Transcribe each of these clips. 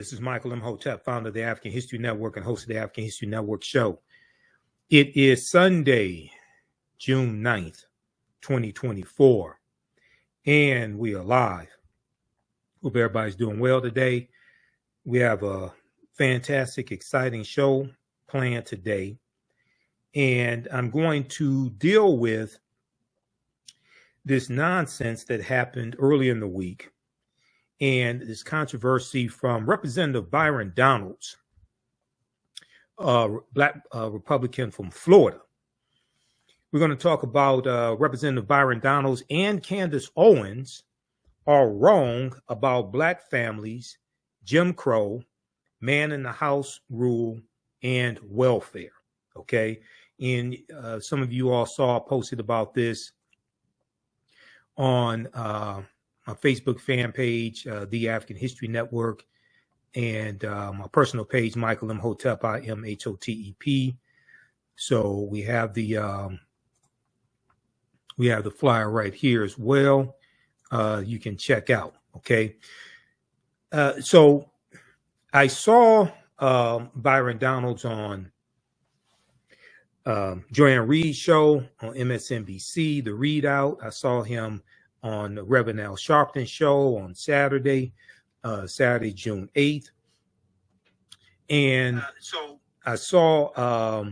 This is Michael Imhotep, founder of the African History Network and host of the African History Network show. It is Sunday, June 9th, 2024, and we are live. Hope everybody's doing well today. We have a fantastic, exciting show planned today, and I'm going to deal with this nonsense that happened early in the week and this controversy from Representative Byron Donalds, Black Republican from Florida. We're going to talk about Representative Byron Donalds and Candace Owens are wrong about Black families, Jim Crow, man in the house rule, and welfare. Okay. And some of you all saw posted about this on my Facebook fan page, The African History Network, and my personal page, Michael Imhotep, IMHOTEP. So we have the flyer right here as well. You can check out. Okay. So I saw Byron Donalds on Joanne Reed's show on MSNBC, The Readout. I saw him on the Reverend Al Sharpton show on Saturday, June 8th. And so I saw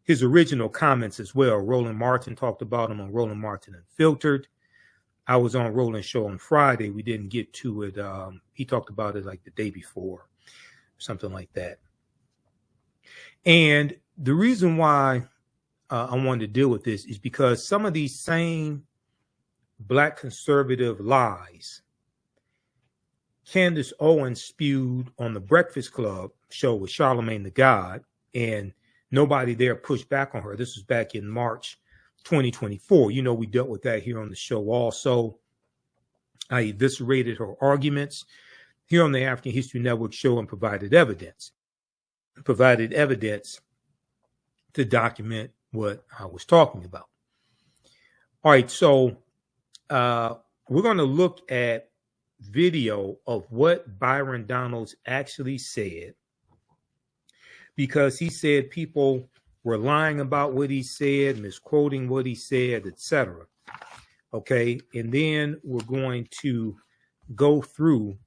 his original comments as well. Roland Martin talked about him on Roland Martin Unfiltered. I was on Roland's show on Friday. We didn't get to it. He talked about it like the day before, something like that. And the reason why I wanted to deal with this is because some of these same Black conservative lies Candace Owens spewed on the Breakfast Club show with Charlemagne the God, and nobody there pushed back on her. This was back in March 2024. You know, we dealt with that here on the show also. I eviscerated her arguments here on the African History Network show and provided evidence to document what I was talking about. All right, so we're going to look at video of what Byron Donalds actually said, because he said people were lying about what he said, misquoting what he said, etc. Okay, and then we're going to go through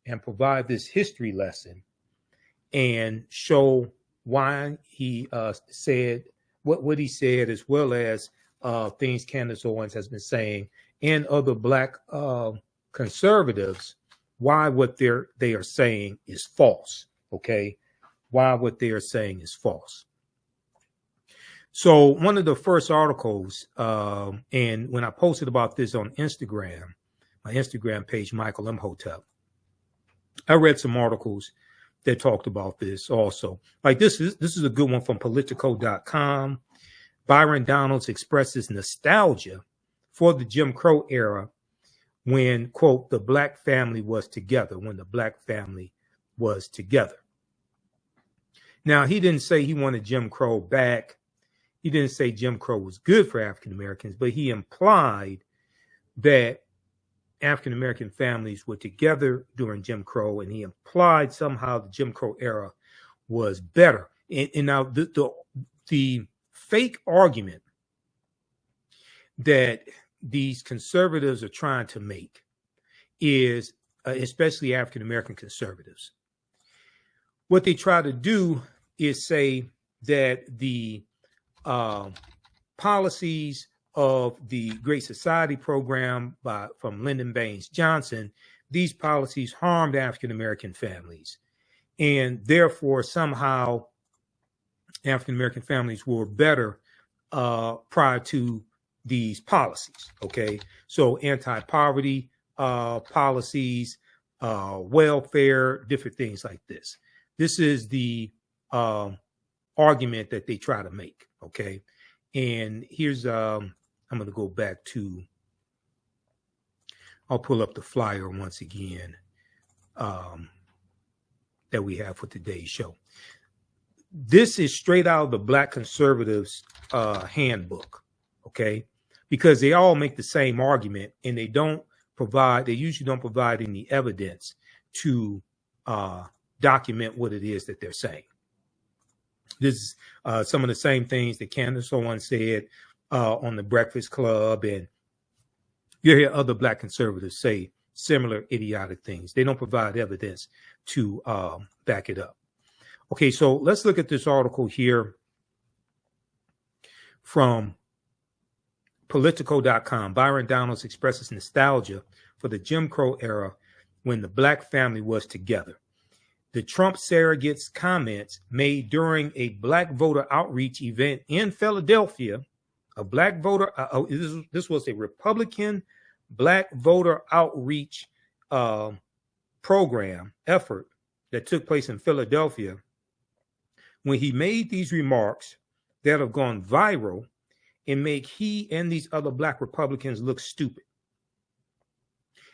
and provide this history lesson and show why he said what he said, as well as things Candace Owens has been saying and other Black conservatives, why what they are saying is false. Okay, why what they are saying is false. So one of the first articles, and when I posted about this on Instagram, my Instagram page, Michael Imhotep, I read some articles that talked about this also. Like this is a good one from Politico.com. Byron Donalds expresses nostalgia for the Jim Crow era when, quote, the Black family was together, when the Black family was together. Now, he didn't say he wanted Jim Crow back. He didn't say Jim Crow was good for African Americans, but he implied that African American families were together during Jim Crow, and he implied somehow the Jim Crow era was better. And now the fake argument that these conservatives are trying to make is, especially African American conservatives, what they try to do is say that the policies of the Great Society program from Lyndon Baines Johnson, these policies harmed African American families, and therefore somehow African American families were better prior to these policies. Okay, so anti-poverty policies, welfare, different things like this. This is the argument that they try to make. Okay, and here's I'm going to go back to. I'll pull up the flyer once again that we have for today's show. This is straight out of the Black conservatives handbook. Okay, because they all make the same argument, and they usually don't provide any evidence to document what it is that they're saying. This is some of the same things that Candace Owens said on the Breakfast Club, and you hear other Black conservatives say similar idiotic things. They don't provide evidence to back it up. Okay, so let's look at this article here from Politico.com. Byron Donalds expresses nostalgia for the Jim Crow era when the Black family was together. The Trump surrogate's comments made during a Black voter outreach event in Philadelphia, a Black voter, this was a Republican Black voter outreach program effort that took place in Philadelphia, when he made these remarks that have gone viral and make he and these other Black Republicans look stupid.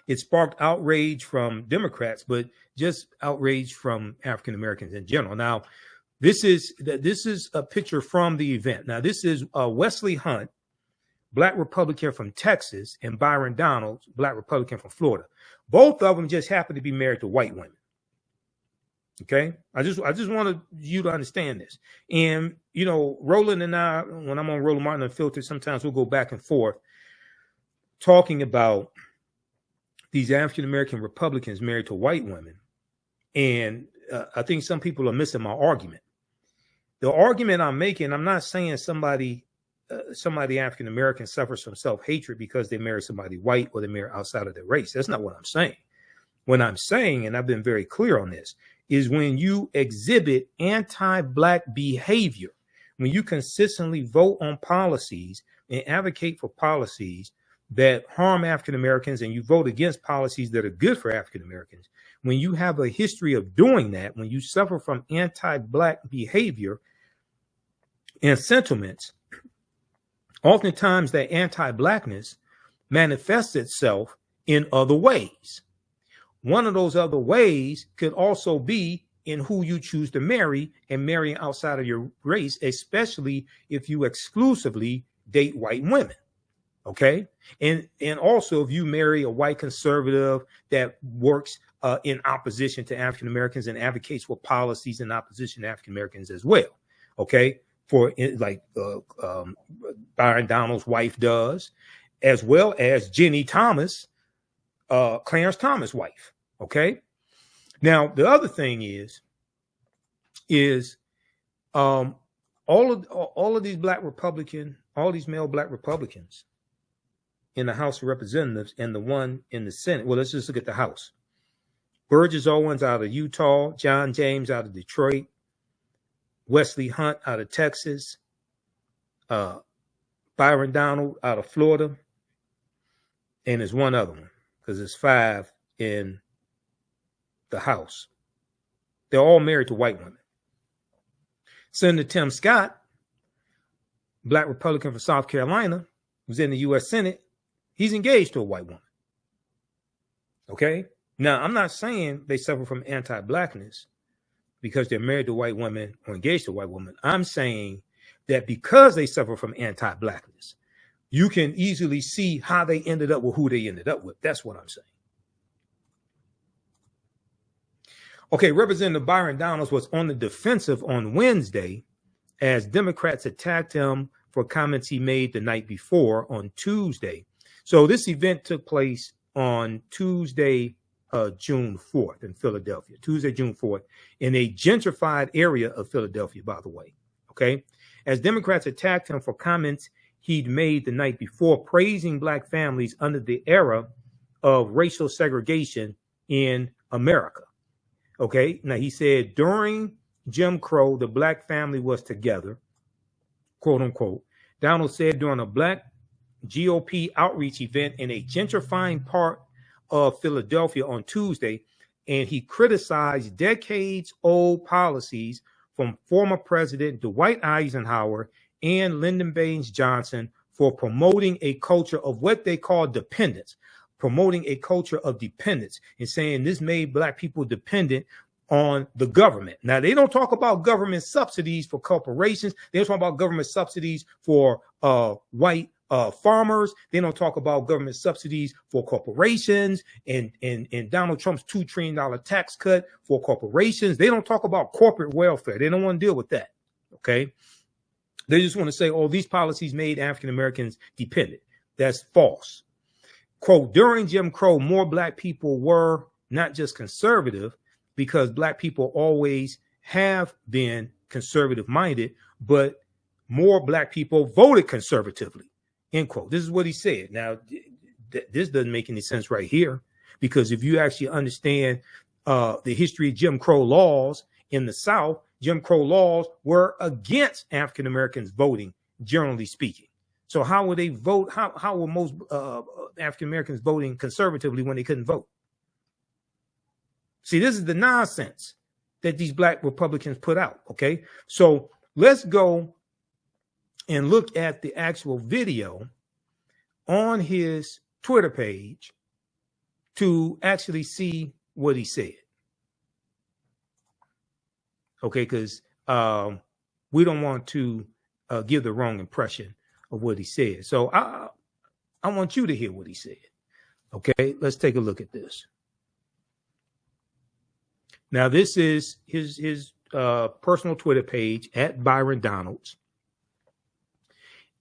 It sparked outrage from Democrats, but just outrage from African Americans in general. Now, this is a picture from the event. Now, this is Wesley Hunt, Black Republican from Texas, and Byron Donalds, Black Republican from Florida. Both of them just happen to be married to white women. Okay, I just wanted you to understand this. And you know, Roland and I, when I'm on Roland Martin Unfiltered, sometimes we'll go back and forth talking about these African American Republicans married to white women. And I think some people are missing my argument. The argument I'm making, I'm not saying somebody African American suffers from self-hatred because they marry somebody white or they marry outside of their race. That's not what I'm saying. What I'm saying, and I've been very clear on this, is when you exhibit anti-Black behavior, when you consistently vote on policies and advocate for policies that harm African Americans, and you vote against policies that are good for African Americans, when you have a history of doing that, when you suffer from anti-Black behavior and sentiments, oftentimes that anti-Blackness manifests itself in other ways. One of those other ways could also be in who you choose to marry, and marrying outside of your race, especially if you exclusively date white women. Okay. And also if you marry a white conservative that works in opposition to African Americans and advocates for policies in opposition to African Americans as well. Okay. For like Byron Donalds' wife does, as well as Jenny Thomas, Clarence Thomas' wife. Okay. Now, the other thing is all of these Black Republican, all these male Black Republicans in the House of Representatives and the one in the Senate. Well, let's just look at the House. Burgess Owens out of Utah, John James out of Detroit, Wesley Hunt out of Texas, Byron Donald out of Florida, and there's one other one, because there's 5 in the House. They're all married to white women. Senator Tim Scott, Black Republican from South Carolina, who's in the U.S. Senate, he's engaged to a white woman. Okay? Now, I'm not saying they suffer from anti-Blackness because they're married to white women or engaged to white women. I'm saying that because they suffer from anti-Blackness, you can easily see how they ended up with who they ended up with. That's what I'm saying. Okay, Representative Byron Donalds was on the defensive on Wednesday as Democrats attacked him for comments he made the night before on Tuesday. So this event took place on Tuesday, June 4th in Philadelphia, Tuesday, June 4th, in a gentrified area of Philadelphia, by the way. Okay, as Democrats attacked him for comments he'd made the night before praising Black families under the era of racial segregation in America. Okay, now he said during Jim Crow, the Black family was together, quote unquote. Donald said during a Black GOP outreach event in a gentrifying part of Philadelphia on Tuesday, and he criticized decades-old policies from former President Dwight Eisenhower and Lyndon Baines Johnson for promoting a culture of what they call dependence, promoting a culture of dependence, and saying this made Black people dependent on the government. Now, they don't talk about government subsidies for corporations. They don't talk about government subsidies for white farmers. They don't talk about government subsidies for corporations and Donald Trump's $2 trillion tax cut for corporations. They don't talk about corporate welfare. They don't want to deal with that. Okay. They just want to say, oh, these policies made African Americans dependent. That's false. Quote, during Jim Crow, more black people were not just conservative, because black people always have been conservative minded, but more black people voted conservatively, end quote. This is what he said. Now, this doesn't make any sense right here, because if you actually understand the history of Jim Crow laws in the South, Jim Crow laws were against African Americans voting, generally speaking. So how would they vote? How were most African Americans voting conservatively when they couldn't vote? See, this is the nonsense that these black Republicans put out. Okay, so let's go and look at the actual video on his Twitter page to actually see what he said. Okay, because we don't want to give the wrong impression of what he said. So I want you to hear what he said. Okay, let's take a look at this. Now, this is his personal Twitter page at Byron Donalds.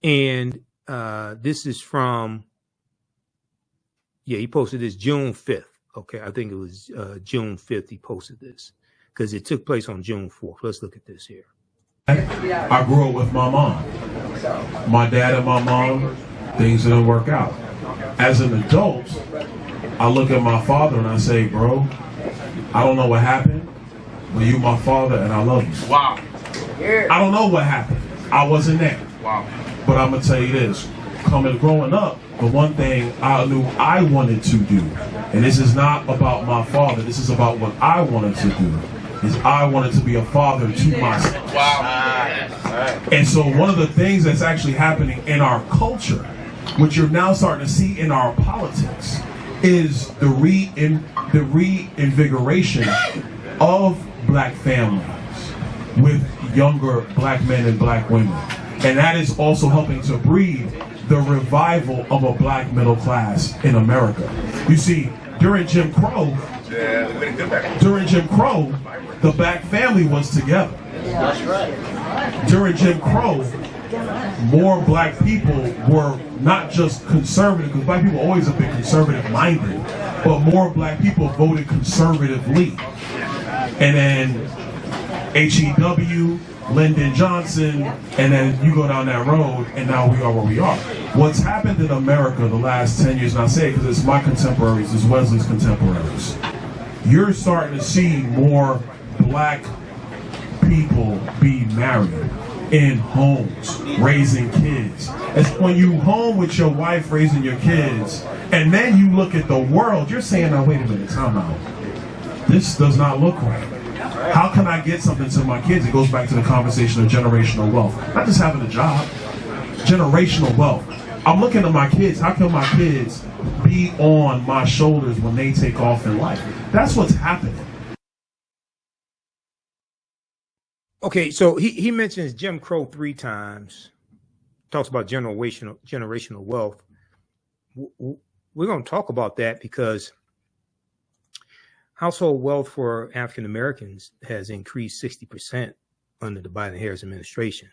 And this is from, he posted this June 5th. Okay, I think it was June 5th he posted this, because it took place on June 4th. Let's look at this here. I grew up with my mom. My dad and my mom, things didn't work out. As an adult, I look at my father and I say, bro, I don't know what happened, but you my father and I love you. Wow. I don't know what happened. I wasn't there. Wow. But I'm going to tell you this. Growing up, the one thing I knew I wanted to do, and this is not about my father, this is about what I wanted to do, is I wanted to be a father to myself. Wow. And so one of the things that's actually happening in our culture, which you're now starting to see in our politics, is the reinvigoration of black families with younger black men and black women. And that is also helping to breed the revival of a black middle class in America. You see, during Jim Crow, the black family was together. That's right. During Jim Crow, more black people were not just conservative, because black people always have been conservative minded, but more black people voted conservatively. And then H.E.W., Lyndon Johnson, and then you go down that road, and now we are where we are. What's happened in America the last 10 years, and I say it because it's my contemporaries, it's Wesley's contemporaries, you're starting to see more black people be married in homes, raising kids. It's when you home with your wife raising your kids, and then you look at the world, you're saying, now wait a minute, time out. This does not look right. How can I get something to my kids? It goes back to the conversation of generational wealth. Not just having a job, generational wealth. I'm looking at my kids. How can my kids be on my shoulders when they take off in life? That's what's happening. Okay, so he mentions Jim Crow 3 times, talks about generational wealth. We're going to talk about that because household wealth for African Americans has increased 60% under the Biden-Harris administration.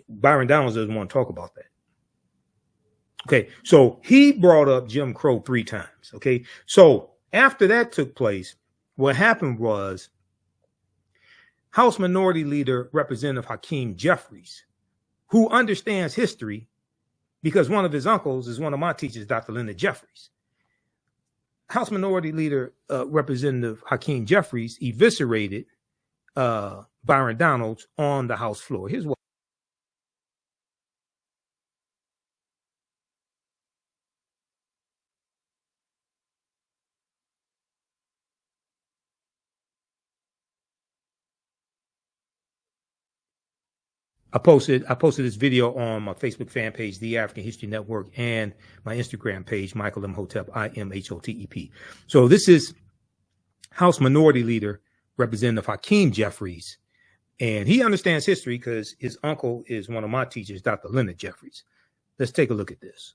Byron Donalds doesn't want to talk about that. Okay, so he brought up Jim Crow 3 times. Okay, so after that took place, what happened was House Minority Leader Representative Hakeem Jeffries, who understands history because one of his uncles is one of my teachers, Dr. Lyndon Jeffries. House Minority Leader Representative Hakeem Jeffries eviscerated Byron Donalds on the House floor. Here's what. I posted this video on my Facebook fan page, The African History Network, and my Instagram page, Michael Imhotep, Imhotep. So this is House Minority Leader Representative Hakeem Jeffries, and he understands history because his uncle is one of my teachers, Dr. Lyndon Jeffries. Let's take a look at this.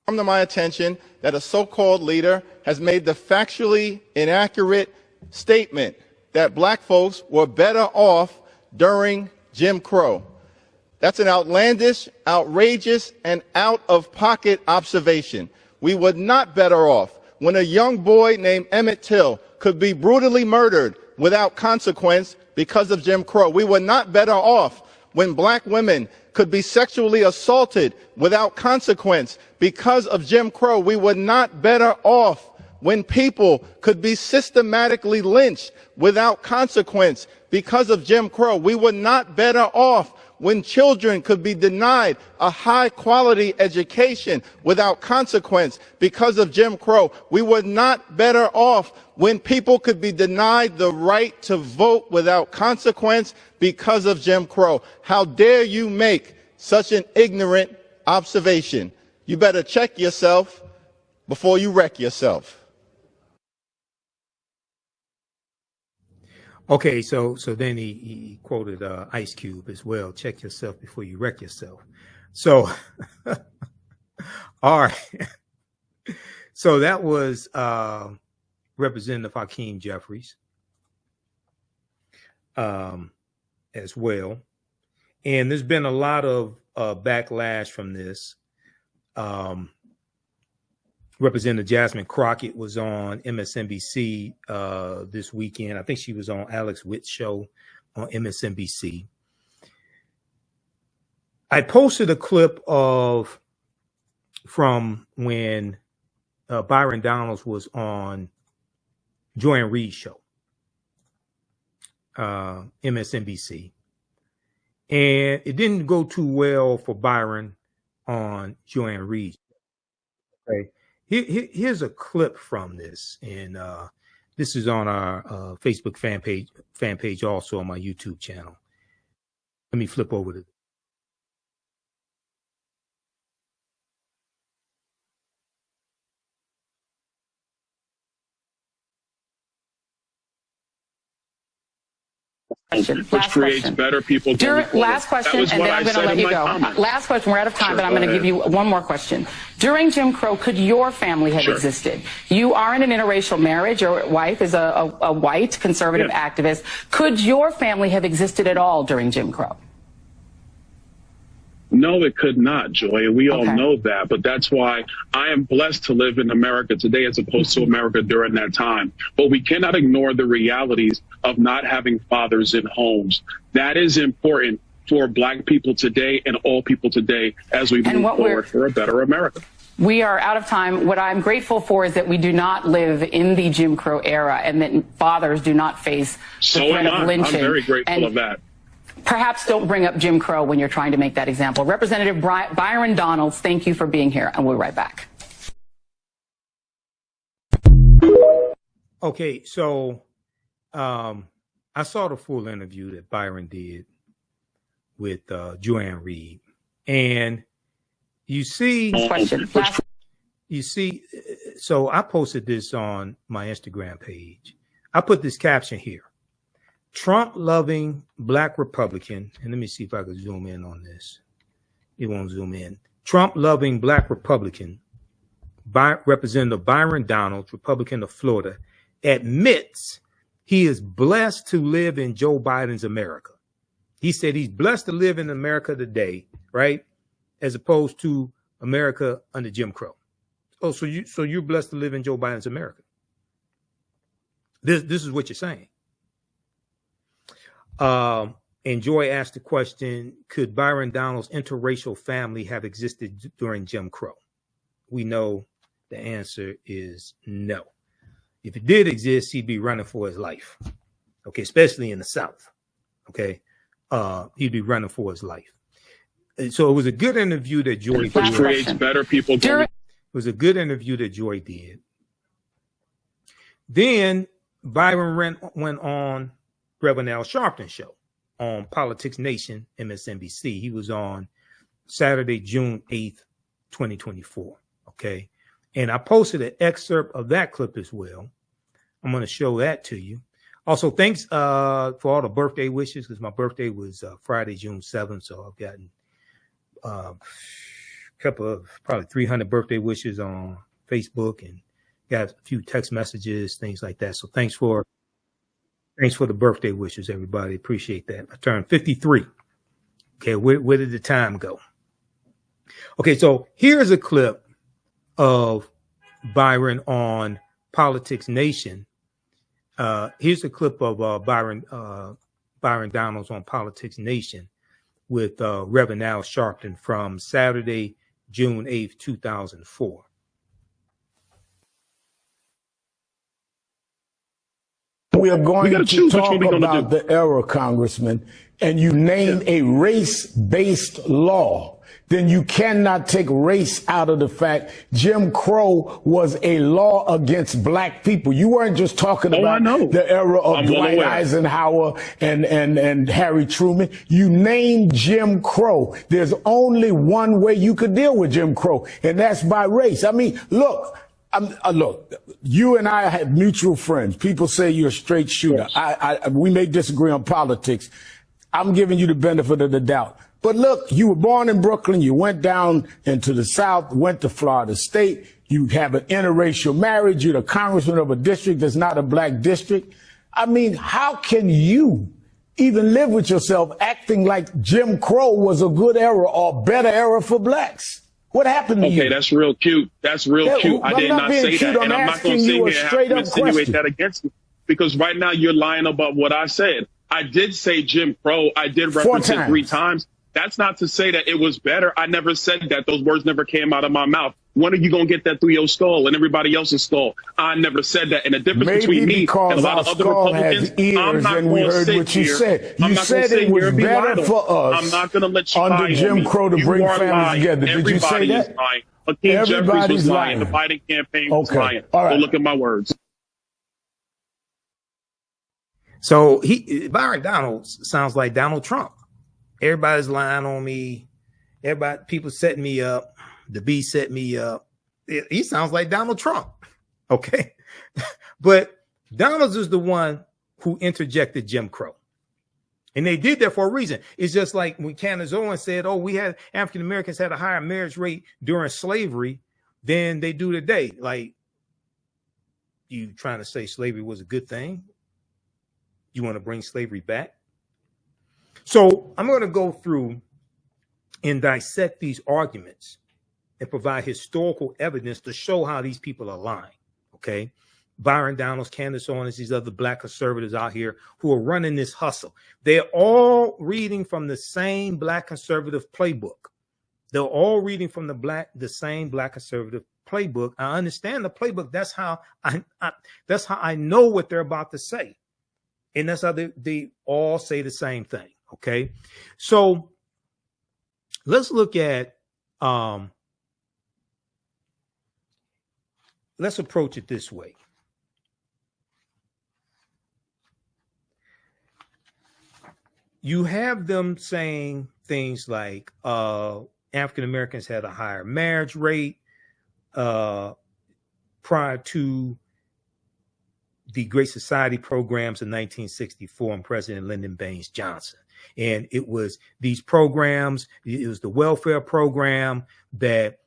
Come to my attention that a so-called leader has made the factually inaccurate statement that black folks were better off during Jim Crow. That's an outlandish, outrageous, and out-of-pocket observation. We were not better off when a young boy named Emmett Till could be brutally murdered without consequence because of Jim Crow. We were not better off when black women could be sexually assaulted without consequence because of Jim Crow. We were not better off when people could be systematically lynched without consequence because of Jim Crow. We were not better off when children could be denied a high-quality education without consequence because of Jim Crow. We were not better off when people could be denied the right to vote without consequence because of Jim Crow. How dare you make such an ignorant observation? You better check yourself before you wreck yourself. Okay, so then he quoted Ice Cube as well. Check yourself before you wreck yourself. So, all right. So that was Representative Hakeem Jeffries as well. And there's been a lot of backlash from this. Representative Jasmine Crockett was on MSNBC this weekend. I think she was on Alex Witt's show on MSNBC. I posted a clip from when Byron Donalds was on Joy and Reed's show, MSNBC. And it didn't go too well for Byron on Joy and Reed. Okay. Here's a clip from this, and this is on our Facebook fan page, also on my YouTube channel. Let me flip over to. Which creates better people. Last question, and then I'm going to let you go. Last question. We're out of time, but I'm going to give you one more question. During Jim Crow, could your family have existed? You are in an interracial marriage. Your wife is a white conservative activist. Could your family have existed at all during Jim Crow? No, it could not, Joy, and we all know that. But that's why I am blessed to live in America today as opposed to America during that time. But we cannot ignore the realities of not having fathers in homes. That is important for Black people today and all people today as we move forward for a better America. We are out of time. What I'm grateful for is that we do not live in the Jim Crow era and that fathers do not face the threat of lynching. I'm very grateful of that. Perhaps don't bring up Jim Crow when you're trying to make that example. Representative Byron Donalds, thank you for being here, and we'll be right back. Okay, so I saw the full interview that Byron did with Joanne Reed, and you see, so I posted this on my Instagram page. I put this caption here. Trump-loving Black Republican, and let me see if I can zoom in on this. It won't zoom in. Trump-loving Black Republican, Representative Byron Donalds, Republican of Florida, admits he is blessed to live in Joe Biden's America. He said he's blessed to live in America today, right, as opposed to America under Jim Crow. Oh, so you're blessed to live in Joe Biden's America. This is what you're saying. And Joy asked the question, could Byron Donalds' interracial family have existed during Jim Crow? We know the answer is no. If it did exist, he'd be running for his life. Okay, especially in the South. Okay, he'd be running for his life. And so it was a good interview that Joy did. Creates better people. It was a good interview that Joy did. Then Byron went on Reverend Al Sharpton's show on Politics Nation, MSNBC. He was on Saturday, June 8th, 2024. Okay. And I posted an excerpt of that clip as well. I'm going to show that to you. Also, thanks for all the birthday wishes, because my birthday was Friday, June 7th. So I've gotten couple of probably 300 birthday wishes on Facebook and got a few text messages, things like that. So thanks for the birthday wishes, everybody. Appreciate that. I turned 53. Okay, where did the time go? Okay, so here's a clip of Byron on Politics Nation. Here's a clip of Byron Donalds on Politics Nation with Reverend Al Sharpton from Saturday, June 8th, 2004. We are going to talk about the era, Congressman, and you name a race-based law, then you cannot take race out of the fact Jim Crow was a law against black people. You weren't just talking about the era of Dwight Eisenhower and Harry Truman. You named Jim Crow. There's only one way you could deal with Jim Crow, and that's by race. I mean, look, you and I have mutual friends. People say you're a straight shooter. We may disagree on politics. I'm giving you the benefit of the doubt. But look, you were born in Brooklyn. You went down into the South, went to Florida State. You have an interracial marriage. You're the congressman of a district that's not a black district. I mean, how can you even live with yourself acting like Jim Crow was a good era or better era for blacks? What happened to you? Okay, that's real cute. That's real cute. I did not say that. And I'm not going to sit here and have to insinuate that against you. Because right now you're lying about what I said. I did say Jim Crow. I did reference it 3 times. That's not to say that it was better. I never said that. Those words never came out of my mouth. When are you going to get that through your skull and everybody else's skull? I never said that. And the difference between me and a lot of other Republicans, I'm not going to sit here. You said it was better for us. I'm not going to let you lie under Jim Crow to bring families together. Did you say that? Hakeem Jeffries was lying. The Biden campaign was lying. Go look at my words. So Byron Donalds sounds like Donald Trump. Everybody's lying on me. People setting me up. The B set me up. He sounds like Donald Trump. Okay. But Donalds is the one who interjected Jim Crow. And they did that for a reason. It's just like when Candace Owens said, we had African Americans had a higher marriage rate during slavery than they do today. Like, you trying to say slavery was a good thing? You want to bring slavery back? So I'm going to go through and dissect these arguments and provide historical evidence to show how these people are lying. Okay. Byron Donalds, Candace Owens, these other black conservatives out here who are running this hustle. They're all reading from the same black conservative playbook. They're all reading from the same black conservative playbook. I understand the playbook. That's how I know what they're about to say. And that's how they all say the same thing. Okay. So let's look at, let's approach it this way. You have them saying things like African Americans had a higher marriage rate prior to the Great Society programs in 1964 and President Lyndon Baines Johnson. And it was these programs, it was the welfare program that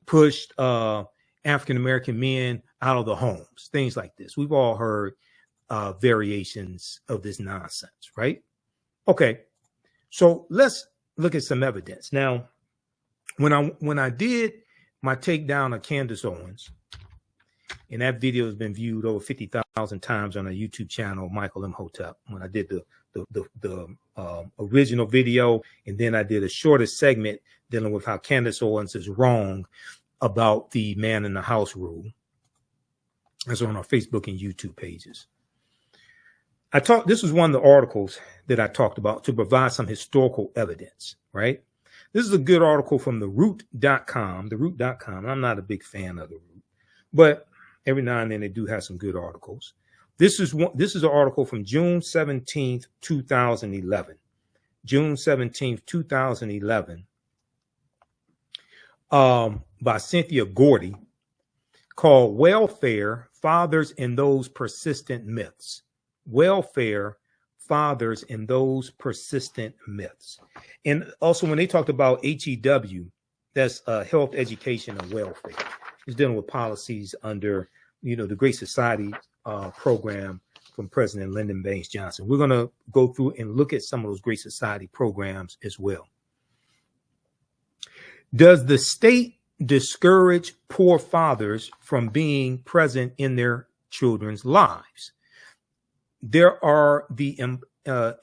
pushed African American men out of the homes, things like this. We've all heard variations of this nonsense, right? Okay, so let's look at some evidence. Now, when I did my takedown of Candace Owens, and that video has been viewed over 50,000 times on our YouTube channel, Michael Imhotep, when I did the original video, and then I did a shorter segment dealing with how Candace Owens is wrong about the man in the house rule. That's on our Facebook and YouTube pages. This was one of the articles that I talked about to provide some historical evidence, right? This is a good article from theroot.com, theroot.com. I'm not a big fan of the Root, but every now and then they do have some good articles. This is an article from June 17th, 2011. June 17th, 2011, by Cynthia Gordy, called Welfare, Fathers and Those Persistent Myths. Welfare, Fathers and Those Persistent Myths. And also when they talked about HEW, That's health, education, and welfare. It's dealing with policies under, the Great Society program from President Lyndon Baines Johnson. We're going to go through and look at some of those Great Society programs as well. Does the state discourage poor fathers from being present in their children's lives? There are the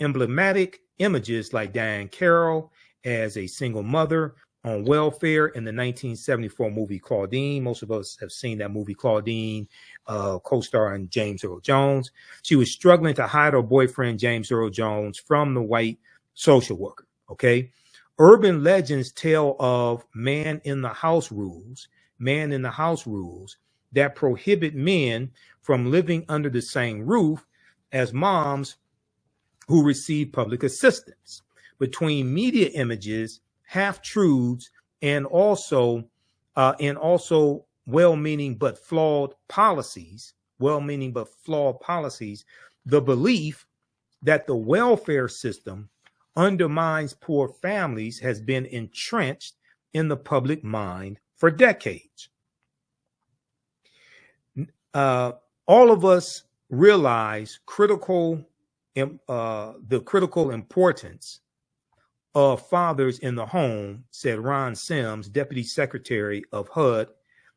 emblematic images like Diane Carroll as a single mother on welfare in the 1974 movie Claudine. Most of us have seen that movie Claudine, co-starring James Earl Jones. She was struggling to hide her boyfriend, James Earl Jones, from the white social worker, okay? Urban legends tell of man in the house rules that prohibit men from living under the same roof as moms who receive public assistance. Between media images, half-truths, and also well-meaning but flawed policies, the belief that the welfare system undermines poor families has been entrenched in the public mind for decades. All of us realize the critical importance of fathers in the home, said Ron Sims, Deputy Secretary of HUD,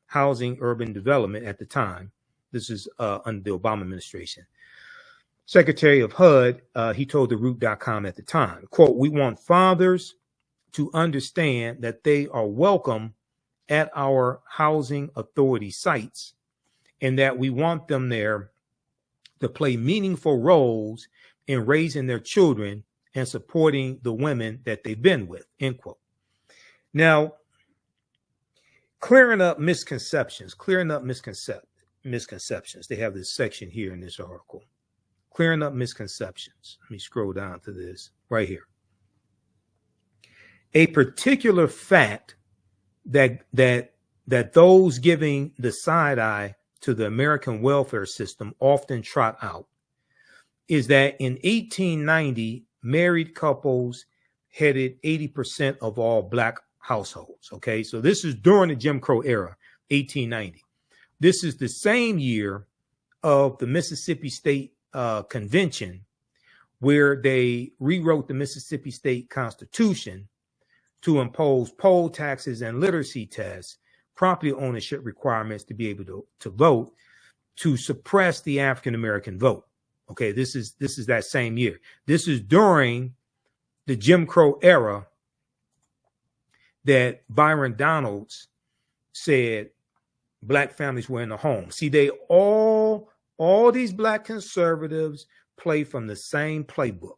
Housing Urban Development at the time. This is under the Obama administration. Secretary of HUD, he told theroot.com at the time, quote, "We want fathers to understand that they are welcome at our housing authority sites and that we want them there to play meaningful roles in raising their children and supporting the women that they've been with," end quote. Now, clearing up misconceptions. They have this section here in this article. Clearing up misconceptions. Let me scroll down to this right here. A particular fact that those giving the side eye to the American welfare system often trot out is that in 1890, married couples headed 80% of all Black households. Okay, so this is during the Jim Crow era, 1890. This is the same year of the Mississippi State Convention, where they rewrote the Mississippi State Constitution to impose poll taxes and literacy tests, property ownership requirements to be able to vote, to suppress the African American vote. Okay, this is that same year. This is during the Jim Crow era that Byron Donalds said Black families were in the home. See, they all these Black conservatives play from the same playbook.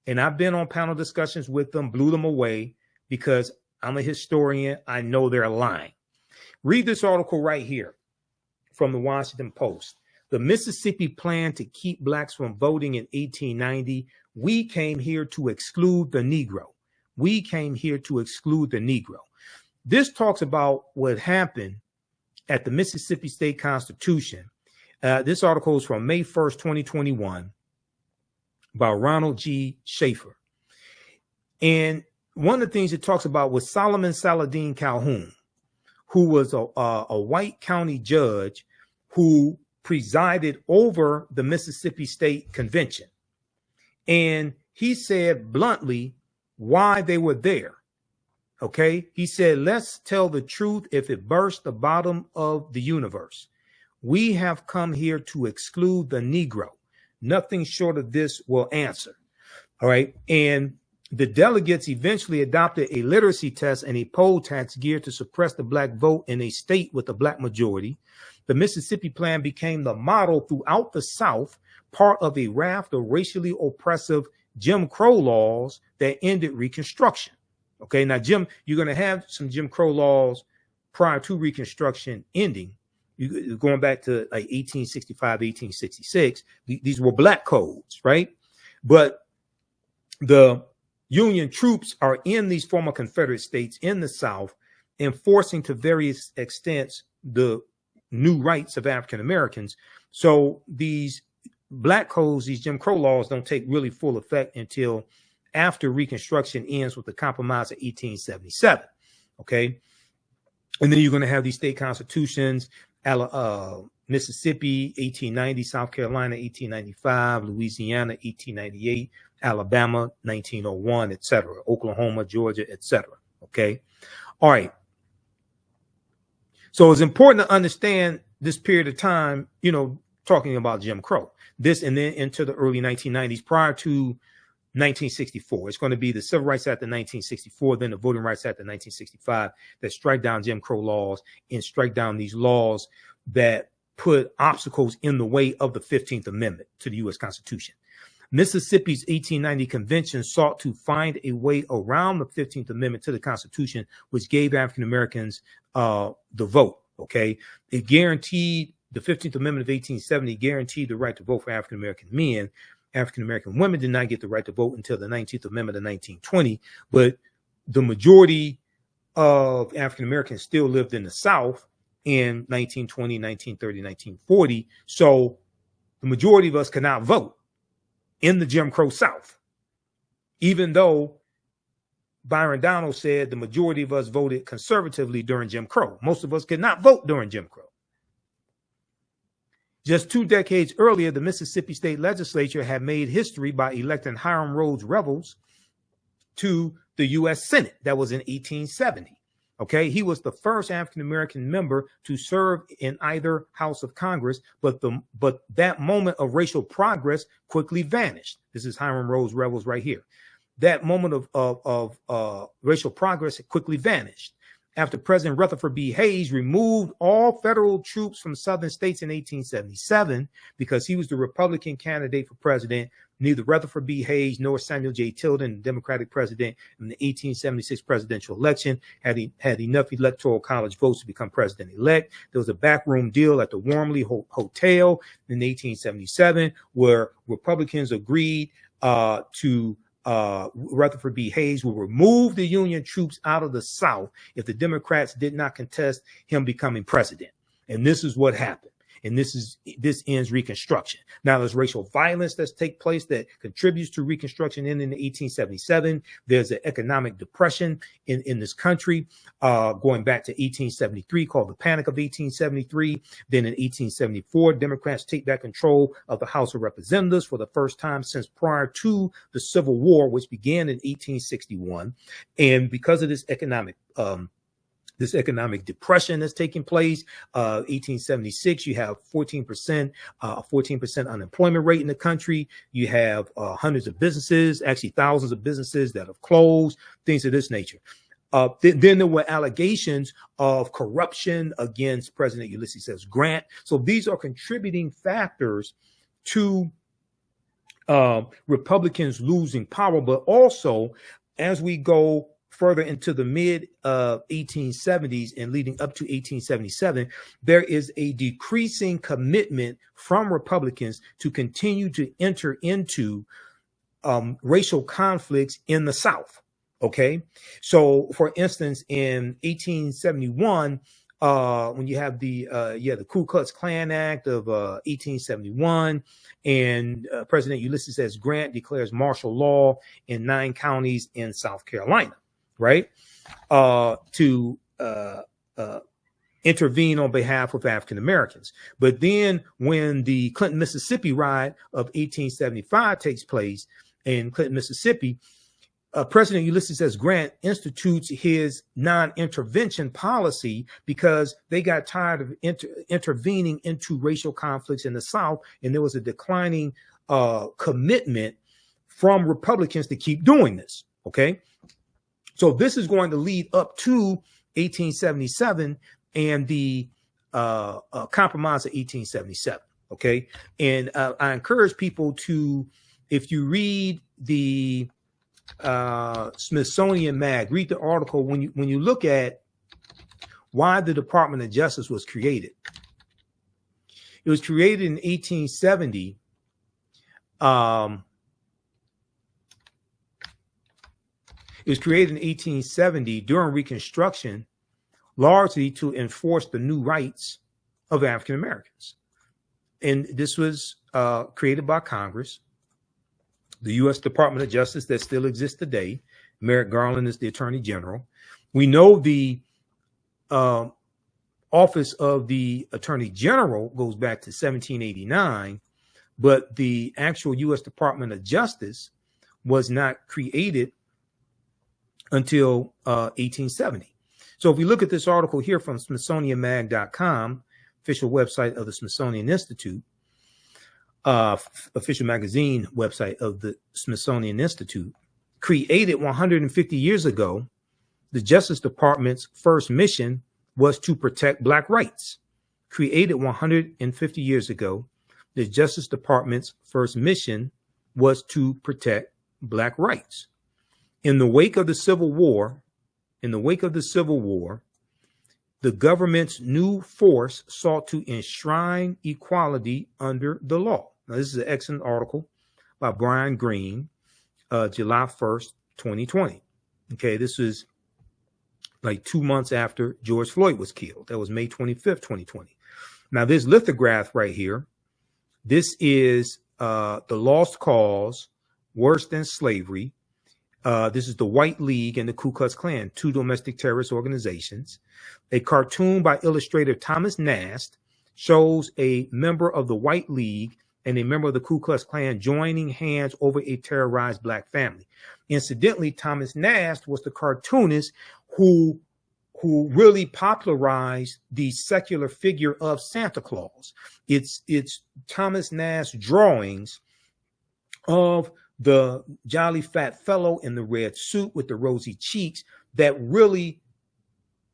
And I've been on panel discussions with them, blew them away because I'm a historian. I know they're lying. Read this article right here from the Washington Post. The Mississippi plan to keep Blacks from voting in 1890. We came here to exclude the Negro. We came here to exclude the Negro. This talks about what happened at the Mississippi State Constitution. This article is from May 1st, 2021 by Ronald G. Schaefer. And one of the things it talks about was Solomon Saladin Calhoun, who was a white county judge who presided over the Mississippi State Convention. And he said bluntly why they were there. Okay, he said, let's tell the truth if it burst the bottom of the universe. We have come here to exclude the Negro. Nothing short of this will answer. All right. And the delegates eventually adopted a literacy test and a poll tax geared to suppress the Black vote in a state with a Black majority. The Mississippi plan became the model throughout the South, part of a raft of racially oppressive Jim Crow laws that ended Reconstruction. Okay, now, Jim, you're going to have some Jim Crow laws prior to Reconstruction ending. Going back to like 1865, 1866, these were Black codes, right? But the Union troops are in these former Confederate states in the South, enforcing to various extents the new rights of African Americans. So these Black codes, these Jim Crow laws, don't take really full effect until after Reconstruction ends with the Compromise of 1877. Okay. And then you're going to have these state constitutions, Mississippi, 1890, South Carolina, 1895, Louisiana, 1898, Alabama, 1901, etc., Oklahoma, Georgia, etc. Okay. All right. So it's important to understand this period of time, talking about Jim Crow, this and then into the early 1990s prior to 1964. It's going to be the Civil Rights Act of 1964, then the Voting Rights Act of 1965 that strike down Jim Crow laws and strike down these laws that put obstacles in the way of the 15th Amendment to the U.S. Constitution. Mississippi's 1890 convention sought to find a way around the 15th Amendment to the Constitution, which gave African Americans the vote. Okay. It guaranteed, the 15th Amendment of 1870 guaranteed the right to vote for African American men. African American women did not get the right to vote until the 19th Amendment of 1920, but the majority of African Americans still lived in the South in 1920, 1930, 1940. So the majority of us could not vote in the Jim Crow South, even though Byron Donalds said the majority of us voted conservatively during Jim Crow. Most of us could not vote during Jim Crow. Just 2 decades earlier, the Mississippi State Legislature had made history by electing Hiram Rhodes Revels to the U.S. Senate. That was in 1870. Okay, he was the first African-American member to serve in either house of Congress, but that moment of racial progress quickly vanished. This is Hiram Rhodes Revels right here. That moment of racial progress quickly vanished after President Rutherford B. Hayes removed all federal troops from southern states in 1877 because he was the Republican candidate for president. Neither Rutherford B. Hayes nor Samuel J. Tilden, the Democratic president in the 1876 presidential election, had enough electoral college votes to become president-elect. There was a backroom deal at the Wormley Hotel in 1877 where Republicans agreed to Rutherford B. Hayes will remove the Union troops out of the South if the Democrats did not contest him becoming president. And this is what happened. And this ends Reconstruction. Now there's racial violence that's take place that contributes to Reconstruction in 1877. There's an economic depression in this country going back to 1873 called the Panic of 1873. Then in 1874, Democrats take back control of the House of Representatives for the first time since prior to the Civil War, which began in 1861. And because of this economic depression that's taking place, 1876, you have 14% unemployment rate in the country. You have hundreds of businesses, actually thousands of businesses that have closed, things of this nature. Then there were allegations of corruption against President Ulysses S. Grant. So these are contributing factors to Republicans losing power, but also as we go further into the mid 1870s and leading up to 1877, there is a decreasing commitment from Republicans to continue to enter into racial conflicts in the South. Okay, so for instance, in 1871, when you have the Ku Klux Klan Act of 1871, and President Ulysses S. Grant declares martial law in 9 counties in South Carolina. Right, to intervene on behalf of African Americans. But then when the Clinton, Mississippi riot of 1875 takes place in Clinton, Mississippi, President Ulysses S. Grant institutes his non-intervention policy because they got tired of intervening into racial conflicts in the South, and there was a declining commitment from Republicans to keep doing this. Okay. So this is going to lead up to 1877 and the Compromise of 1877. Okay. And I encourage people to, if you read the Smithsonian Mag, read the article when you look at why the Department of Justice was created. It was created in 1870. It was created in 1870 during Reconstruction, largely to enforce the new rights of African Americans. And this was created by Congress. The U.S. Department of Justice that still exists today. Merrick Garland is the Attorney General. We know the office of the Attorney General goes back to 1789, but the actual U.S. Department of Justice was not created until 1870. So if we look at this article here from SmithsonianMag.com, official website of the Smithsonian Institute, official magazine website of the Smithsonian Institute, created 150 years ago, the Justice Department's first mission was to protect Black rights. Created 150 years ago, the Justice Department's first mission was to protect Black rights. In the wake of the Civil War, the government's new force sought to enshrine equality under the law. Now, this is an excellent article by Brian Greene, July 1st, 2020. Okay, this is like 2 months after George Floyd was killed. That was May 25th, 2020. Now, this lithograph right here, this is the Lost Cause, Worse Than Slavery. This is the White League and the Ku Klux Klan, two domestic terrorist organizations. A cartoon by illustrator Thomas Nast shows a member of the White League and a member of the Ku Klux Klan joining hands over a terrorized Black family. Incidentally, Thomas Nast was the cartoonist who really popularized the secular figure of Santa Claus. It's Thomas Nast's drawings of the jolly fat fellow in the red suit with the rosy cheeks that really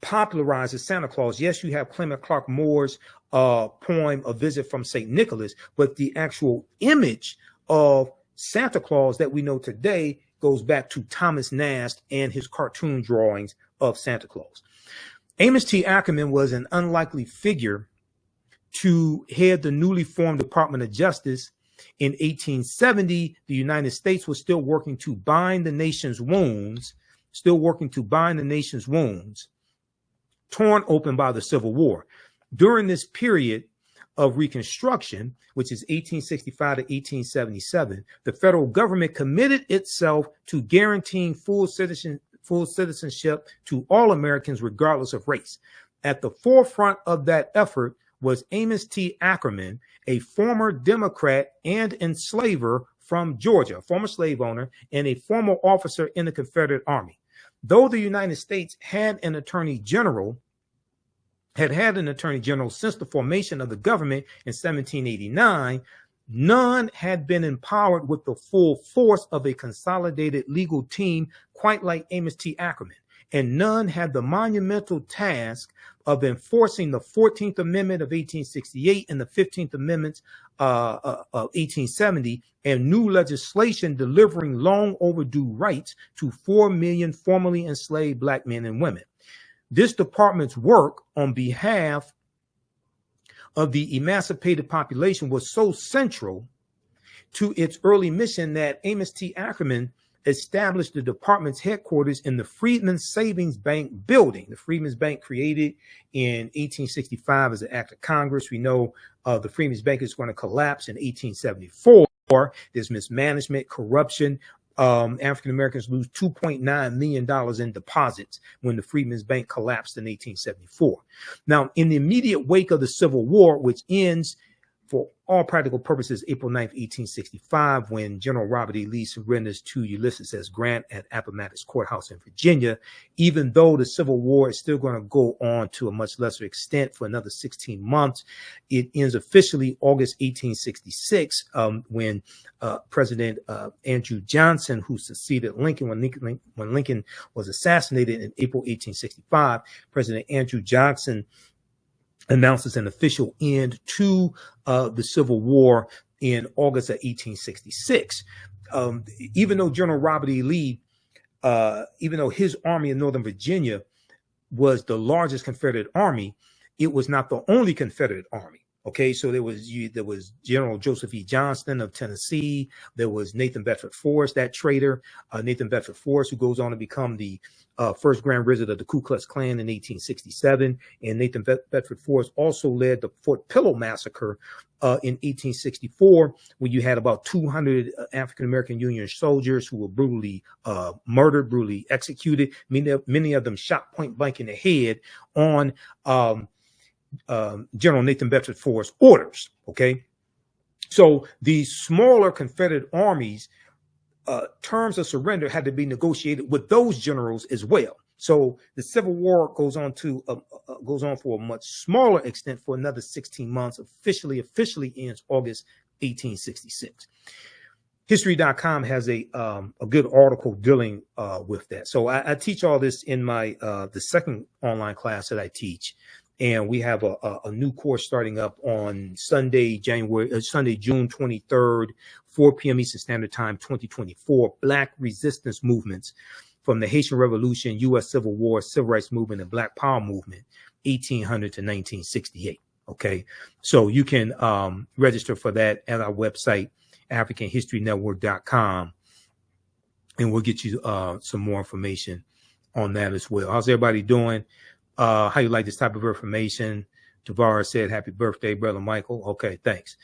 popularizes Santa Claus. Yes, you have Clement Clark Moore's poem, A Visit from St. Nicholas, but the actual image of Santa Claus that we know today goes back to Thomas Nast and his cartoon drawings of Santa Claus. Amos T. Ackerman was an unlikely figure to head the newly formed Department of Justice. In 1870, the United States was still working to bind the nation's wounds, torn open by the Civil War. During this period of Reconstruction, which is 1865 to 1877, the federal government committed itself to guaranteeing full citizenship to all Americans, regardless of race. At the forefront of that effort was Amos T. Ackerman, a former Democrat and enslaver from Georgia, a former slave owner and a former officer in the Confederate Army. Though the United States had an attorney general since the formation of the government in 1789, none had been empowered with the full force of a consolidated legal team quite like Amos T. Ackerman, and none had the monumental task of enforcing the 14th Amendment of 1868 and the 15th Amendments of 1870 and new legislation delivering long overdue rights to 4 million formerly enslaved Black men and women. This department's work on behalf of the emancipated population was so central to its early mission that Amos T. Ackerman established the department's headquarters in the Freedmen's Savings Bank building. The Freedmen's Bank, created in 1865 as an act of Congress. We know the Freedmen's Bank is going to collapse in 1874. There's mismanagement, corruption. African Americans lose $2.9 million in deposits when the Freedmen's Bank collapsed in 1874. Now, in the immediate wake of the Civil War, which ends for all practical purposes April 9th, 1865, when General Robert E. Lee surrenders to Ulysses S. Grant at Appomattox Courthouse in Virginia, even though the Civil War is still going to go on to a much lesser extent for another 16 months. It ends officially August 1866, when President Andrew Johnson, who succeeded Lincoln when Lincoln was assassinated in April 1865, President Andrew Johnson announces an official end to the Civil War in August of 1866. Even though General Robert E. Lee, even though his army in Northern Virginia was the largest Confederate army, it was not the only Confederate army. Okay, so there was General Joseph E. Johnston of Tennessee. There was Nathan Bedford Forrest, that traitor, Nathan Bedford Forrest, who goes on to become the first Grand Wizard of the Ku Klux Klan in 1867. And Nathan Bedford Forrest also led the Fort Pillow Massacre in 1864, where you had about 200 African-American Union soldiers who were brutally murdered, brutally executed, many of them shot point blank in the head on General Nathan Bedford Forrest's orders. Okay, so these smaller Confederate armies, terms of surrender had to be negotiated with those generals as well. So the Civil War goes on for a much smaller extent for another 16 months. Officially ends August 1866. History.com has a good article dealing with that. So I teach all this in my the second online class that I teach. And we have a new course starting up on Sunday, June 23rd, 4 p.m. Eastern Standard Time, 2024. Black resistance movements from the Haitian Revolution, U.S. Civil War, Civil Rights Movement, and Black Power Movement, 1800 to 1968. Okay, so you can register for that at our website, AfricanHistoryNetwork.com, and we'll get you some more information on that as well. How's everybody doing? How you like this type of information? Tavares said, "Happy birthday, brother Michael." Okay, thanks.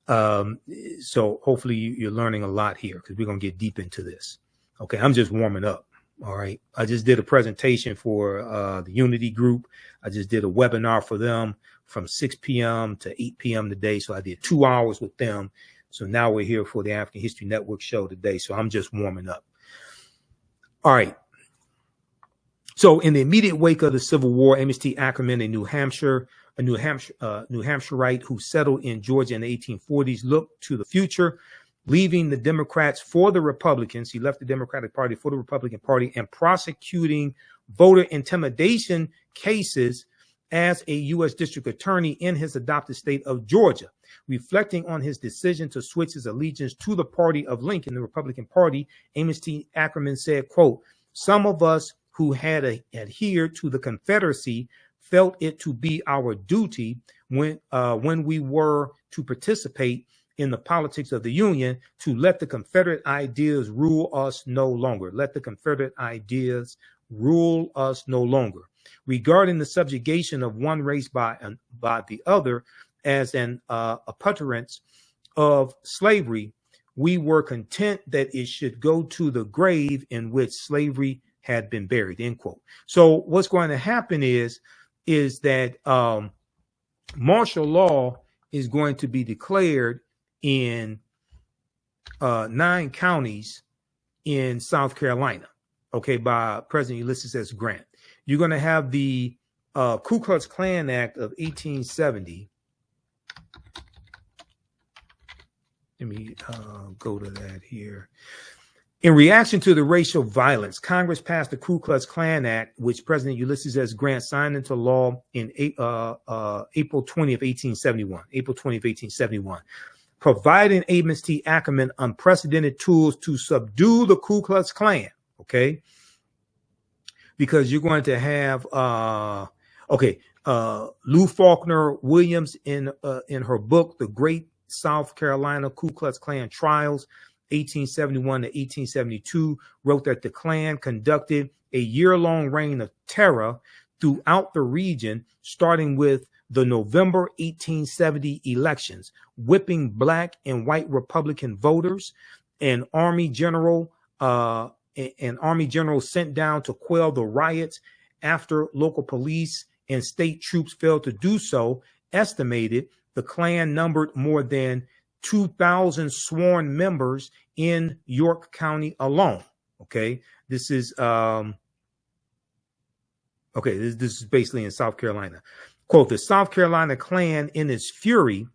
So hopefully you're learning a lot here, because we're gonna get deep into this. Okay, I'm just warming up. All right, I just did a presentation for the Unity group. I just did a webinar for them from 6 p.m. to 8 p.m. today. So I did 2 hours with them. So now we're here for the African History Network show today. So I'm just warming up. All right. So in the immediate wake of the Civil War, Amos T. Ackerman, a New Hampshireite who settled in Georgia in the 1840s, looked to the future, leaving the Democrats for the Republicans. He left the Democratic Party for the Republican Party and prosecuting voter intimidation cases as a U.S. District Attorney in his adopted state of Georgia. Reflecting on his decision to switch his allegiance to the party of Lincoln, the Republican Party, Amos T. Ackerman said, quote, "Some of us who had adhered to the Confederacy felt it to be our duty when we were to participate in the politics of the Union to let the Confederate ideas rule us no longer. Let the Confederate ideas rule us no longer. Regarding the subjugation of one race by the other as an appurtenance of slavery, we were content that it should go to the grave in which slavery had been buried," end quote. So what's going to happen is that martial law is going to be declared in 9 counties in South Carolina, okay, by President Ulysses S. Grant. You're going to have the Ku Klux Klan Act of 1870. Let me go to that here. In reaction to the racial violence, Congress passed the Ku Klux Klan Act, which President Ulysses S. Grant signed into law in April 20th, 1871, providing Amos T. Ackerman unprecedented tools to subdue the Ku Klux Klan, okay? Because you're going to have, Lou Faulkner Williams in her book, The Great South Carolina Ku Klux Klan Trials, 1871 to 1872, wrote that the Klan conducted a year-long reign of terror throughout the region, starting with the November 1870 elections, whipping black and white Republican voters. An army general sent down to quell the riots after local police and state troops failed to do so, estimated the Klan numbered more than 2,000 sworn members in York County alone. Okay, this is this is basically in South Carolina. Quote, "The South Carolina Klan, in its fury,"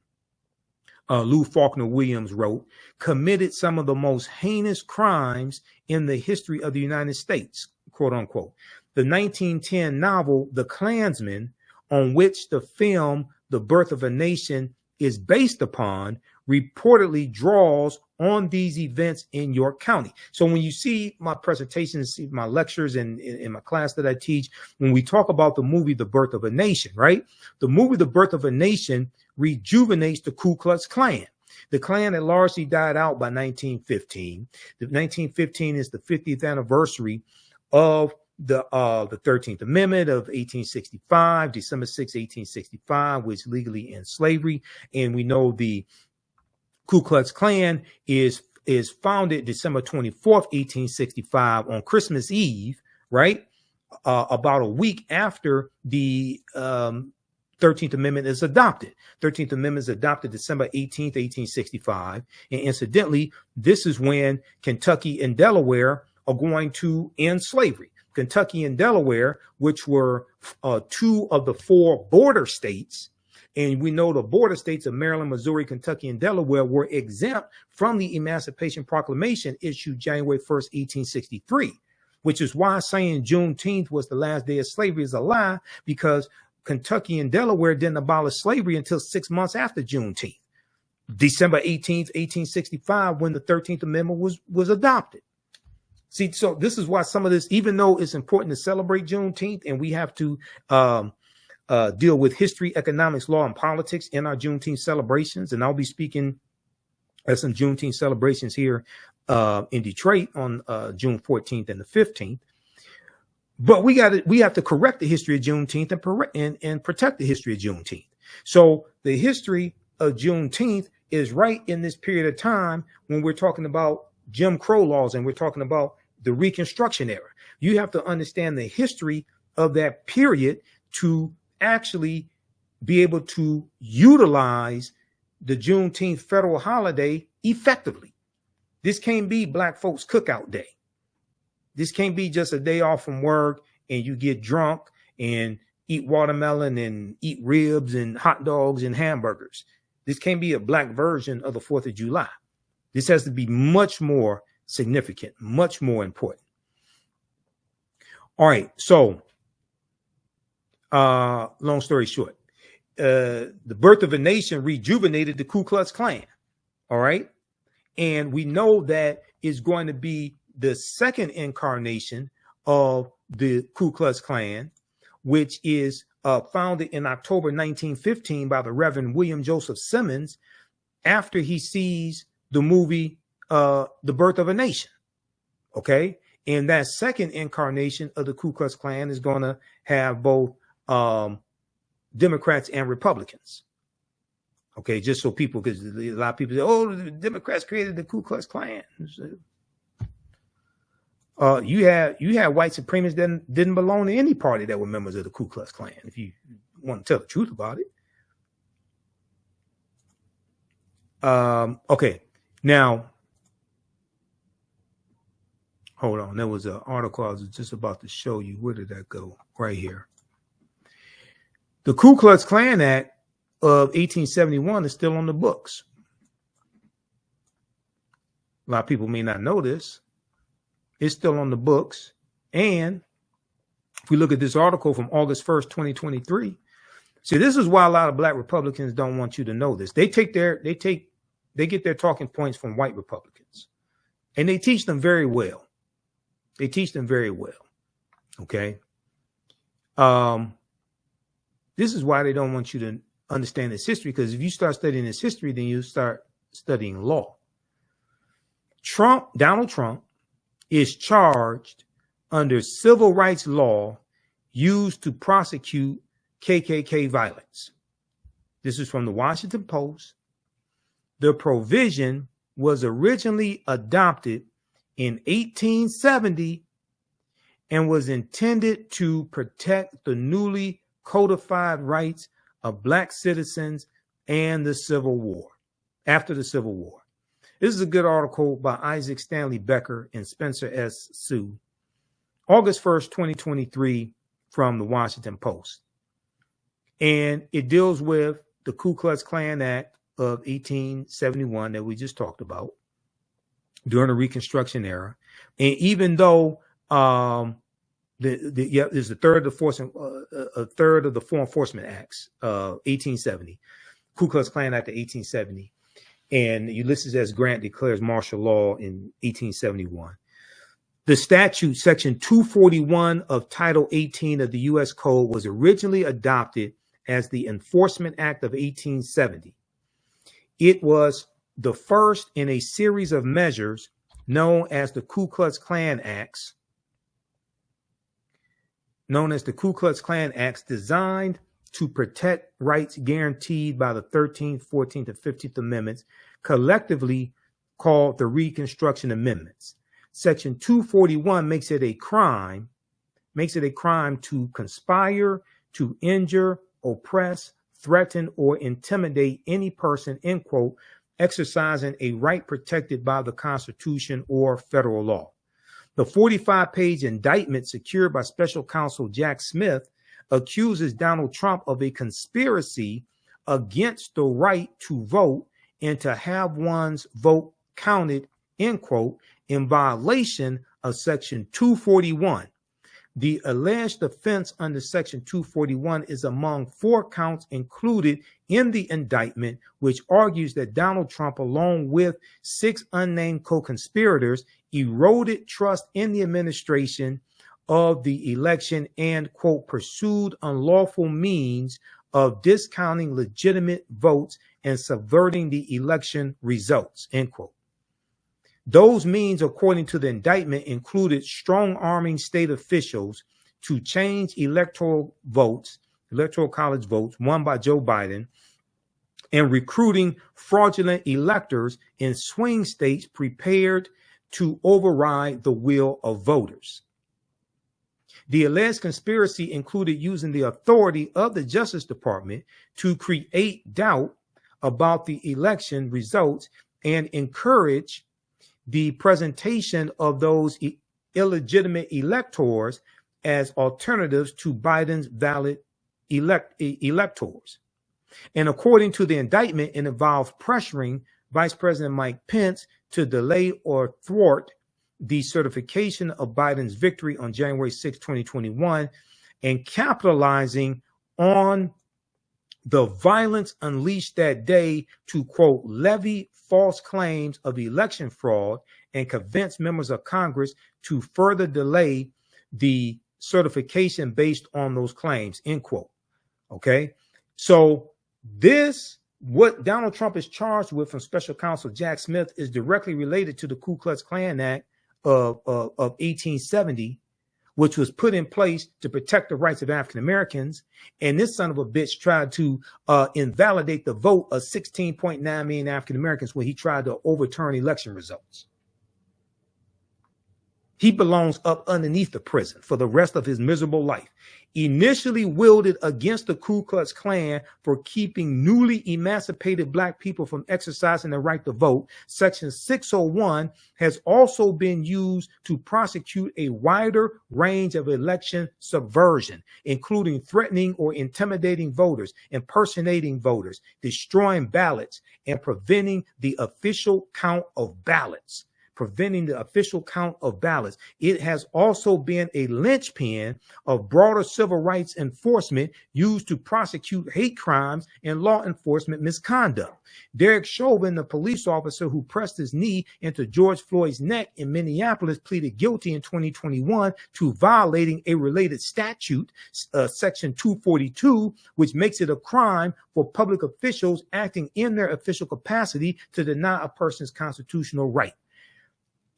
Lou Faulkner Williams wrote, "committed some of the most heinous crimes in the history of the United States," quote unquote. The 1910 novel The Klansman, on which the film The Birth of a Nation is based upon, reportedly draws on these events in York County. So when you see my presentations, see my lectures and in my class that I teach, when we talk about the movie The Birth of a Nation, right? The movie The Birth of a Nation rejuvenates the Ku Klux Klan. The Klan had largely died out by 1915. The 1915 is the 50th anniversary of the 13th Amendment of 1865, December 6, 1865, which legally ends slavery. And we know the Ku Klux Klan is founded December 24th, 1865 on Christmas Eve, right? About a week after the 13th Amendment is adopted. 13th Amendment is adopted December 18th, 1865. And incidentally, this is when Kentucky and Delaware are going to end slavery. Kentucky and Delaware, which were two of the four border states, and we know the border states of Maryland, Missouri, Kentucky, and Delaware were exempt from the Emancipation Proclamation issued January 1st, 1863, which is why saying Juneteenth was the last day of slavery is a lie, because Kentucky and Delaware didn't abolish slavery until 6 months after Juneteenth, December 18th, 1865, when the 13th Amendment was adopted. See, so this is why some of this, even though it's important to celebrate Juneteenth and we have to deal with history, economics, law, and politics in our Juneteenth celebrations, and I'll be speaking at some Juneteenth celebrations here in Detroit on June 14th and the 15th. But we have to correct the history of Juneteenth and protect the history of Juneteenth. So the history of Juneteenth is right in this period of time when we're talking about Jim Crow laws and we're talking about the Reconstruction era. You have to understand the history of that period to actually be able to utilize the Juneteenth federal holiday effectively. This can't be Black folks cookout day. This can't be just a day off from work and you get drunk and eat watermelon and eat ribs and hot dogs and hamburgers. This can't be a Black version of the 4th of July. This has to be much more significant, much more important. All right. So, long story short, the Birth of a Nation rejuvenated the Ku Klux Klan. All right. And we know that it's going to be the second incarnation of the Ku Klux Klan, which is founded in October 1915 by the Reverend William Joseph Simmons after he sees the movie The Birth of a Nation. Okay. And that second incarnation of the Ku Klux Klan is going to have both Democrats and Republicans. Okay. Just so people, because a lot of people say, oh, the Democrats created the Ku Klux Klan. You had white supremacists that didn't belong to any party that were members of the Ku Klux Klan, if you want to tell the truth about it. Okay. Now, hold on. There was an article I was just about to show you. Where did that go? Right here. The Ku Klux Klan Act of 1871 is still on the books. A lot of people may not know this. It's still on the books. And if we look at this article from August 1st, 2023, see, this is why a lot of Black Republicans don't want you to know this. They get their talking points from white Republicans, and they teach them very well. They teach them very well. Okay. This is why they don't want you to understand this history, because if you start studying this history, then you start studying law. Donald Trump is charged under civil rights law used to prosecute KKK violence. This is from the Washington Post. The provision was originally adopted in 1870 and was intended to protect the newly codified rights of Black citizens and the Civil War, after the Civil War. This is a good article by Isaac Stanley Becker and Spencer S. Sue, August 1st, 2023, from the Washington Post. And it deals with the Ku Klux Klan Act of 1871 that we just talked about during the Reconstruction era. And even though there's a third of the Foreign Enforcement Acts of 1870, Ku Klux Klan Act of 1870, and Ulysses S. Grant declares martial law in 1871. The statute, section 241 of Title 18 of the U.S. Code, was originally adopted as the Enforcement Act of 1870. It was the first in a series of measures known as the Ku Klux Klan Acts, designed to protect rights guaranteed by the 13th, 14th, and 15th Amendments, collectively called the Reconstruction Amendments. Section 241 makes it a crime to conspire, to injure, oppress, threaten, or intimidate any person, end quote, exercising a right protected by the Constitution or federal law. The 45-page indictment secured by Special Counsel Jack Smith accuses Donald Trump of a conspiracy against the right to vote and to have one's vote counted, end quote, in violation of Section 241. The alleged offense under Section 241 is among 4 counts included in the indictment, which argues that Donald Trump, along with 6 unnamed co-conspirators, eroded trust in the administration of the election and, quote, pursued unlawful means of discounting legitimate votes and subverting the election results, end quote. Those means, according to the indictment, included strong-arming state officials to change electoral college votes won by Joe Biden, and recruiting fraudulent electors in swing states prepared to override the will of voters. The alleged conspiracy included using the authority of the Justice Department to create doubt about the election results and encourage the presentation of those illegitimate electors as alternatives to Biden's valid electors. And according to the indictment, it involved pressuring Vice President Mike Pence to delay or thwart the certification of Biden's victory on January 6, 2021, and capitalizing on the violence unleashed that day to, quote, levy false claims of election fraud and convince members of Congress to further delay the certification based on those claims, end quote. Okay. So what Donald Trump is charged with from Special Counsel Jack Smith is directly related to the Ku Klux Klan Act of 1870, which was put in place to protect the rights of African Americans. And this son of a bitch tried to invalidate the vote of 16.9 million African Americans when he tried to overturn election results. He belongs up underneath the prison for the rest of his miserable life. Initially wielded against the Ku Klux Klan for keeping newly emancipated Black people from exercising their right to vote, Section 601 has also been used to prosecute a wider range of election subversion, including threatening or intimidating voters, impersonating voters, destroying ballots, and preventing the official count of ballots. It has also been a linchpin of broader civil rights enforcement used to prosecute hate crimes and law enforcement misconduct. Derek Chauvin, the police officer who pressed his knee into George Floyd's neck in Minneapolis, pleaded guilty in 2021 to violating a related statute, Section 242, which makes it a crime for public officials acting in their official capacity to deny a person's constitutional right.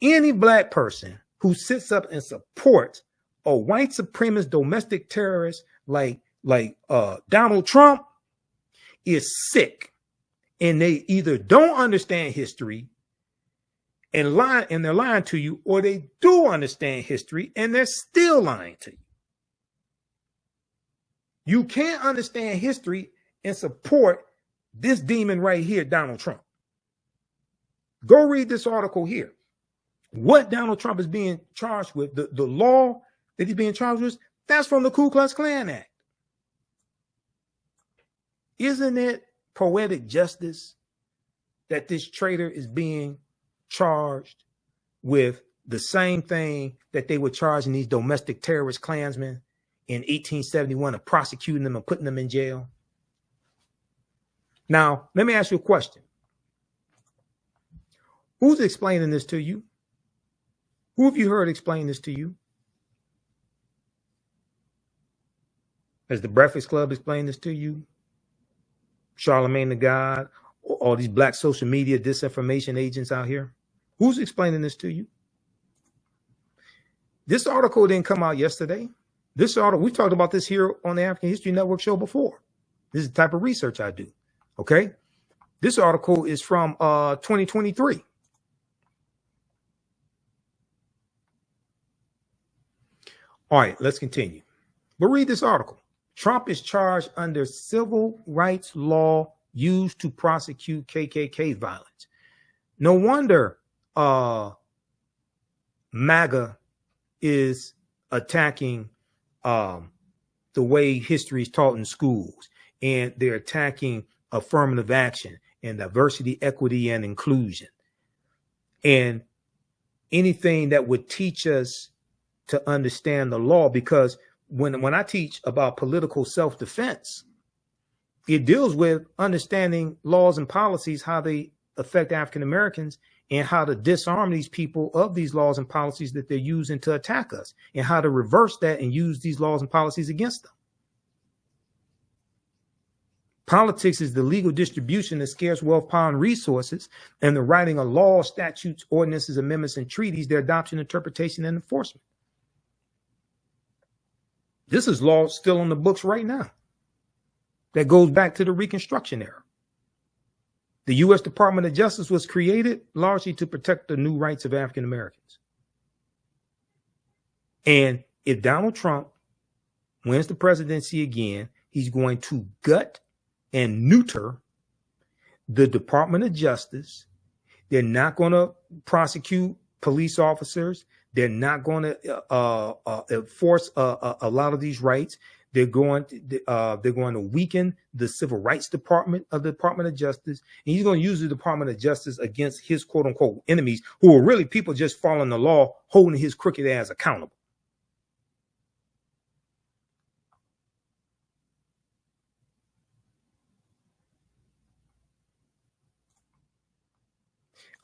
Any Black person who sits up and supports a white supremacist domestic terrorist like Donald Trump is sick, and they either don't understand history and they're lying to you, or they do understand history and they're still lying to you. You can't understand history and support this demon right here, Donald Trump. Go read this article here. What Donald Trump is being charged with, the law that he's being charged with, that's from the Ku Klux Klan Act. Isn't it poetic justice that this traitor is being charged with the same thing that they were charging these domestic terrorist Klansmen in 1871 of prosecuting them and putting them in jail? Now, let me ask you a question. Who's explaining this to you? Who have you heard explain this to you? Has the Breakfast Club explained this to you? Charlemagne the God, all these black social media disinformation agents out here? Who's explaining this to you? This article didn't come out yesterday. This article, we talked about this here on the African History Network show before. This is the type of research I do. Okay. This article is from 2023. All right, let's continue. But read this article. Trump is charged under civil rights law used to prosecute KKK violence. No wonder MAGA is attacking the way history is taught in schools, and they're attacking affirmative action and diversity, equity, and inclusion, and anything that would teach us to understand the law. Because when I teach about political self-defense, it deals with understanding laws and policies, how they affect African Americans, and how to disarm these people of these laws and policies that they're using to attack us, and how to reverse that and use these laws and policies against them. Politics is the legal distribution of scarce wealth, power, and resources, and the writing of laws, statutes, ordinances, amendments, and treaties, their adoption, interpretation, and enforcement. This is law still on the books right now that goes back to the Reconstruction era. The U.S. Department of Justice was created largely to protect the new rights of African Americans. And if Donald Trump wins the presidency again, he's going to gut and neuter the Department of Justice. They're not going to prosecute police officers. They're not going to enforce a lot of these rights. They're going to weaken the Civil Rights Department of the Department of Justice. And he's going to use the Department of Justice against his quote unquote enemies, who are really people just following the law, holding his crooked ass accountable.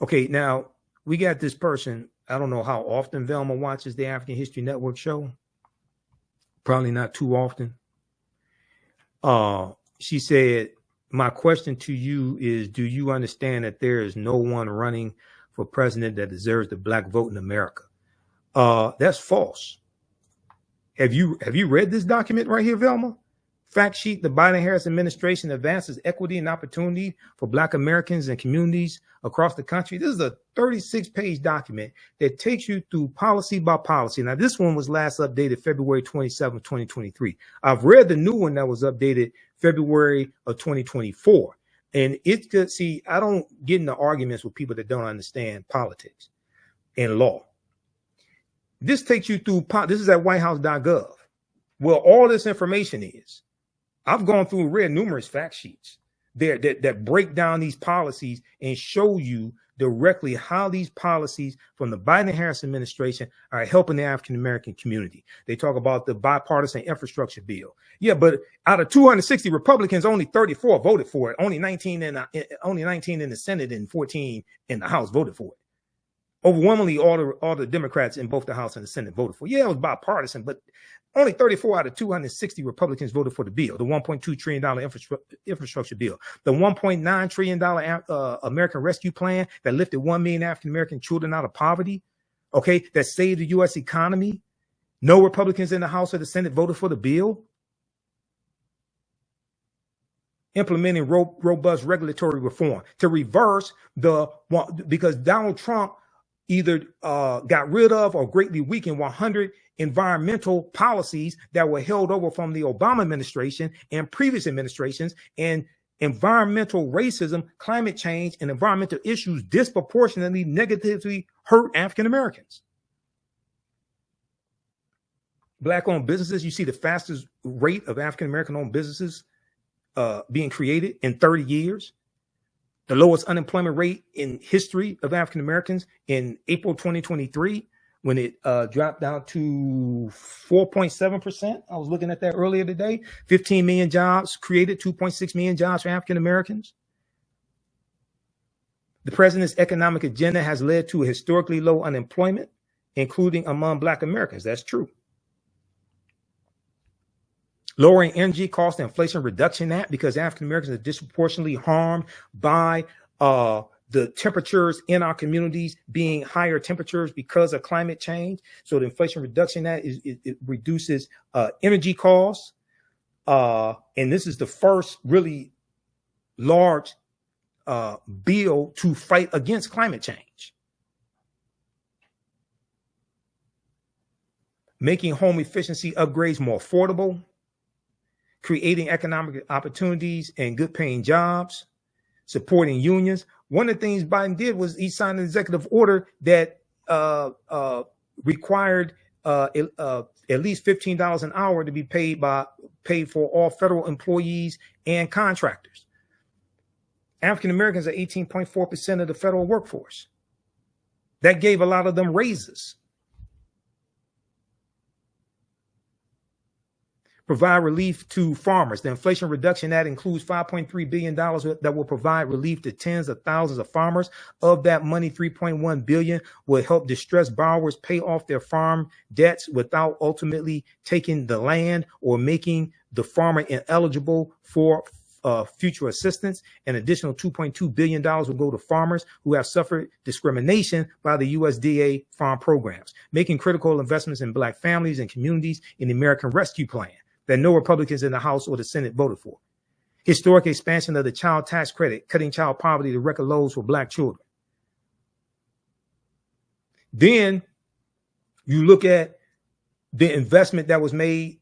Okay, now we got this person. I don't know how often Velma watches the African History Network show. Probably not too often. She said, my question to you is, do you understand that there is no one running for president that deserves the black vote in America? That's false. Have you read this document right here, Velma? Fact sheet: the Biden-Harris administration advances equity and opportunity for black Americans and communities across the country. This is a 36-page document that takes you through policy by policy. Now, this one was last updated February 27, 2023. I've read the new one that was updated February of 2024. And it's good. See, I don't get into arguments with people that don't understand politics and law. This takes you through, this is at whitehouse.gov, where all this information is. I've gone through and read numerous fact sheets there that break down these policies and show you directly how these policies from the Biden-Harris administration are helping the African-American community. They talk about the bipartisan infrastructure bill. Yeah, but out of 260 Republicans, only 34 voted for it. Only 19 in the Senate and 14 in the House voted for it. Overwhelmingly, all the Democrats in both the House and the Senate voted for it. Yeah, it was bipartisan, but only 34 out of 260 Republicans voted for the bill, the $1.2 trillion infrastructure bill, the $1.9 trillion American Rescue Plan that lifted 1 million African-American children out of poverty, okay, that saved the U.S. economy. No Republicans in the House or the Senate voted for the bill. Implementing robust regulatory reform to reverse because Donald Trump either got rid of or greatly weakened 100 environmental policies that were held over from the Obama administration and previous administrations, and environmental racism, climate change, and environmental issues disproportionately negatively hurt African Americans. Black-owned businesses, you see the fastest rate of African American-owned businesses being created in 30 years. The lowest unemployment rate in history of African Americans in April 2023, when it dropped down to 4.7%. I was looking at that earlier today. 15 million jobs created, 2.6 million jobs for African Americans. The president's economic agenda has led to a historically low unemployment, including among Black Americans. That's true. Lowering energy costs, the Inflation Reduction Act, because African Americans are disproportionately harmed by the temperatures in our communities being higher temperatures because of climate change. So the Inflation Reduction Act it reduces energy costs. And this is the first really large bill to fight against climate change. Making home efficiency upgrades more affordable, creating economic opportunities and good paying jobs, supporting unions. One of the things Biden did was he signed an executive order that required at least $15 an hour to be paid for all federal employees and contractors. African Americans are 18.4% of the federal workforce. That gave a lot of them raises. Provide relief to farmers. The Inflation Reduction Act includes $5.3 billion that will provide relief to tens of thousands of farmers. Of that money, $3.1 billion will help distressed borrowers pay off their farm debts without ultimately taking the land or making the farmer ineligible for future assistance. An additional $2.2 billion will go to farmers who have suffered discrimination by the USDA farm programs, making critical investments in Black families and communities in the American Rescue Plan that no Republicans in the House or the Senate voted for. Historic expansion of the child tax credit, cutting child poverty to record lows for Black children. Then you look at the investment that was made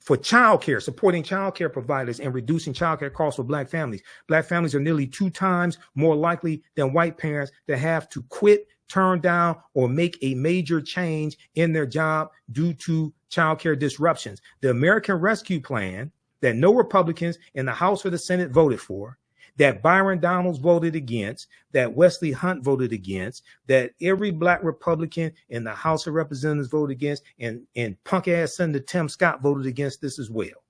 for child care, supporting child care providers and reducing child care costs for Black families. Black families are nearly 2 times more likely than white parents to have to quit, turn down, or make a major change in their job due to child care disruptions. The American Rescue Plan that no Republicans in the House or the Senate voted for, that Byron Donalds voted against, that Wesley Hunt voted against, that every Black Republican in the House of Representatives voted against, and punk ass Senator Tim Scott voted against this as well.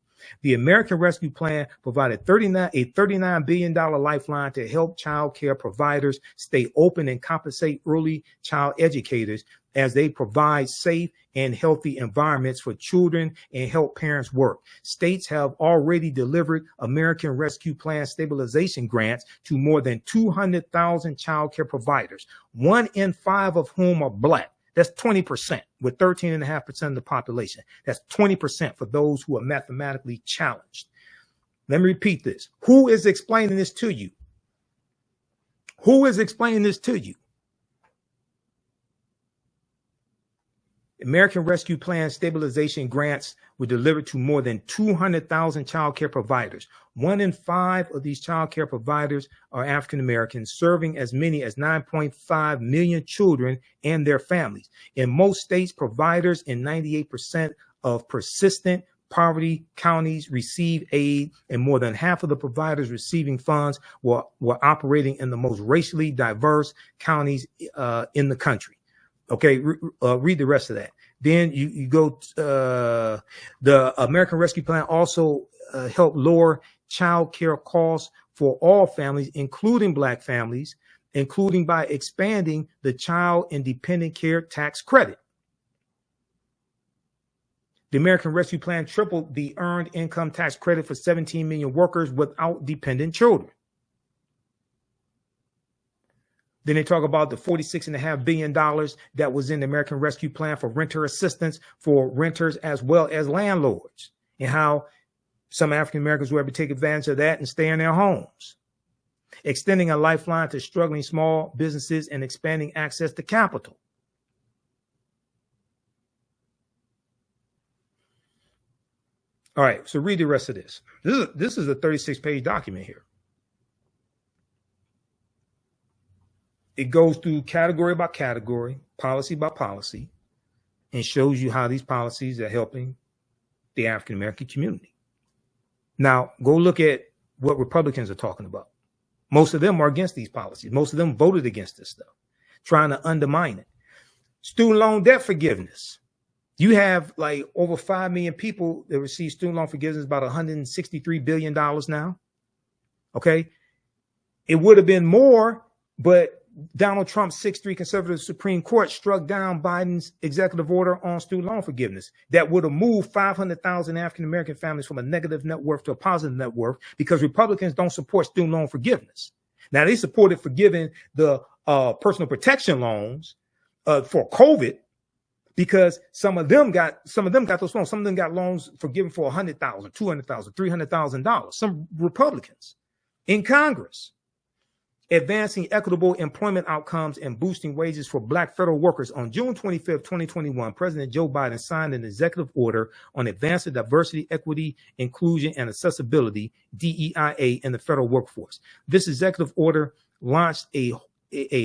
The American Rescue Plan provided a $39 billion lifeline to help child care providers stay open and compensate early child educators as they provide safe and healthy environments for children and help parents work. States have already delivered American Rescue Plan stabilization grants to more than 200,000 child care providers, 1 in 5 of whom are Black. That's 20%, with 13.5% of the population. That's 20% for those who are mathematically challenged. Let me repeat this. Who is explaining this to you? Who is explaining this to you? American Rescue Plan stabilization grants were delivered to more than 200,000 child care providers. 1 in 5 of these child care providers are African Americans, serving as many as 9.5 million children and their families. In most states, providers in 98% of persistent poverty counties receive aid, and more than half of the providers receiving funds were operating in the most racially diverse counties in the country. Okay, read the rest of that. Then you go, the American Rescue Plan also helped lower child care costs for all families, including Black families, including by expanding the child and dependent care tax credit. The American Rescue Plan tripled the earned income tax credit for 17 million workers without dependent children. Then they talk about the $46.5 billion that was in the American Rescue Plan for renter assistance for renters as well as landlords, and how some African Americans were able to take advantage of that and stay in their homes. Extending a lifeline to struggling small businesses and expanding access to capital. All right, so read the rest of this. This is a 36-page document here. It goes through category by category, policy by policy, and shows you how these policies are helping the African American community. Now, go look at what Republicans are talking about. Most of them are against these policies. Most of them voted against this stuff, trying to undermine it. Student loan debt forgiveness. You have like over 5 million people that receive student loan forgiveness, about $163 billion now. Okay. It would have been more But Donald Trump's 6-3 conservative Supreme Court struck down Biden's executive order on student loan forgiveness that would have moved 500,000 African-American families from a negative net worth to a positive net worth, because Republicans don't support student loan forgiveness. Now, they supported forgiving the personal protection loans for COVID, because some of them got those loans. Some of them got loans forgiven for $100,000, $200,000, $300,000. Some Republicans in Congress. Advancing equitable employment outcomes and boosting wages for Black federal workers. On June 25th, 2021, President Joe Biden signed an executive order on advancing diversity, equity, inclusion, and accessibility, DEIA, in the federal workforce. This executive order launched a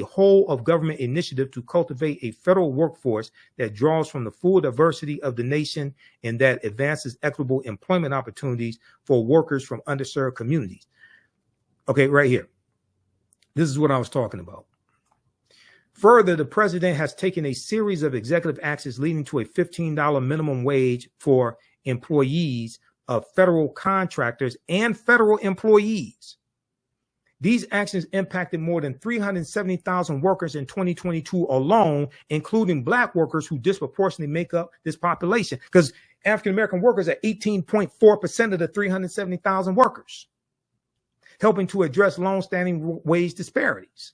whole of government initiative to cultivate a federal workforce that draws from the full diversity of the nation and that advances equitable employment opportunities for workers from underserved communities. Okay, right here. This is what I was talking about. Further, the president has taken a series of executive actions leading to a $15 minimum wage for employees of federal contractors and federal employees. These actions impacted more than 370,000 workers in 2022 alone, including Black workers who disproportionately make up this population, because African-American workers are 18.4% of the 370,000 workers, helping to address long-standing wage disparities,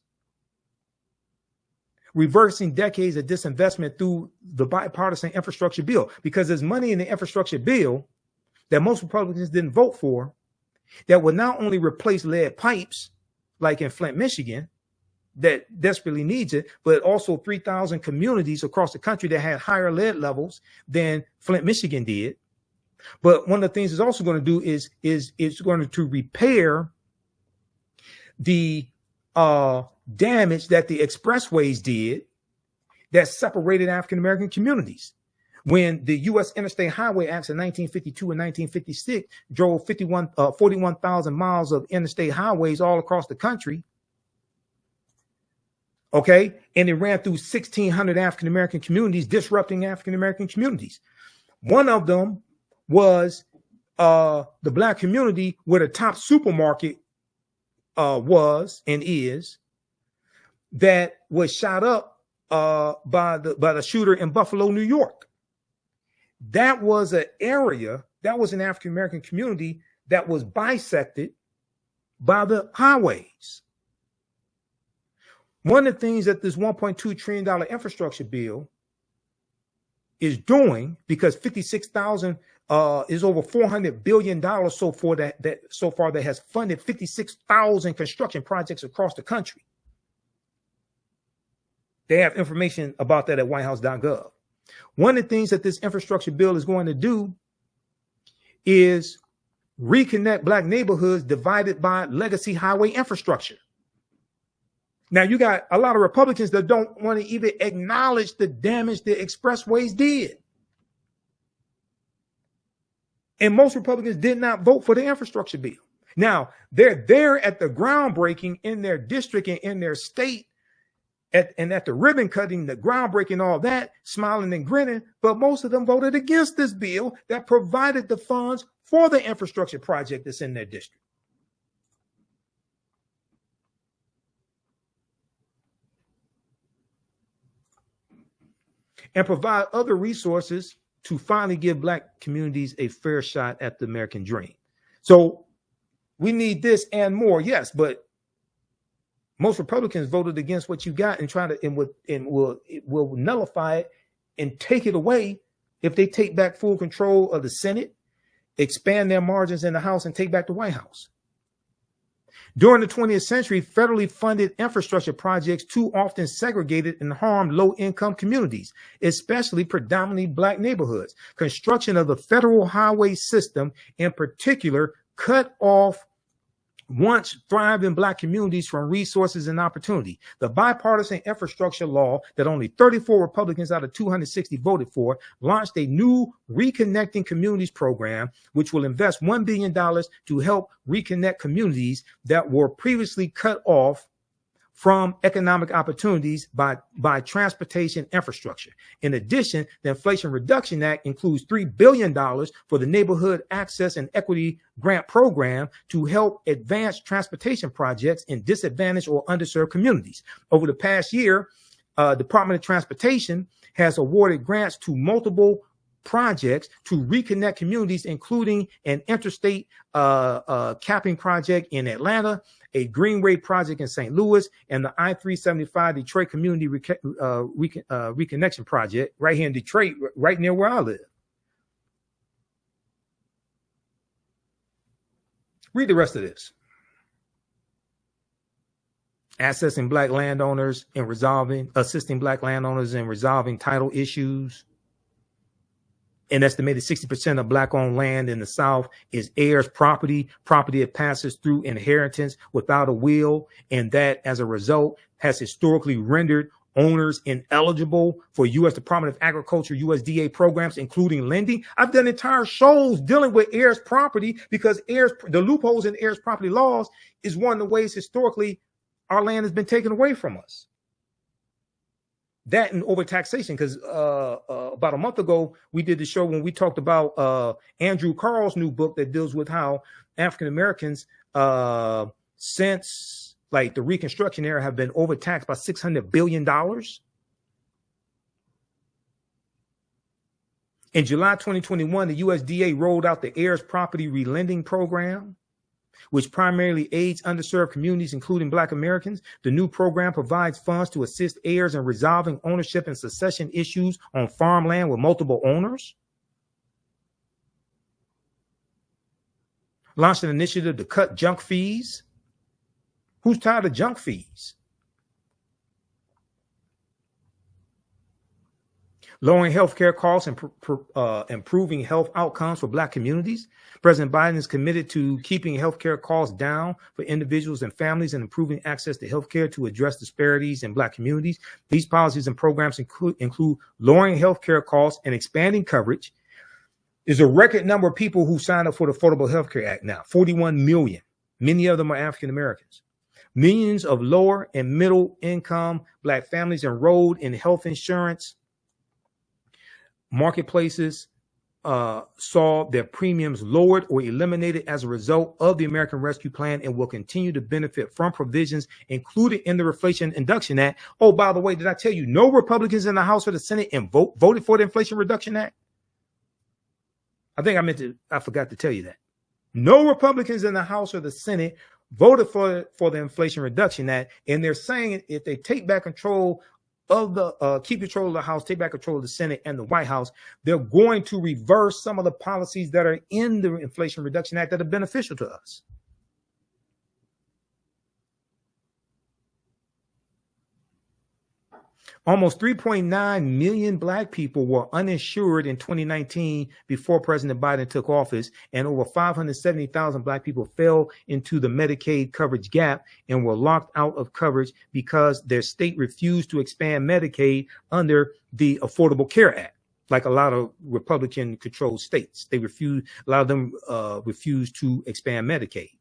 reversing decades of disinvestment through the bipartisan infrastructure bill, because there's money in the infrastructure bill that most Republicans didn't vote for that would not only replace lead pipes, like in Flint, Michigan, that desperately needs it, but also 3,000 communities across the country that had higher lead levels than Flint, Michigan did. But one of the things it's also going to do is it's going to repair the damage that the expressways did that separated African-American communities. When the U.S. Interstate Highway Acts in 1952 and 1956 drove 41,000 miles of interstate highways all across the country, okay, and it ran through 1,600 African-American communities, disrupting African-American communities. One of them was the Black community where the top supermarket was and is, that was shot up by the shooter in Buffalo, New York. That was an area, that was an African-American community that was bisected by the highways. One of the things that this $1.2 trillion infrastructure bill is doing, because 56,000 is over $400 billion so far that has funded 56,000 construction projects across the country. They have information about that at whitehouse.gov. One of the things that this infrastructure bill is going to do is reconnect Black neighborhoods divided by legacy highway infrastructure. Now, you got a lot of Republicans that don't want to even acknowledge the damage the expressways did. And most Republicans did not vote for the infrastructure bill. Now, they're there at the groundbreaking in their district and in their state, and at the ribbon cutting, the groundbreaking, all that, smiling and grinning. But most of them voted against this bill that provided the funds for the infrastructure project that's in their district. And provide other resources to finally give Black communities a fair shot at the American dream. So we need this and more, yes, but most Republicans voted against what you got and will nullify it and take it away if they take back full control of the Senate, expand their margins in the House, and take back the White House. During the 20th century, federally funded infrastructure projects too often segregated and harmed low-income communities, especially predominantly Black neighborhoods. Construction of the federal highway system, in particular, cut off once thriving Black communities from resources and opportunity. The bipartisan infrastructure law that only 34 Republicans out of 260 voted for launched a new Reconnecting Communities program, which will invest $1 billion to help reconnect communities that were previously cut off from economic opportunities by transportation infrastructure. In addition, the Inflation Reduction Act includes $3 billion for the Neighborhood Access and Equity Grant Program to help advance transportation projects in disadvantaged or underserved communities. Over the past year, Department of Transportation has awarded grants to multiple projects to reconnect communities, including an interstate capping project in Atlanta, a Greenway project in St. Louis, and the I-375 Detroit Community Reconnection Project right here in Detroit, right near where I live. Read the rest of this. Assisting black landowners in resolving title issues. An estimated 60% of black-owned land in the South is heirs' property that passes through inheritance without a will, and that, as a result, has historically rendered owners ineligible for U.S. Department of Agriculture, USDA programs, including lending. I've done entire shows dealing with heirs' property because the loopholes in heirs' property laws is one of the ways historically our land has been taken away from us. That and overtaxation, because about a month ago, we did the show when we talked about Andrew Carl's new book that deals with how African Americans, since like the Reconstruction era, have been overtaxed by $600 billion. In July 2021, the USDA rolled out the heirs property relending program, which primarily aids underserved communities, including Black Americans. The new program provides funds to assist heirs in resolving ownership and succession issues on farmland with multiple owners. Launched an initiative to cut junk fees. Who's tired of junk fees? Lowering healthcare costs and improving health outcomes for Black communities. President Biden is committed to keeping healthcare costs down for individuals and families and improving access to healthcare to address disparities in Black communities. These policies and programs include lowering healthcare costs and expanding coverage. There's a record number of people who signed up for the Affordable Health Care Act now, 41 million. Many of them are African Americans. Millions of lower and middle income Black families enrolled in health insurance marketplaces saw their premiums lowered or eliminated as a result of the American Rescue Plan and will continue to benefit from provisions included in the Inflation Reduction Act. Oh, by the way, did I tell you no Republicans in the House or the Senate voted for the Inflation Reduction Act? I forgot to tell you that. No Republicans in the House or the Senate voted for the Inflation Reduction Act, and they're saying if they take back control of the keep control of the House, take back control of the Senate and the White House, they're going to reverse some of the policies that are in the Inflation Reduction Act that are beneficial to us. Almost 3.9 million Black people were uninsured in 2019 before President Biden took office, and over 570,000 Black people fell into the Medicaid coverage gap and were locked out of coverage because their state refused to expand Medicaid under the Affordable Care Act. Like a lot of Republican-controlled states, a lot of them refused to expand Medicaid.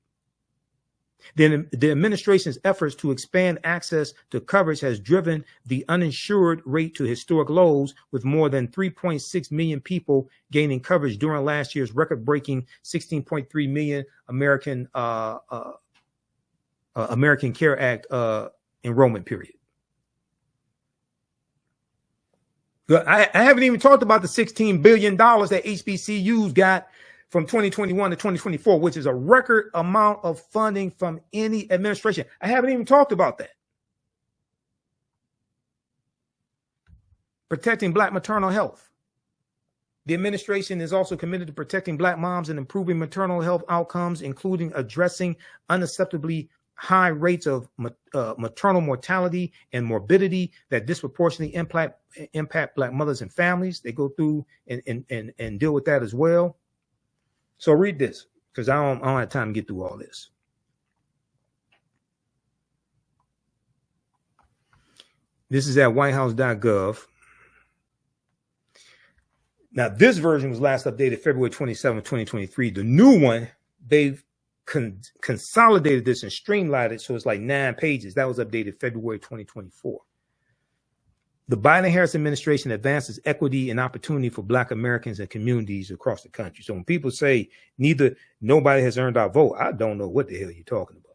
Then the administration's efforts to expand access to coverage has driven the uninsured rate to historic lows, with more than 3.6 million people gaining coverage during last year's record-breaking 16.3 million American Care Act enrollment period. I haven't even talked about the $16 billion that HBCUs got from 2021 to 2024, which is a record amount of funding from any administration. I haven't even talked about that. Protecting Black maternal health. The administration is also committed to protecting Black moms and improving maternal health outcomes, including addressing unacceptably high rates of maternal mortality and morbidity that disproportionately impact Black mothers and families. They go through and deal with that as well. So read this, because I don't have time to get through all this. This is at whitehouse.gov. Now, this version was last updated February 27, 2023. The new one, they've consolidated this and streamlined it, so it's like 9 pages. That was updated February 2024. The Biden-Harris administration advances equity and opportunity for Black Americans and communities across the country. So when people say nobody has earned our vote, I don't know what the hell you're talking about.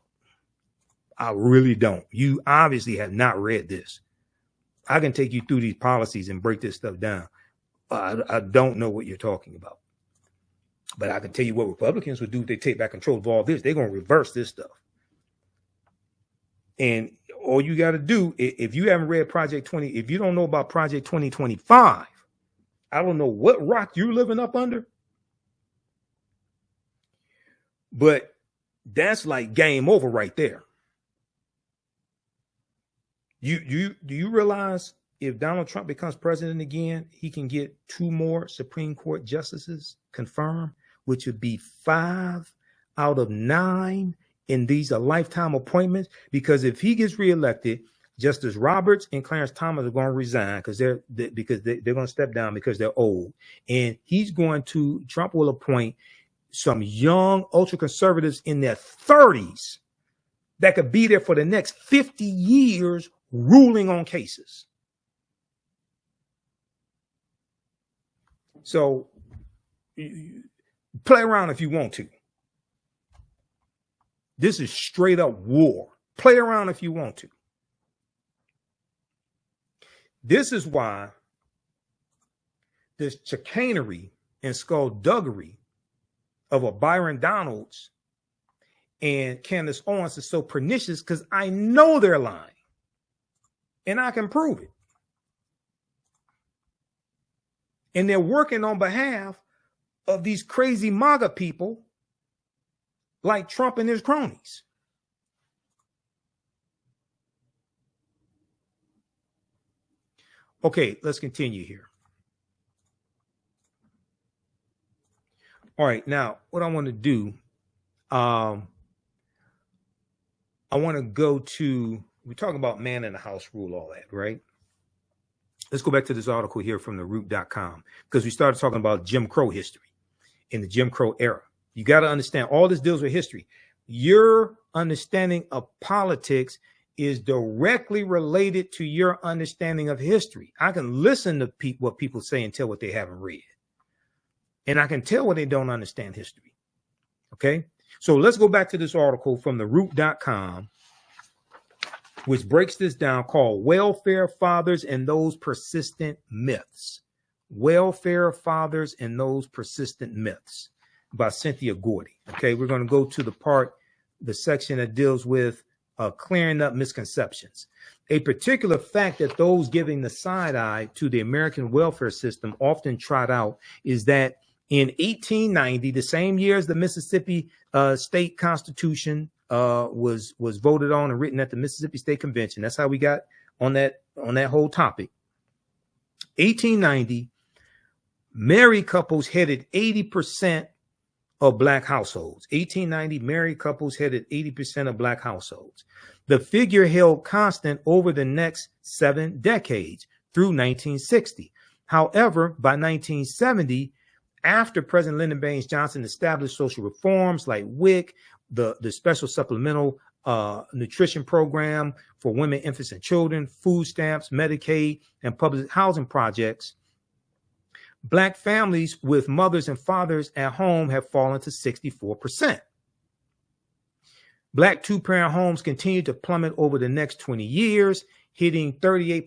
I really don't. You obviously have not read this. I can take you through these policies and break this stuff down. I don't know what you're talking about. But I can tell you what Republicans would do if they take back control of all this. They're going to reverse this stuff. And all you got to do, if you haven't read Project 20, if you don't know about Project 2025, I don't know what rock you're living up under. But that's like game over right there. Do you realize if Donald Trump becomes president again, he can get 2 more Supreme Court justices confirmed, which would be 5 out of 9. And these are lifetime appointments, because if he gets reelected, Justice Roberts and Clarence Thomas are going to resign because they're going to step down because they're old. And Trump will appoint some young ultra conservatives in their 30s that could be there for the next 50 years ruling on cases. So play around if you want to. This is straight up war. Play around if you want to. This is why this chicanery and skullduggery of a Byron Donalds and Candace Owens is so pernicious, because I know they're lying. And I can prove it. And they're working on behalf of these crazy MAGA people like Trump and his cronies. Okay, let's continue here. All right, now what I want to do, I want to go to, we're talking about man in the house rule, all that, right? Let's go back to this article here from theroot.com, because we started talking about Jim Crow history in the Jim Crow era. You got to understand, all this deals with history. Your understanding of politics is directly related to your understanding of history. I can listen to what people say and tell what they haven't read. And I can tell what they don't understand history. Okay? So let's go back to this article from theroot.com, which breaks this down, called Welfare Fathers and Those Persistent Myths. Welfare Fathers and Those Persistent Myths, by Cynthia Gordy. Okay, we're going to go to the section that deals with clearing up misconceptions. A particular fact that those giving the side eye to the American welfare system often trot out is that in 1890, the same year as the Mississippi state constitution was voted on and written at the Mississippi State Convention. That's how we got on that whole topic. 1890, married couples headed 80% of Black households. 1890, married couples headed 80% of Black households. The figure held constant over the next 7 decades through 1960. However, by 1970, after President Lyndon Baines Johnson established social reforms like WIC, the special supplemental nutrition program for women, infants, and children, food stamps, Medicaid, and public housing projects, Black families with mothers and fathers at home have fallen to 64%. Black 2-parent homes continue to plummet over the next 20 years, hitting 38%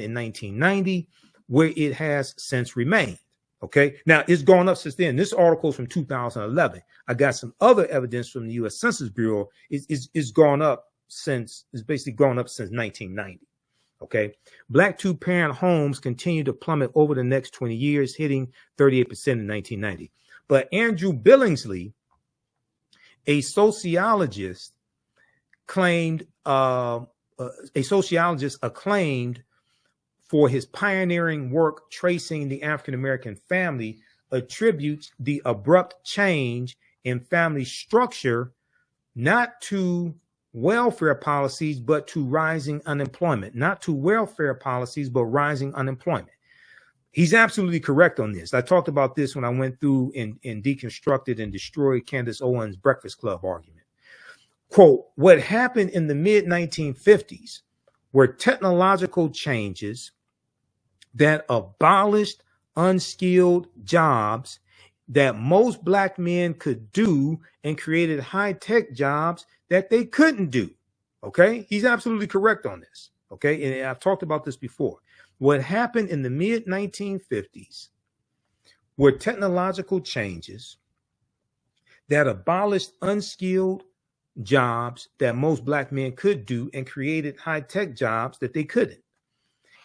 in 1990, where it has since remained. Okay, now it's gone up since then. This article is from 2011. I got some other evidence from the U.S. Census Bureau. It's gone up since 1990. Okay, Black 2-parent homes continue to plummet over the next 20 years, hitting 38% in 1990. But Andrew Billingsley, a sociologist, acclaimed for his pioneering work tracing the African-American family, attributes the abrupt change in family structure not to welfare policies, but to rising unemployment. Not to welfare policies, but rising unemployment. He's absolutely correct on this. I talked about this when I went through and deconstructed and destroyed Candace Owens' Breakfast Club argument. Quote, what happened in the mid-1950s were technological changes that abolished unskilled jobs that most black men could do and created high-tech jobs that they couldn't do. Okay, he's absolutely correct on this. Okay, and I've talked about this before. What happened in the mid-1950s were technological changes that abolished unskilled jobs that most black men could do and created high-tech jobs that they couldn't.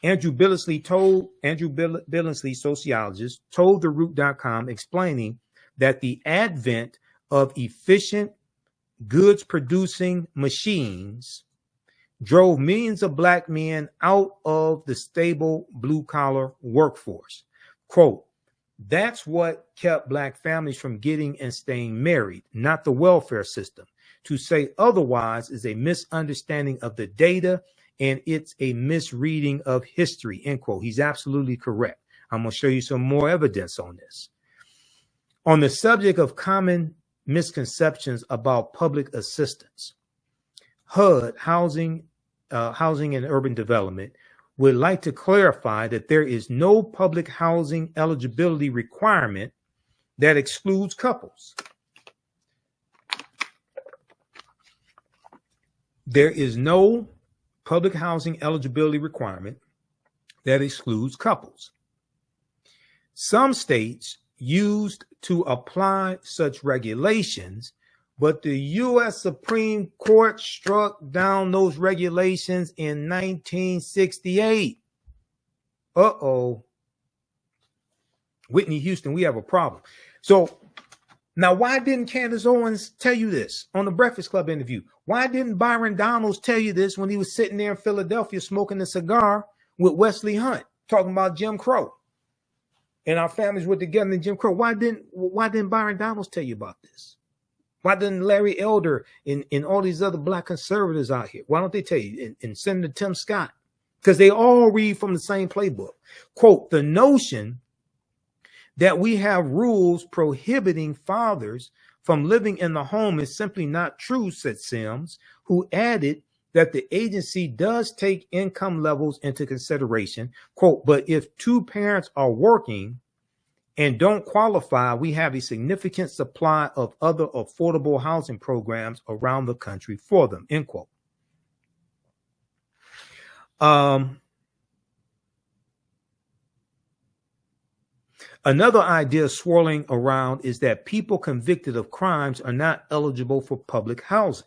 Andrew Billingsley, sociologist, told TheRoot.com, explaining that the advent of efficient goods-producing machines drove millions of black men out of the stable blue-collar workforce. Quote, that's what kept black families from getting and staying married, not the welfare system. To say otherwise is a misunderstanding of the data, and it's a misreading of history, end quote. He's absolutely correct. I'm going to show you some more evidence on this. On the subject of common misconceptions about public assistance, HUD, Housing and Urban Development, would like to clarify that there is no public housing eligibility requirement that excludes couples. There is no public housing eligibility requirement that excludes couples. Some states used to apply such regulations, but the U.S. Supreme Court struck down those regulations in 1968. Uh-oh. Whitney Houston, we have a problem. So now, why didn't Candace Owens tell you this on the Breakfast Club interview? Why didn't Byron Donalds tell you this when he was sitting there in Philadelphia smoking a cigar with Wesley Hunt, talking about Jim Crow? And our families were together in Jim Crow. Why didn't Byron Donalds tell you about this? Why didn't Larry Elder and all these other black conservatives out here? Why don't they tell you? And Senator Tim Scott? Because they all read from the same playbook. Quote, the notion that we have rules prohibiting fathers from living in the home is simply not true, said Sims, who added that the agency does take income levels into consideration. Quote, but if two parents are working and don't qualify, we have a significant supply of other affordable housing programs around the country for them, end quote. Another idea swirling around is that people convicted of crimes are not eligible for public housing.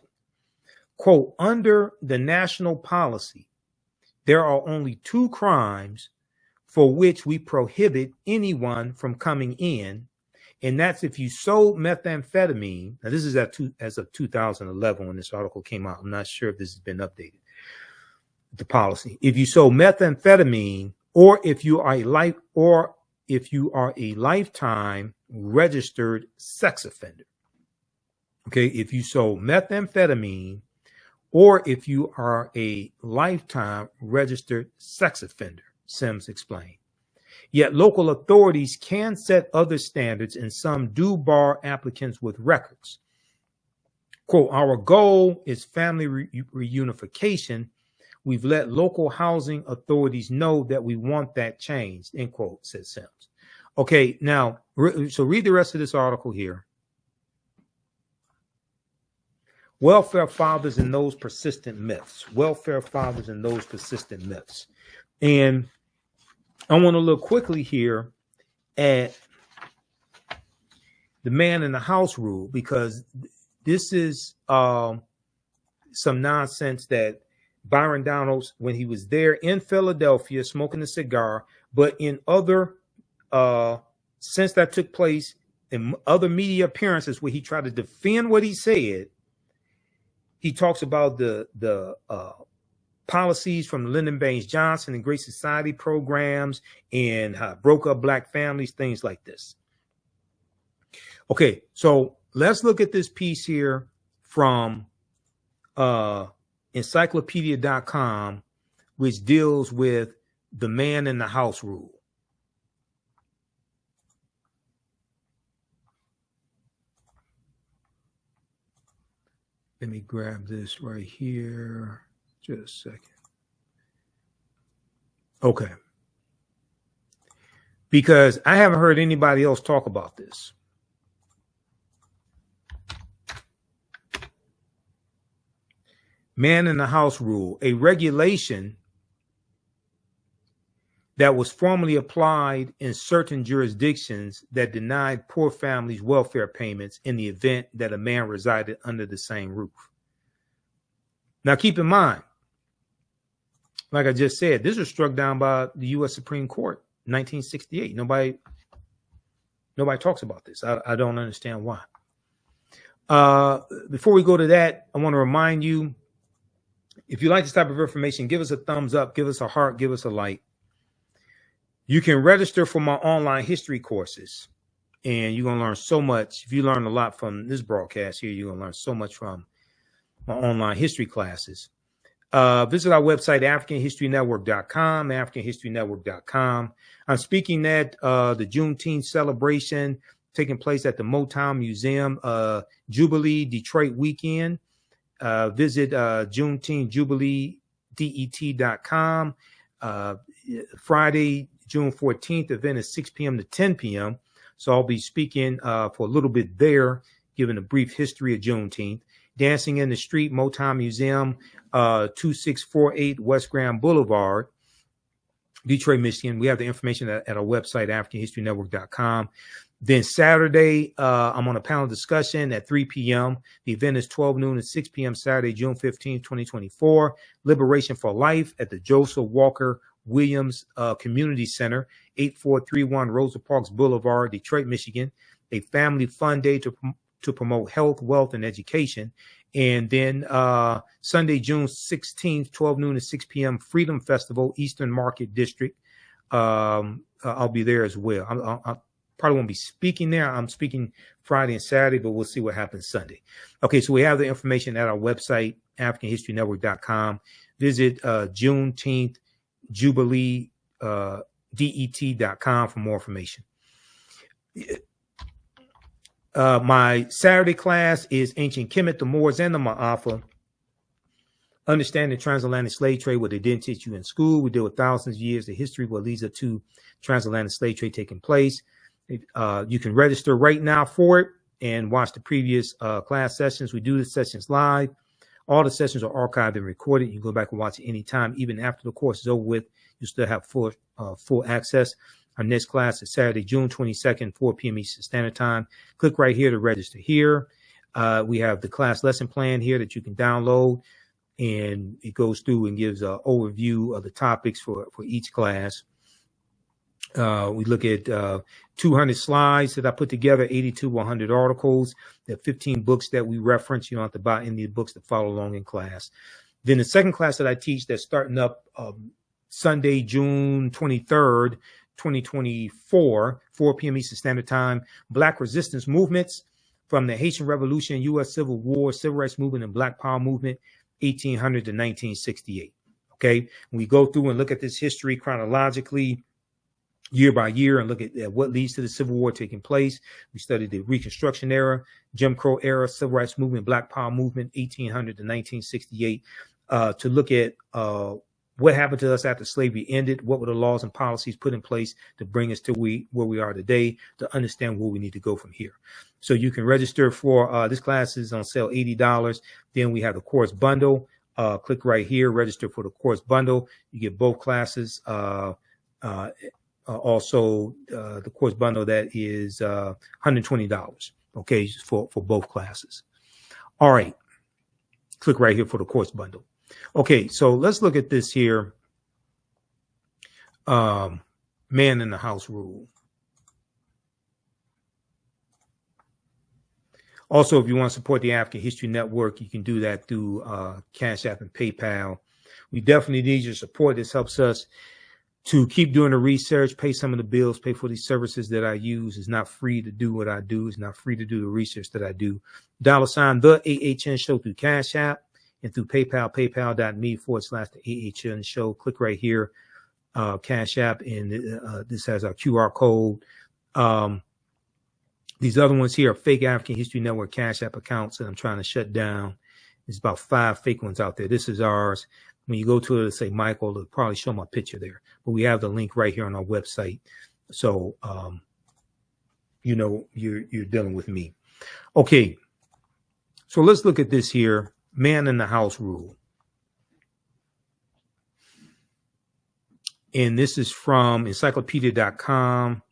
Quote, under the national policy, there are only 2 crimes for which we prohibit anyone from coming in, and that's if you sold methamphetamine. Now, this is as of 2011 when this article came out. I'm not sure if this has been updated. The policy: if you sold methamphetamine, or if you are a lifetime registered sex offender. Okay, if you sold methamphetamine, or if you are a lifetime registered sex offender, Sims explained. Yet local authorities can set other standards, and some do bar applicants with records. Quote, our goal is family reunification. We've let local housing authorities know that we want that changed, end quote, said Sims. Okay, now, so read the rest of this article here. Welfare fathers and those persistent myths. Welfare fathers and those persistent myths. And I want to look quickly here at the man in the house rule, because this is some nonsense that Byron Donalds, when he was there in Philadelphia smoking a cigar, but in other, since that took place in other media appearances where he tried to defend what he said, he talks about the policies from Lyndon Baines Johnson and Great Society programs and how it broke up black families, things like this. Okay, so let's look at this piece here from encyclopedia.com, which deals with the man in the house rule. Let me grab this right here. Just a second. Okay. Because I haven't heard anybody else talk about this. Man in the House rule, a regulation that was formally applied in certain jurisdictions that denied poor families welfare payments in the event that a man resided under the same roof. Now, keep in mind, like I just said, this was struck down by the U.S. Supreme Court, 1968. Nobody talks about this. I don't understand why. Before we go to that, I want to remind you, if you like this type of information, give us a thumbs up, give us a heart, give us a like. You can register for my online history courses, and you're going to learn so much. If you learn a lot from this broadcast here, you're going to learn so much from my online history classes. Visit our website, AfricanHistoryNetwork.com, AfricanHistoryNetwork.com. I'm speaking at the Juneteenth celebration taking place at the Motown Museum, Jubilee Detroit weekend. Visit JuneteenthJubileeDET.com. Friday, June 14th, event is 6 p.m. to 10 p.m. So I'll be speaking for a little bit there, giving a brief history of Juneteenth. Dancing in the Street, Motown Museum, 2648 West Grand Boulevard, Detroit, Michigan. We have the information at our website, AfricanHistoryNetwork.com. Then Saturday, I'm on a panel discussion at 3 p.m. The event is 12 noon to 6 p.m. Saturday, June 15, 2024. Liberation for Life at the Joseph Walker Williams Community Center, 8431 Rosa Parks Boulevard, Detroit, Michigan. A family fun day to promote health, wealth, and education. And then Sunday, June 16th, 12 noon to 6 p.m., Freedom Festival, Eastern Market District. I'll be there as well. I probably won't be speaking there. I'm speaking Friday and Saturday, but we'll see what happens Sunday. Okay, so we have the information at our website, AfricanHistoryNetwork.com. Visit Juneteenth Jubilee DET.com for more information. My Saturday class is Ancient Kemet, the Moors, and the Ma'afa. Understanding transatlantic slave trade, what they didn't teach you in school. We deal with thousands of years of history, what leads up to transatlantic slave trade taking place. You can register right now for it and watch the previous class sessions. We do the sessions live. All the sessions are archived and recorded. You can go back and watch it anytime. Even after the course is over with, you still have full access. Our next class is Saturday, June 22nd, 4 p.m. Eastern Standard Time. Click right here to register here. We have the class lesson plan here that you can download, and it goes through and gives an overview of the topics for each class. We look at 200 slides that I put together, 80 to 100 articles. There are 15 books that we reference. You don't have to buy any books to follow along in class. Then the second class that I teach that's starting up Sunday, June 23rd, 2024, 4 p.m. Eastern Standard Time, Black Resistance Movements from the Haitian Revolution, U.S. Civil War, Civil Rights Movement, and Black Power Movement, 1800 to 1968. Okay, we go through and look at this history chronologically, year by year, and look at what leads to the Civil War taking place. We studied the Reconstruction era, Jim Crow era, Civil Rights Movement, Black Power Movement, 1800 to 1968, to look at what happened to us after slavery ended, what were the laws and policies put in place to bring us to where we are today, to understand where we need to go from here. So you can register for this class is on sale, $80. Then we have the course bundle. Click right here, register for the course bundle. You get both classes. Also, the course bundle that is $120, okay, for both classes. All right, click right here for the course bundle. Okay, so let's look at this here. Man in the House rule. Also, if you want to support the African History Network, you can do that through Cash App and PayPal. We definitely need your support. This helps us to keep doing the research, pay some of the bills, pay for these services that I use. It's not free to do what I do. It's not free to do the research that I do. $ TheAHNShow through Cash App and through PayPal, paypal.me/TheAHNShow. Click right here, Cash App, and this has our QR code. These other ones here are fake African History Network Cash App accounts that I'm trying to shut down There's about 5 fake ones out there. This is ours. When you go to it, it'll say Michael. It'll probably show my picture there. But we have the link right here on our website. So, you know, you're dealing with me. Okay. So let's look at this here. Man in the house rule. And this is from encyclopedia.com.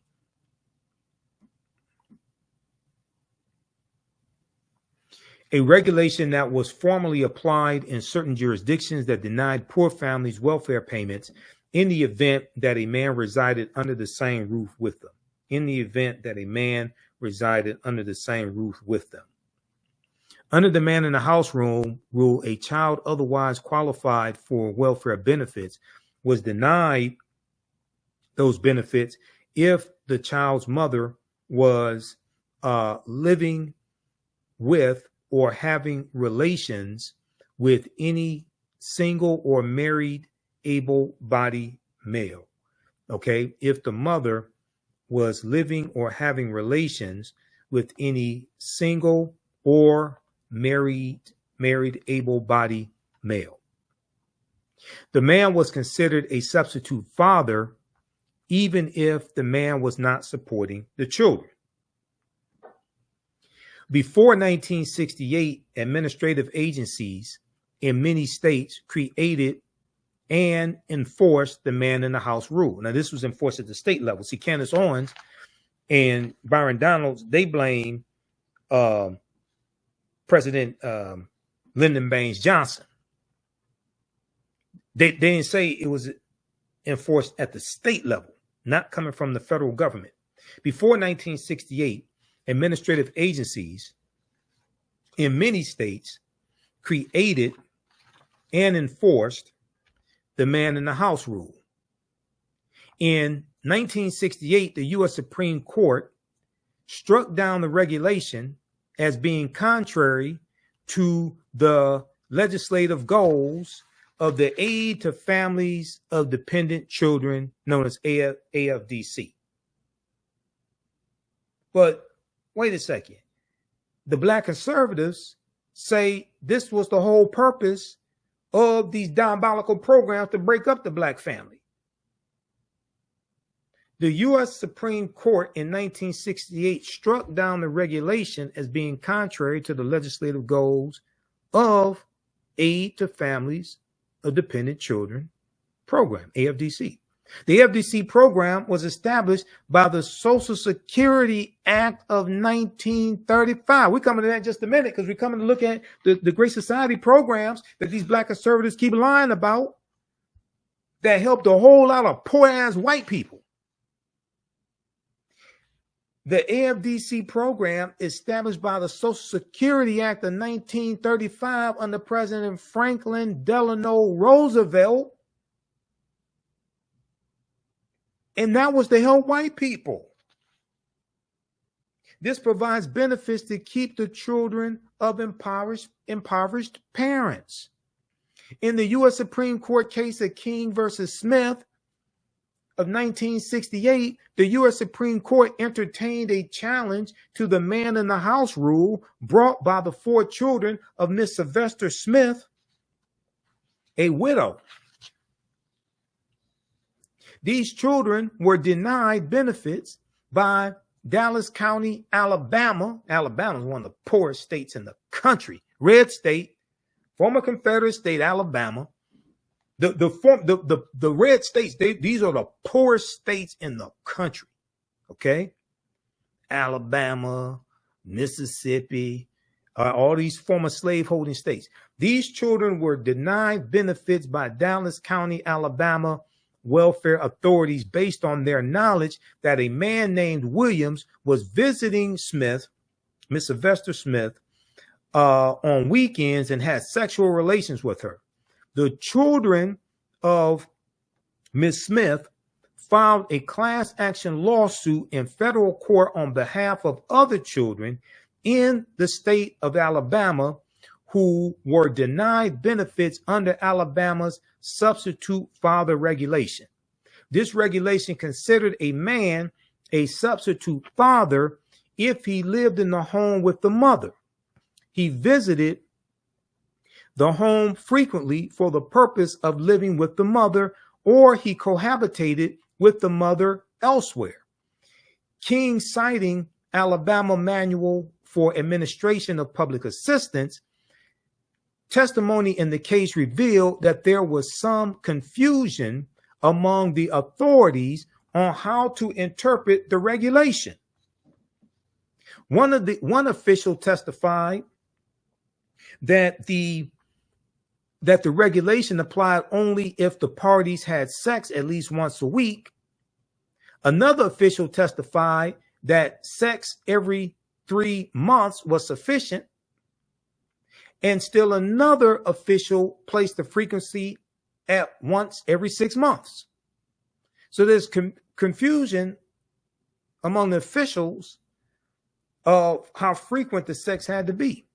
A regulation that was formally applied in certain jurisdictions that denied poor families welfare payments in the event that a man resided under the same roof with them. In the event that a man resided under the same roof with them. Under the man in the house rule, a child otherwise qualified for welfare benefits was denied those benefits if the child's mother was living with or having relations with any single or married able-bodied male. Okay, if the mother was living or having relations with any single or married able-bodied male. The man was considered a substitute father even if the man was not supporting the children. Before 1968, administrative agencies in many states created and enforced the man in the house rule. Now, this was enforced at the state level. See, Candace Owens and Byron Donalds, they blame President Lyndon Baines Johnson. They didn't say it was enforced at the state level, not coming from the federal government. Before 1968, administrative agencies in many states created and enforced the man in the house rule. In 1968, the U.S. Supreme Court struck down the regulation as being contrary to the legislative goals of the Aid to Families of Dependent Children, known as AFDC. But wait a second. The Black conservatives say this was the whole purpose of these diabolical programs to break up the Black family. The U.S. Supreme Court in 1968 struck down the regulation as being contrary to the legislative goals of Aid to Families of Dependent Children program, AFDC. The AFDC program was established by the Social Security Act of 1935. We're coming to that in just a minute because we're coming to look at the Great Society programs that these Black conservatives keep lying about that helped a whole lot of poor-ass white people. The AFDC program, established by the Social Security Act of 1935 under President Franklin Delano Roosevelt, and that was to help white people. This provides benefits to keep the children of impoverished parents. In the U.S. Supreme Court case of King versus Smith of 1968, the U.S. Supreme Court entertained a challenge to the man in the house rule brought by the 4 children of Miss Sylvester Smith, a widow. These children were denied benefits by Dallas County, Alabama. Alabama is one of the poorest states in the country. Red state, former Confederate state, Alabama. The red states, these are the poorest states in the country. Okay? Alabama, Mississippi, all these former slaveholding states. These children were denied benefits by Dallas County, Alabama welfare authorities based on their knowledge that a man named Williams was visiting Smith, Miss Sylvester Smith, on weekends and had sexual relations with her. The children of Miss Smith filed a class action lawsuit in federal court on behalf of other children in the state of Alabama who were denied benefits under Alabama's substitute father regulation. This regulation considered a man a substitute father if he lived in the home with the mother he visited the home frequently for the purpose of living with the mother, or he cohabitated with the mother elsewhere. King, citing Alabama Manual for Administration of Public Assistance, testimony in the case revealed that there was some confusion among the authorities on how to interpret the regulation. One official testified that the regulation applied only if the parties had sex at least once a week. Another official testified that sex every 3 months was sufficient. And still another official placed the frequency at once every 6 months. So there's confusion among the officials of how frequent the sex had to be.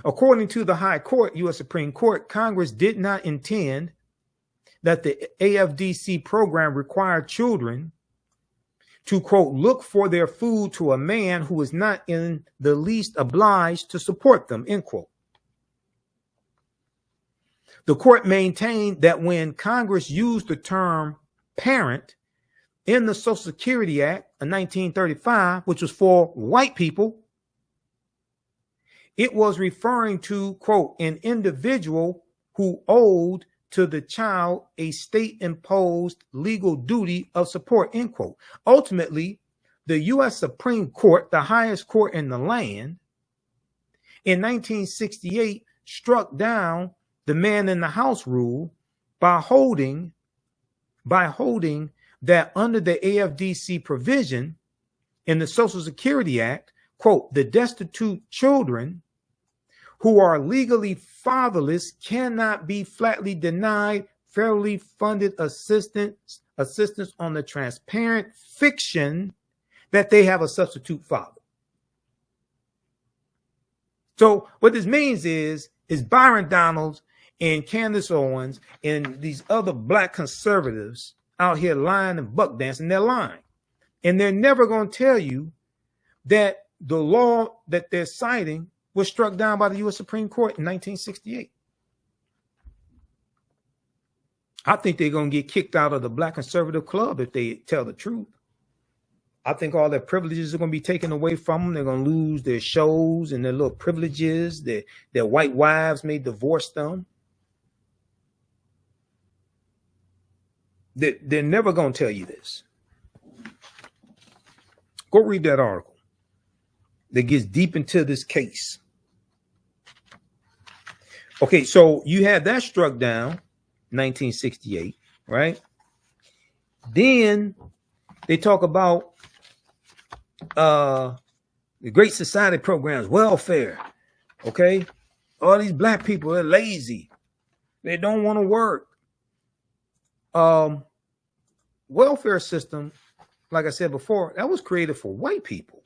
According to the High Court, U.S. Supreme Court, Congress did not intend that the AFDC program required children to, quote, look for their food to a man who is not in the least obliged to support them, end quote. The court maintained that when Congress used the term parent in the Social Security Act of 1935, which was for white people, it was referring to, quote, an individual who owed to the child a state-imposed legal duty of support, end quote. Ultimately, the U.S. Supreme Court, the highest court in the land, in 1968 struck down the man in the house rule by holding that under the AFDC provision in the Social Security Act, quote, the destitute children who are legally fatherless cannot be flatly denied federally funded assistance on the transparent fiction that they have a substitute father. So what this means is Byron Donalds and Candace Owens and these other black conservatives out here lying and buck dancing, they're lying. And they're never going to tell you that the law that they're citing was struck down by the U.S. Supreme Court in 1968. I think they're going to get kicked out of the Black Conservative Club if they tell the truth. I think all their privileges are going to be taken away from them. They're going to lose their shows and their little privileges. Their white wives may divorce them. They're never going to tell you this. Go read that article that gets deep into this case. Okay, so you had that struck down, 1968, right? Then they talk about the Great Society programs, welfare, okay? All these black people are lazy. They don't want to work. Welfare system, like I said before, that was created for white people.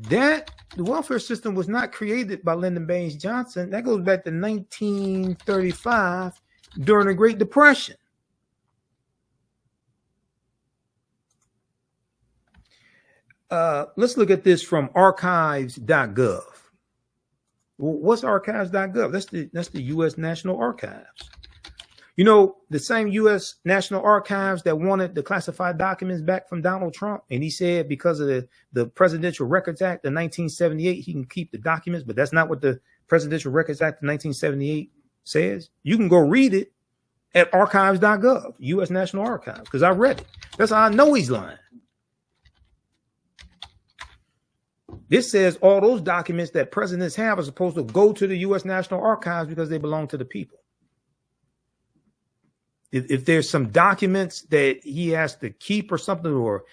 The welfare system was not created by Lyndon Baines Johnson. That goes back to 1935 during the Great Depression. Let's look at this from archives.gov. What's archives.gov? That's the U.S. National Archives. You know, the same U.S. National Archives that wanted the classified documents back from Donald Trump. And he said because of the Presidential Records Act of 1978, he can keep the documents. But that's not what the Presidential Records Act of 1978 says. You can go read it at archives.gov, U.S. National Archives, because I read it. That's how I know he's lying. This says all those documents that presidents have are supposed to go to the U.S. National Archives because they belong to the people. If there's some documents that he has to keep or something, or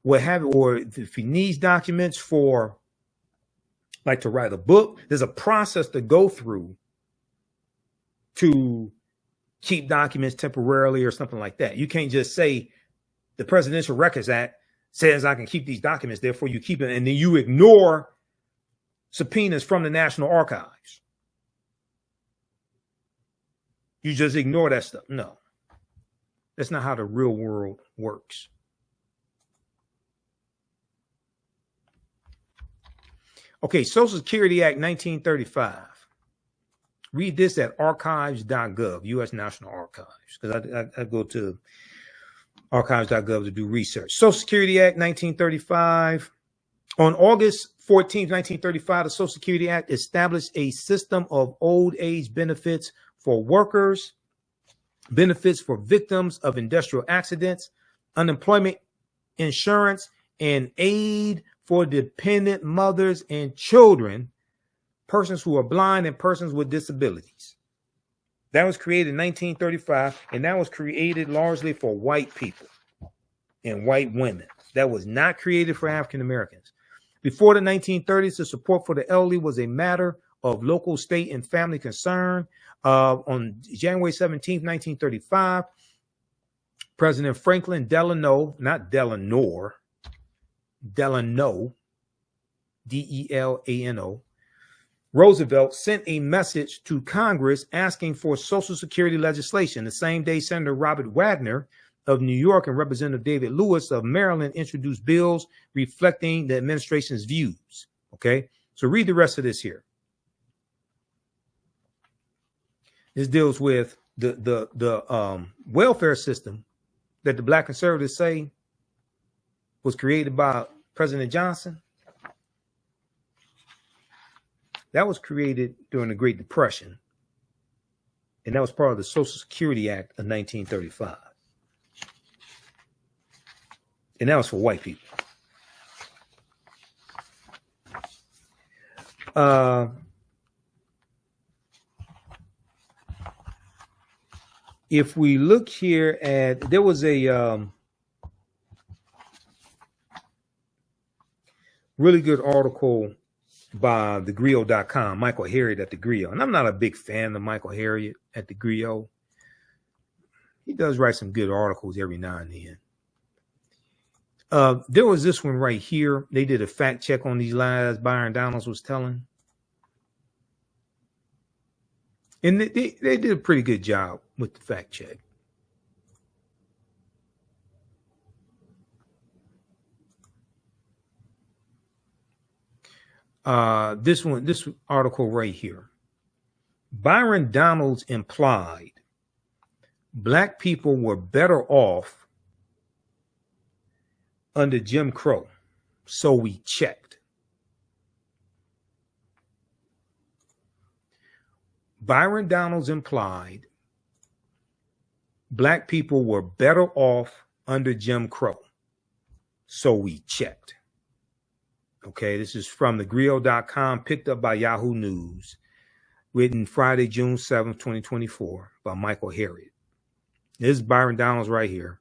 what have, or if he needs documents for, like, to write a book, there's a process to go through to keep documents temporarily or something like that. You can't just say the Presidential Records Act says I can keep these documents, therefore you keep it, and then you ignore subpoenas from the National Archives. You just ignore that stuff. No. That's not how the real world works. Okay, Social Security Act 1935. Read this at archives.gov, U.S. National Archives, because I go to archives.gov to do research. Social Security Act 1935. On August 14, 1935, the Social Security Act established a system of old age benefits for workers, benefits for victims of industrial accidents, unemployment insurance, and aid for dependent mothers and children, persons who are blind, and persons with disabilities. That was created in 1935, and that was created largely for white people and white women. That was not created for African Americans. Before the 1930s, the support for the elderly was a matter of local, state, and family concern. On January 17, 1935, President Franklin Delano, not Delano, Delano, Delano, Roosevelt sent a message to Congress asking for Social Security legislation. The same day, Senator Robert Wagner of New York and Representative David Lewis of Maryland introduced bills reflecting the administration's views. Okay, so read the rest of this here. This deals with the welfare system that the black conservatives say was created by President Johnson. That was created during the Great Depression, and that was part of the Social Security Act of 1935. And that was for white people. If we look here at, there was a really good article by thegrio.com, Michael Harriot at The Grio. And I'm not a big fan of Michael Harriot at The Grio. He does write some good articles every now and then. There was this one right here. They did a fact check on these lies Byron Donalds was telling. And they did a pretty good job with the fact check. This article right here. Byron Donalds implied black people were better off under Jim Crow, so we checked. Byron Donalds implied black people were better off under Jim Crow, so we checked. Okay, this is from thegrio.com, picked up by Yahoo News, written Friday, June 7th, 2024, by Michael Harriot. This is Byron Donalds right here.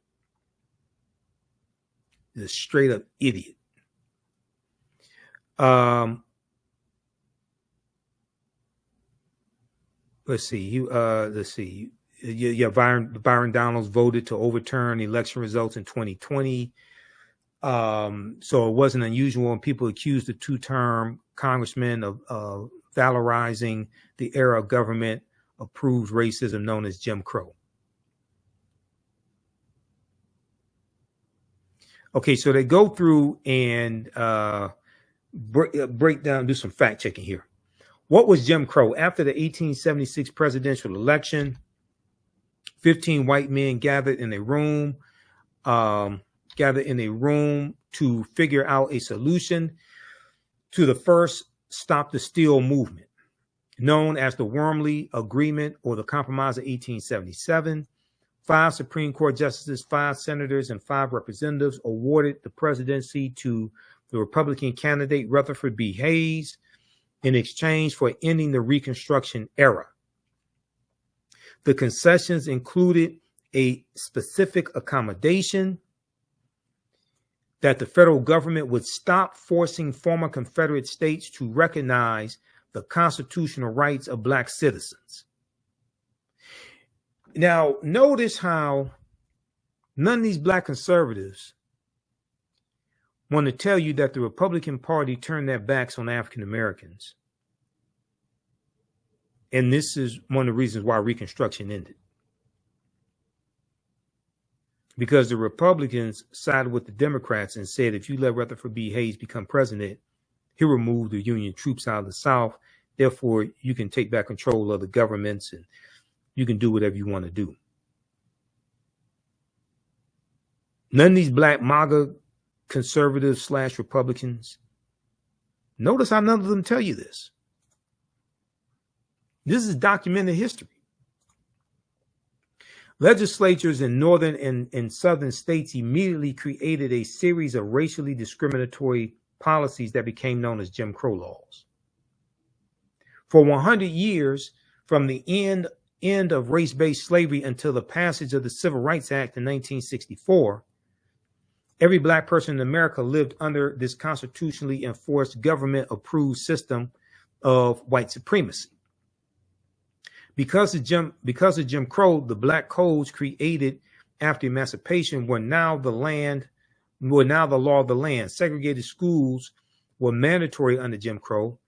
He's a straight up idiot. Let's see. Byron Donalds voted to overturn election results in 2020. So it wasn't unusual when people accused the two-term congressman of valorizing the era of government-approved racism known as Jim Crow. Okay, so they go through and break down, do some fact-checking here. What was Jim Crow? After the 1876 presidential election, 15 white men gathered in a room to figure out a solution to the first Stop the Steal movement, known as the Wormley Agreement or the Compromise of 1877. 5 Supreme Court justices, 5 senators, and 5 representatives awarded the presidency to the Republican candidate Rutherford B. Hayes in exchange for ending the Reconstruction era. The concessions included a specific accommodation that the federal government would stop forcing former Confederate states to recognize the constitutional rights of black citizens. Now, notice how none of these black conservatives want to tell you that the Republican Party turned their backs on African Americans. And this is one of the reasons why Reconstruction ended. Because the Republicans sided with the Democrats and said, if you let Rutherford B. Hayes become president, he removed the Union troops out of the South. Therefore, you can take back control of the governments and you can do whatever you want to do. None of these black MAGA conservatives / Republicans, notice how none of them tell you this. This is documented history. Legislatures in northern and southern states immediately created a series of racially discriminatory policies that became known as Jim Crow laws. For 100 years, from the end of race-based slavery until the passage of the Civil Rights Act in 1964, every black person in America lived under this constitutionally enforced government-approved system of white supremacy. Because of Jim Crow, the black codes created after emancipation were now the law of the land. Segregated schools were mandatory under Jim Crow.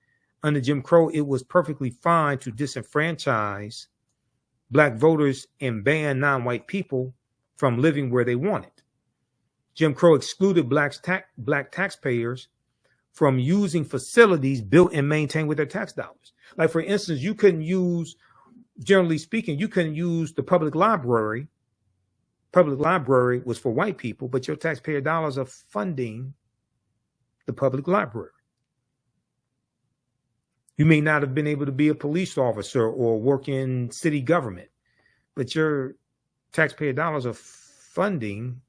Under Jim Crow, it was perfectly fine to disenfranchise black voters and ban non-white people from living where they wanted. Jim Crow excluded black taxpayers from using facilities built and maintained with their tax dollars. Like, for instance, you couldn't use, generally speaking, you couldn't use the public library. Public library was for white people, but your taxpayer dollars are funding the public library. You may not have been able to be a police officer or work in city government, but your taxpayer dollars are funding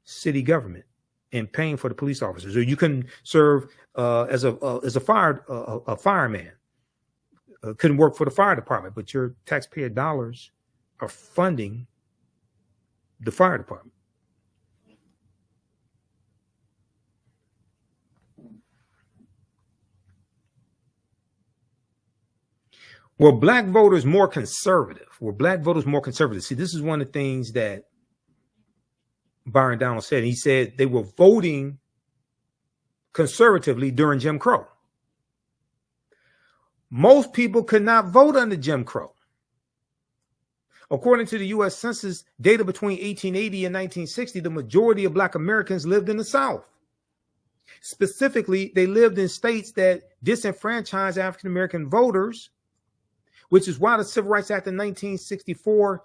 city government and paying for the police officers. Or you can serve as a fireman. Couldn't work for the fire department, but your taxpayer dollars are funding the fire department. Were black voters more conservative? See, this is one of the things that Byron Donalds said. He said they were voting conservatively during Jim Crow. Most people could not vote under Jim Crow. According to the U.S. Census data between 1880 and 1960, the majority of black Americans lived in the South. Specifically, they lived in states that disenfranchised African American voters, which is why the Civil Rights Act of 1964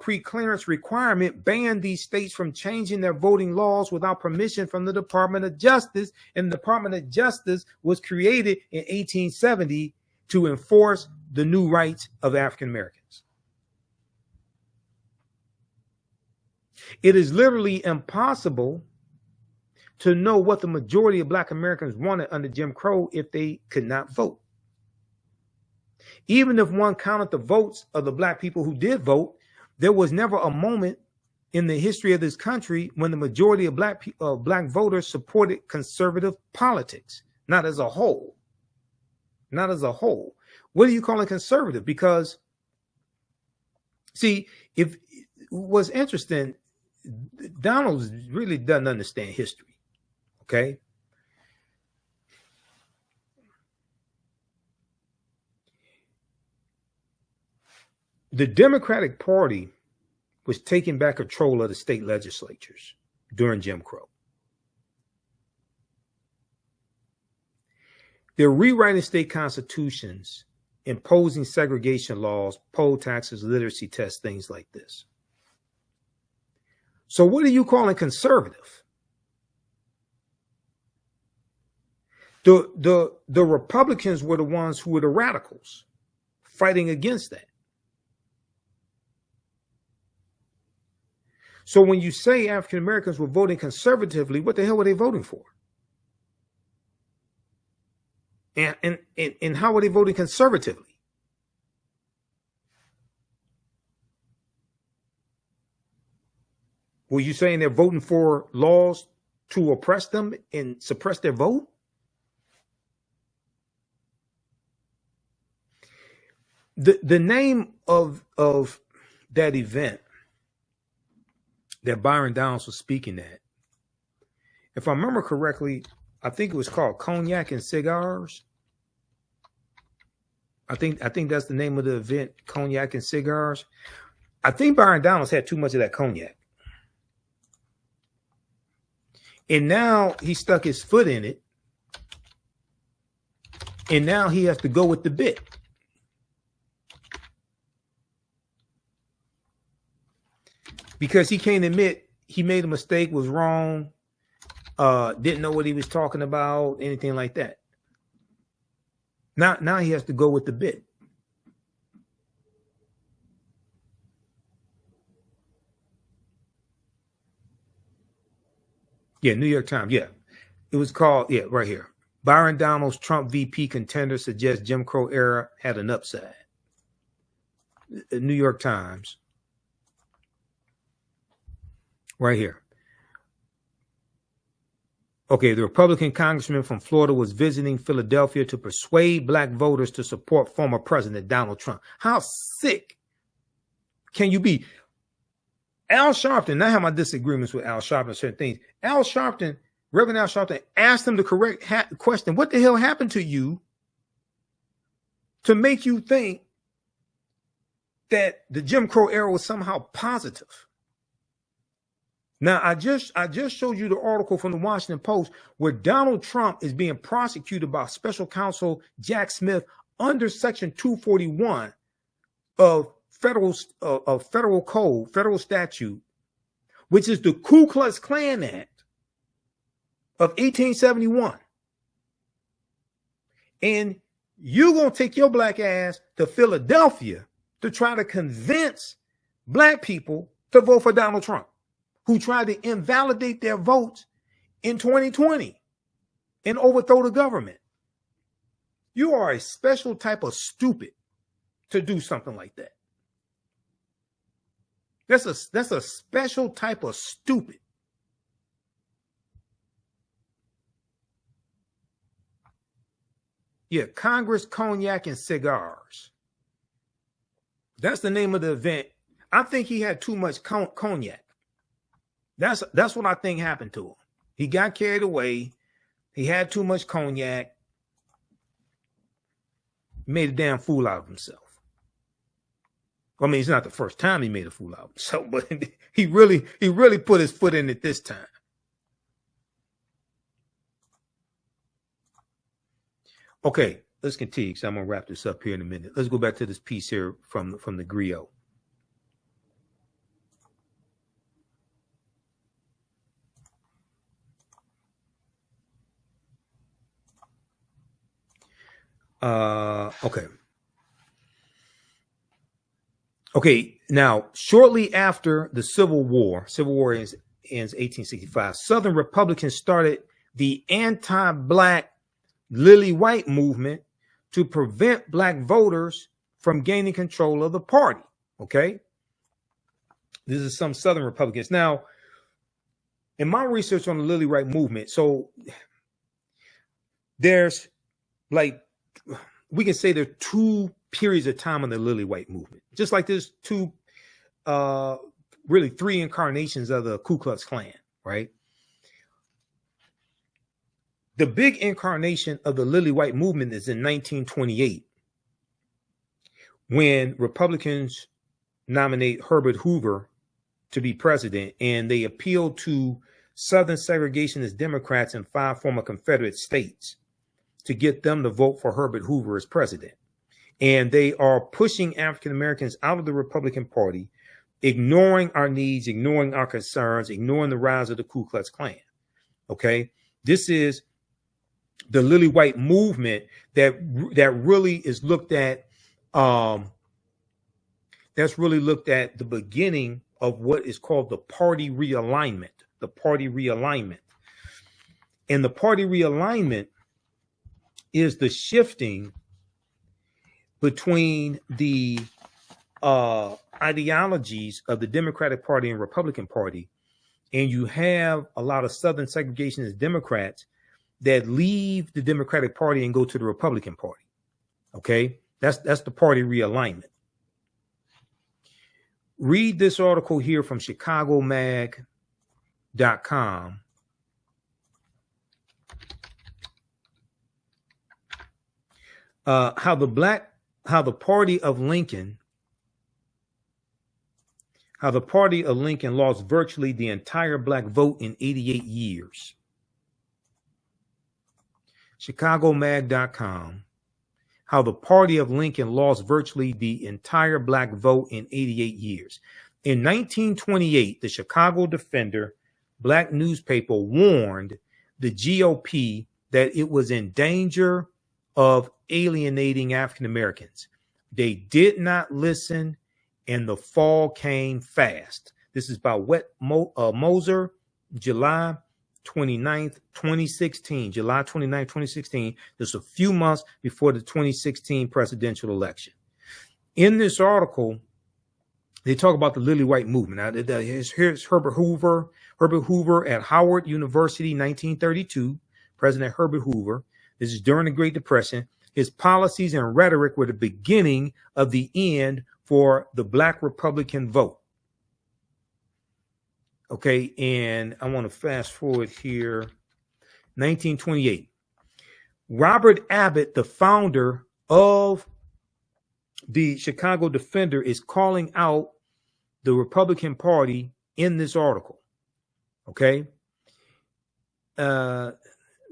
pre-clearance requirement banned these states from changing their voting laws without permission from the Department of Justice. And the Department of Justice was created in 1870 to enforce the new rights of African Americans. It is literally impossible to know what the majority of black Americans wanted under Jim Crow if they could not vote. Even if one counted the votes of the black people who did vote, there was never a moment in the history of this country when the majority of black voters supported conservative politics. Not as a whole. Not as a whole. What do you call it conservative? Because, see, if what's interesting, Donalds really doesn't understand history. Okay. The Democratic Party was taking back control of the state legislatures during Jim Crow. They're rewriting state constitutions, imposing segregation laws, poll taxes, literacy tests, things like this. So what are you calling conservative? The Republicans were the ones who were the radicals fighting against that. So when you say African Americans were voting conservatively, what the hell were they voting for? And how were they voting conservatively? Were you saying they're voting for laws to oppress them and suppress their vote? The name of that event that Byron Donalds was speaking at, if I remember correctly, I think it was called Cognac and Cigars. I think that's the name of the event, Cognac and Cigars. I think Byron Donalds had too much of that cognac. And now he stuck his foot in it And now he has to go with the bit. Because he can't admit he made a mistake, was wrong, didn't know what he was talking about, anything like that. Now he has to go with the bit. Yeah, New York Times. Yeah, it was called. Yeah, right here. Byron Donalds, Trump VP contender, suggests Jim Crow era had an upside. The New York Times. Right here. Okay, the Republican congressman from Florida was visiting Philadelphia to persuade black voters to support former President Donald Trump. How sick can you be? Al Sharpton, I have my disagreements with Al Sharpton on certain things. Al Sharpton, Reverend Al Sharpton, asked him the correct question. What the hell happened to you to make you think that the Jim Crow era was somehow positive? Now, I just showed you the article from the Washington Post where Donald Trump is being prosecuted by Special Counsel Jack Smith under Section 241 of federal code, federal statute, which is the Ku Klux Klan Act of 1871. And you're going to take your black ass to Philadelphia to try to convince black people to vote for Donald Trump, who tried to invalidate their votes in 2020 and overthrow the government. You are a special type of stupid to do something like that. That's a special type of stupid. Yeah, Congress, cognac, and cigars. That's the name of the event. I think he had too much cognac. That's what I think happened to him. He got carried away. He had too much cognac. Made a damn fool out of himself. I mean, it's not the first time he made a fool out of himself, but he really put his foot in it this time. Okay, let's continue because I'm gonna wrap this up here in a minute. Let's go back to this piece here from the griot. Okay. Now, shortly after the Civil War ends 1865, Southern Republicans started the anti-black Lily White movement to prevent black voters from gaining control of the party. Okay. This is some Southern Republicans. Now, in my research on the Lily White movement, so there's like, we can say there are two periods of time in the Lily White movement, just like there's really three incarnations of the Ku Klux Klan, right? The big incarnation of the Lily White movement is in 1928, when Republicans nominate Herbert Hoover to be president, and they appeal to Southern segregationist Democrats in 5 former Confederate states to get them to vote for Herbert Hoover as president. And they are pushing African Americans out of the Republican Party, ignoring our needs, ignoring our concerns, ignoring the rise of the Ku Klux Klan. Okay, this is the Lily White movement that really is looked at. That's really looked at the beginning of what is called the party realignment. The party realignment, and the party realignment is the shifting between the ideologies of the Democratic Party and Republican Party. And you have a lot of Southern segregationist Democrats that leave the Democratic Party and go to the Republican Party. Okay, that's the party realignment. Read this article here from ChicagoMag.com. How the party of Lincoln lost virtually the entire black vote in 88 years. ChicagoMag.com. how the party of Lincoln lost virtually the entire black vote in 88 years. In 1928, the Chicago Defender, black newspaper, warned the GOP that it was in danger of alienating African Americans. They did not listen, and the fall came fast. This is by Moser, July 29th, 2016. July 29th, 2016. Just a few months before the 2016 presidential election. In this article, they talk about the Lily White movement. Now, here's Herbert Hoover. Herbert Hoover at Howard University, 1932. President Herbert Hoover. This is during the Great Depression. His policies and rhetoric were the beginning of the end for the Black Republican vote. Okay, and I want to fast forward here. 1928. Robert Abbott, the founder of the Chicago Defender, is calling out the Republican Party in this article. Okay. Let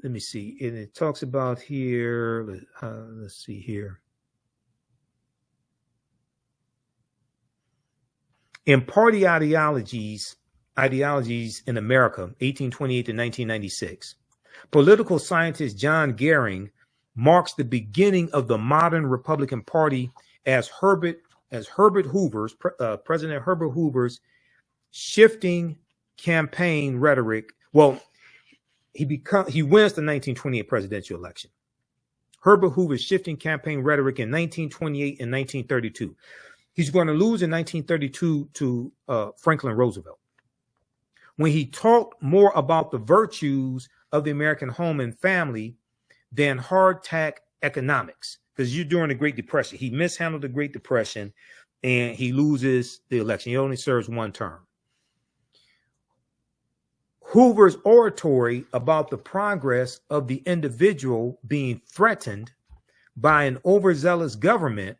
me see. And it talks about here. Let's see here. In party ideologies in America, 1828 to 1996, political scientist John Gehring marks the beginning of the modern Republican Party as President Herbert Hoover's shifting campaign rhetoric. Well, he wins the 1928 presidential election. Herbert Hoover's shifting campaign rhetoric in 1928 and 1932. He's going to lose in 1932 to Franklin Roosevelt. When he talked more about the virtues of the American home and family than hard tack economics, because you're during the Great Depression. He mishandled the Great Depression and he loses the election. He only serves one term. Hoover's oratory about the progress of the individual being threatened by an overzealous government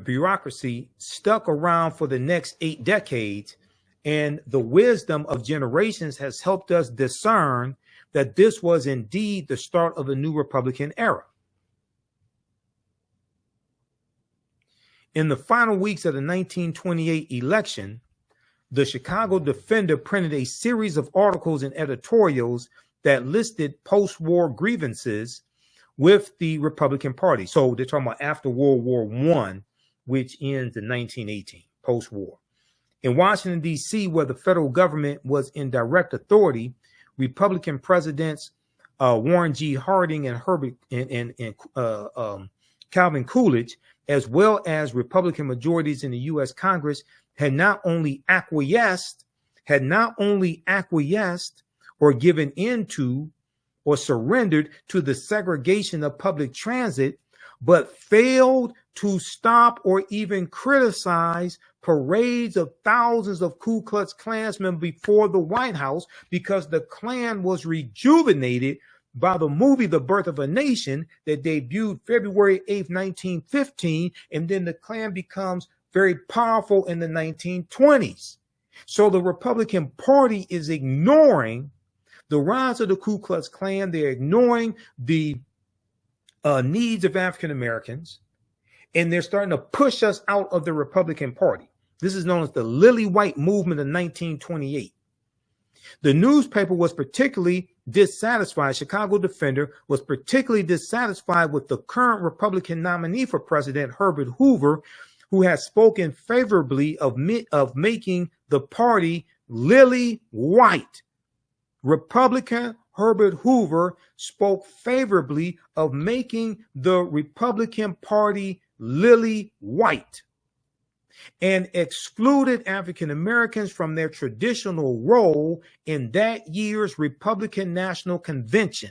bureaucracy stuck around for the next 8 decades, and the wisdom of generations has helped us discern that this was indeed the start of a new Republican era. In the final weeks of the 1928 election, the Chicago Defender printed a series of articles and editorials that listed post-war grievances with the Republican Party. So they're talking about after World War I, which ends in 1918, post-war. In Washington, D.C., where the federal government was in direct authority, Republican presidents Warren G. Harding and Calvin Coolidge, as well as Republican majorities in the U.S. Congress, had not only acquiesced or given into or surrendered to the segregation of public transit, but failed to stop or even criticize parades of thousands of Ku Klux Klansmen before the White House, because the Klan was rejuvenated by the movie The Birth of a Nation that debuted February 8th, 1915, and then the Klan becomes very powerful in the 1920s. So the Republican Party is ignoring the rise of the Ku Klux Klan. They're ignoring the needs of African Americans, and they're starting to push us out of the Republican Party. This is known as the Lily White movement of 1928. The newspaper was particularly dissatisfied. Chicago Defender was particularly dissatisfied with the current Republican nominee for president, Herbert Hoover, who has spoken favorably of making the party lily white. Republican Herbert Hoover spoke favorably of making the Republican Party lily white and excluded African Americans from their traditional role in that year's Republican National Convention.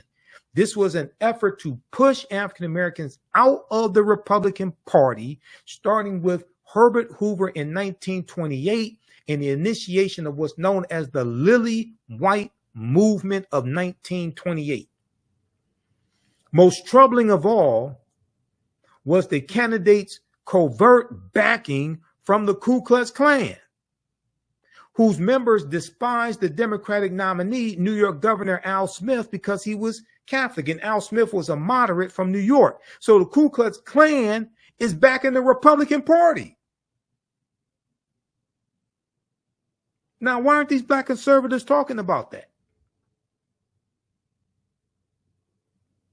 This was an effort to push African Americans out of the Republican Party, starting with Herbert Hoover in 1928 and the initiation of what's known as the Lily White movement of 1928. Most troubling of all was the candidate's covert backing from the Ku Klux Klan, whose members despised the Democratic nominee, New York Governor Al Smith, because he was Catholic, and Al Smith was a moderate from New York. So the Ku Klux Klan is back in the Republican Party. Now, why aren't these black conservatives talking about that?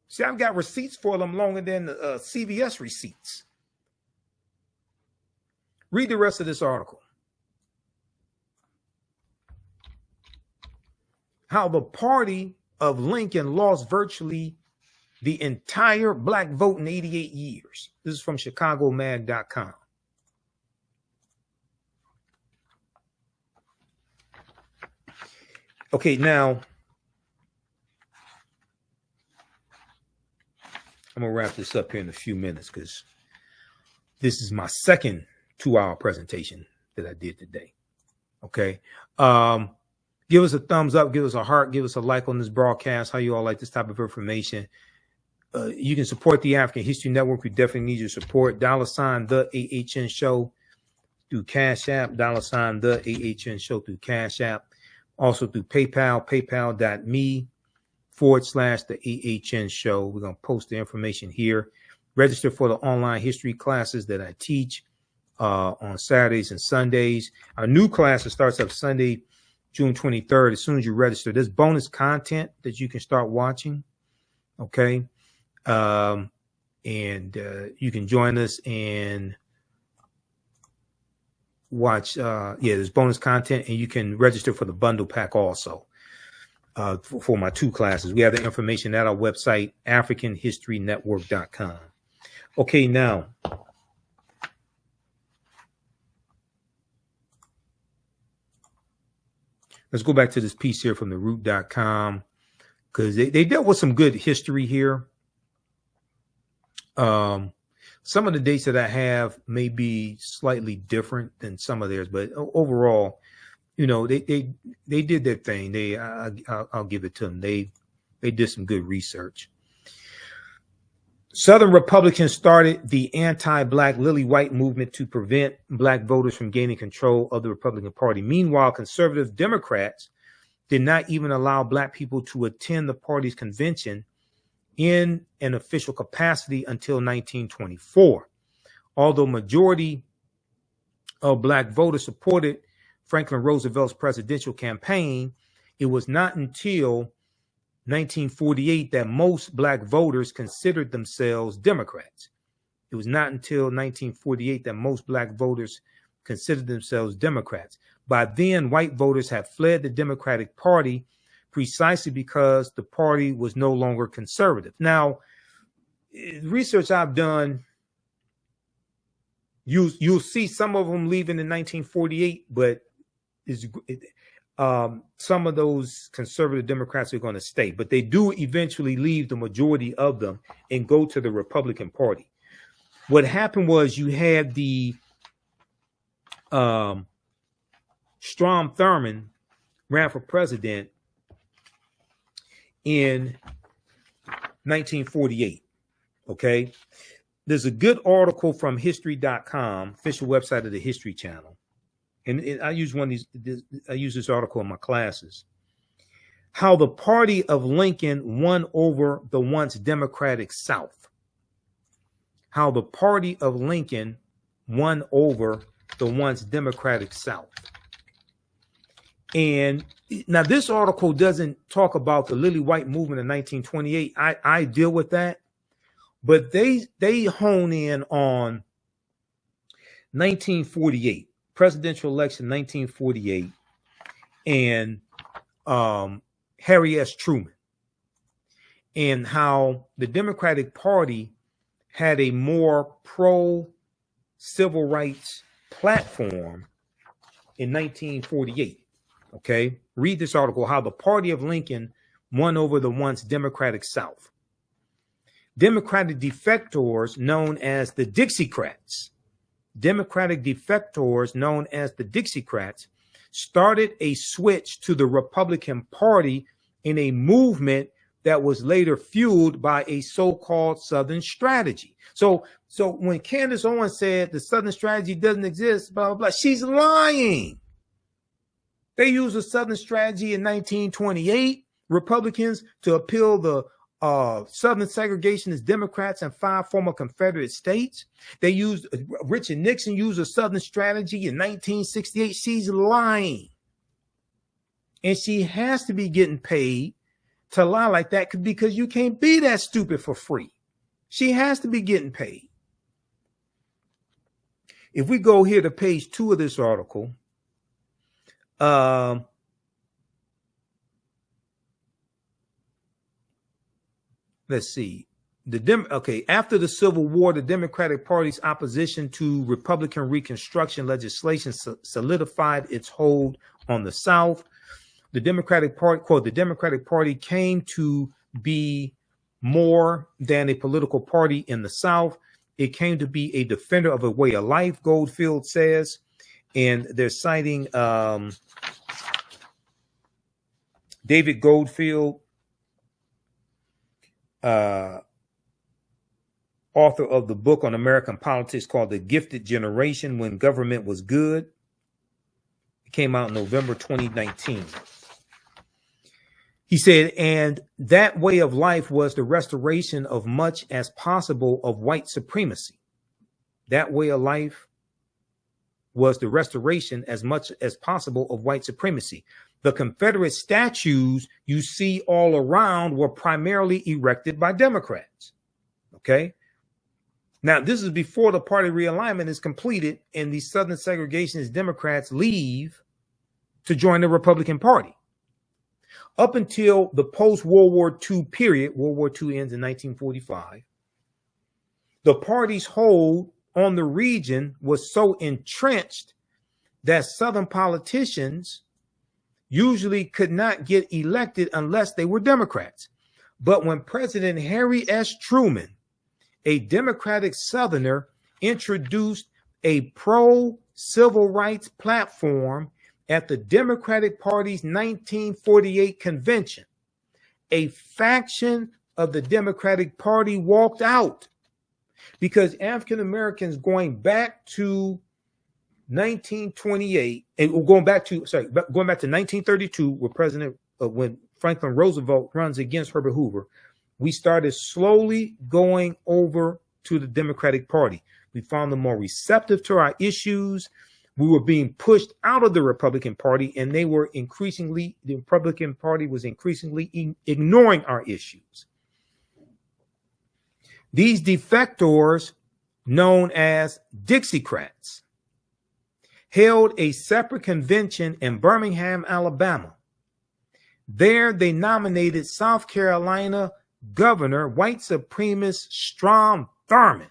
See, I've got receipts for them longer than CVS receipts. Read the rest of this article. How the party of Lincoln lost virtually the entire black vote in 88 years. This is from ChicagoMag.com. Okay, now I'm going to wrap this up here in a few minutes because this is my second 2-hour presentation that I did today. Okay. Give us a thumbs up, give us a heart, give us a like on this broadcast. How you all like this type of information? You can support the African History Network. We definitely need your support. $, the AHN Show through Cash App. $, the AHN Show through Cash App. Also through PayPal, paypal.me/the AHN Show. We're going to post the information here. Register for the online history classes that I teach on Saturdays and Sundays. Our new class starts up Sunday, June 23rd. As soon as you register, there's bonus content that you can start watching. Okay. And you can join us and watch. There's bonus content, and you can register for the bundle pack also for my 2 classes. We have the information at our website, AfricanHistoryNetwork.com. Okay, now let's go back to this piece here from theroot.com because they dealt with some good history here. Some of the dates that I have may be slightly different than some of theirs, but overall, you know, they did their thing. I'll give it to them. They did some good research. Southern Republicans started the anti-black Lily White movement to prevent black voters from gaining control of the Republican Party. Meanwhile, conservative Democrats did not even allow black people to attend the party's convention in an official capacity until 1924. Although majority of black voters supported Franklin Roosevelt's presidential campaign, it was not until 1948 that most black voters considered themselves Democrats. It was not until 1948 that most black voters considered themselves Democrats. By then, white voters had fled the Democratic Party precisely because the party was no longer conservative. Now, research I've done, you'll see some of them leaving in 1948, but some of those conservative Democrats are going to stay, but they do eventually leave, the majority of them, and go to the Republican Party. What happened was you had the Strom Thurmond ran for president in 1948. Okay. There's a good article from history.com, official website of the History Channel. And I use I use this article in my classes. How the party of Lincoln won over the once Democratic South. How the party of Lincoln won over the once Democratic South. And now this article doesn't talk about the Lily White movement in 1928. I deal with that, but they hone in on 1948, presidential election 1948, and Harry S. Truman, and how the Democratic Party had a more pro-civil rights platform in 1948. Okay, read this article, how the party of Lincoln won over the once Democratic South. Democratic defectors known as the Dixiecrats, started a switch to the Republican Party in a movement that was later fueled by a so-called Southern strategy. So when Candace Owens said the Southern strategy doesn't exist, blah, blah, blah, she's lying. They used a Southern strategy in 1928, Republicans, to appeal the Southern segregationist Democrats in 5 former Confederate states. They used, Richard Nixon used a Southern strategy in 1968. She's lying. And she has to be getting paid to lie like that because you can't be that stupid for free. She has to be getting paid. If we go here to page 2 of this article, let's see. After the Civil War, the Democratic Party's opposition to Republican Reconstruction legislation solidified its hold on the South. The Democratic Party, quote, the Democratic Party came to be more than a political party in the South. It came to be a defender of a way of life, Goldfield says. And they're citing David Goldfield, author of the book on American politics called The Gifted Generation When Government Was Good. It came out in November 2019. He said, and that way of life was the restoration of much as possible of white supremacy. That way of life was the restoration as much as possible of white supremacy. The Confederate statues you see all around were primarily erected by Democrats. Okay. Now, this is before the party realignment is completed and the Southern segregationist Democrats leave to join the Republican Party. Up until the post-World War II period, World War II ends in 1945, the party's hold on the region was so entrenched that Southern politicians usually could not get elected unless they were Democrats. But when President Harry S. Truman, a Democratic Southerner, introduced a pro-civil rights platform at the Democratic Party's 1948 convention, a faction of the Democratic Party walked out because African Americans going back to 1928 and going back to 1932, when Franklin Roosevelt runs against Herbert Hoover, we started slowly going over to the Democratic Party. We found them more receptive to our issues. We were being pushed out of the Republican Party, and the Republican Party was increasingly ignoring our issues. These defectors, known as Dixiecrats, held a separate convention in Birmingham, Alabama. There, they nominated South Carolina Governor, white supremacist Strom Thurmond,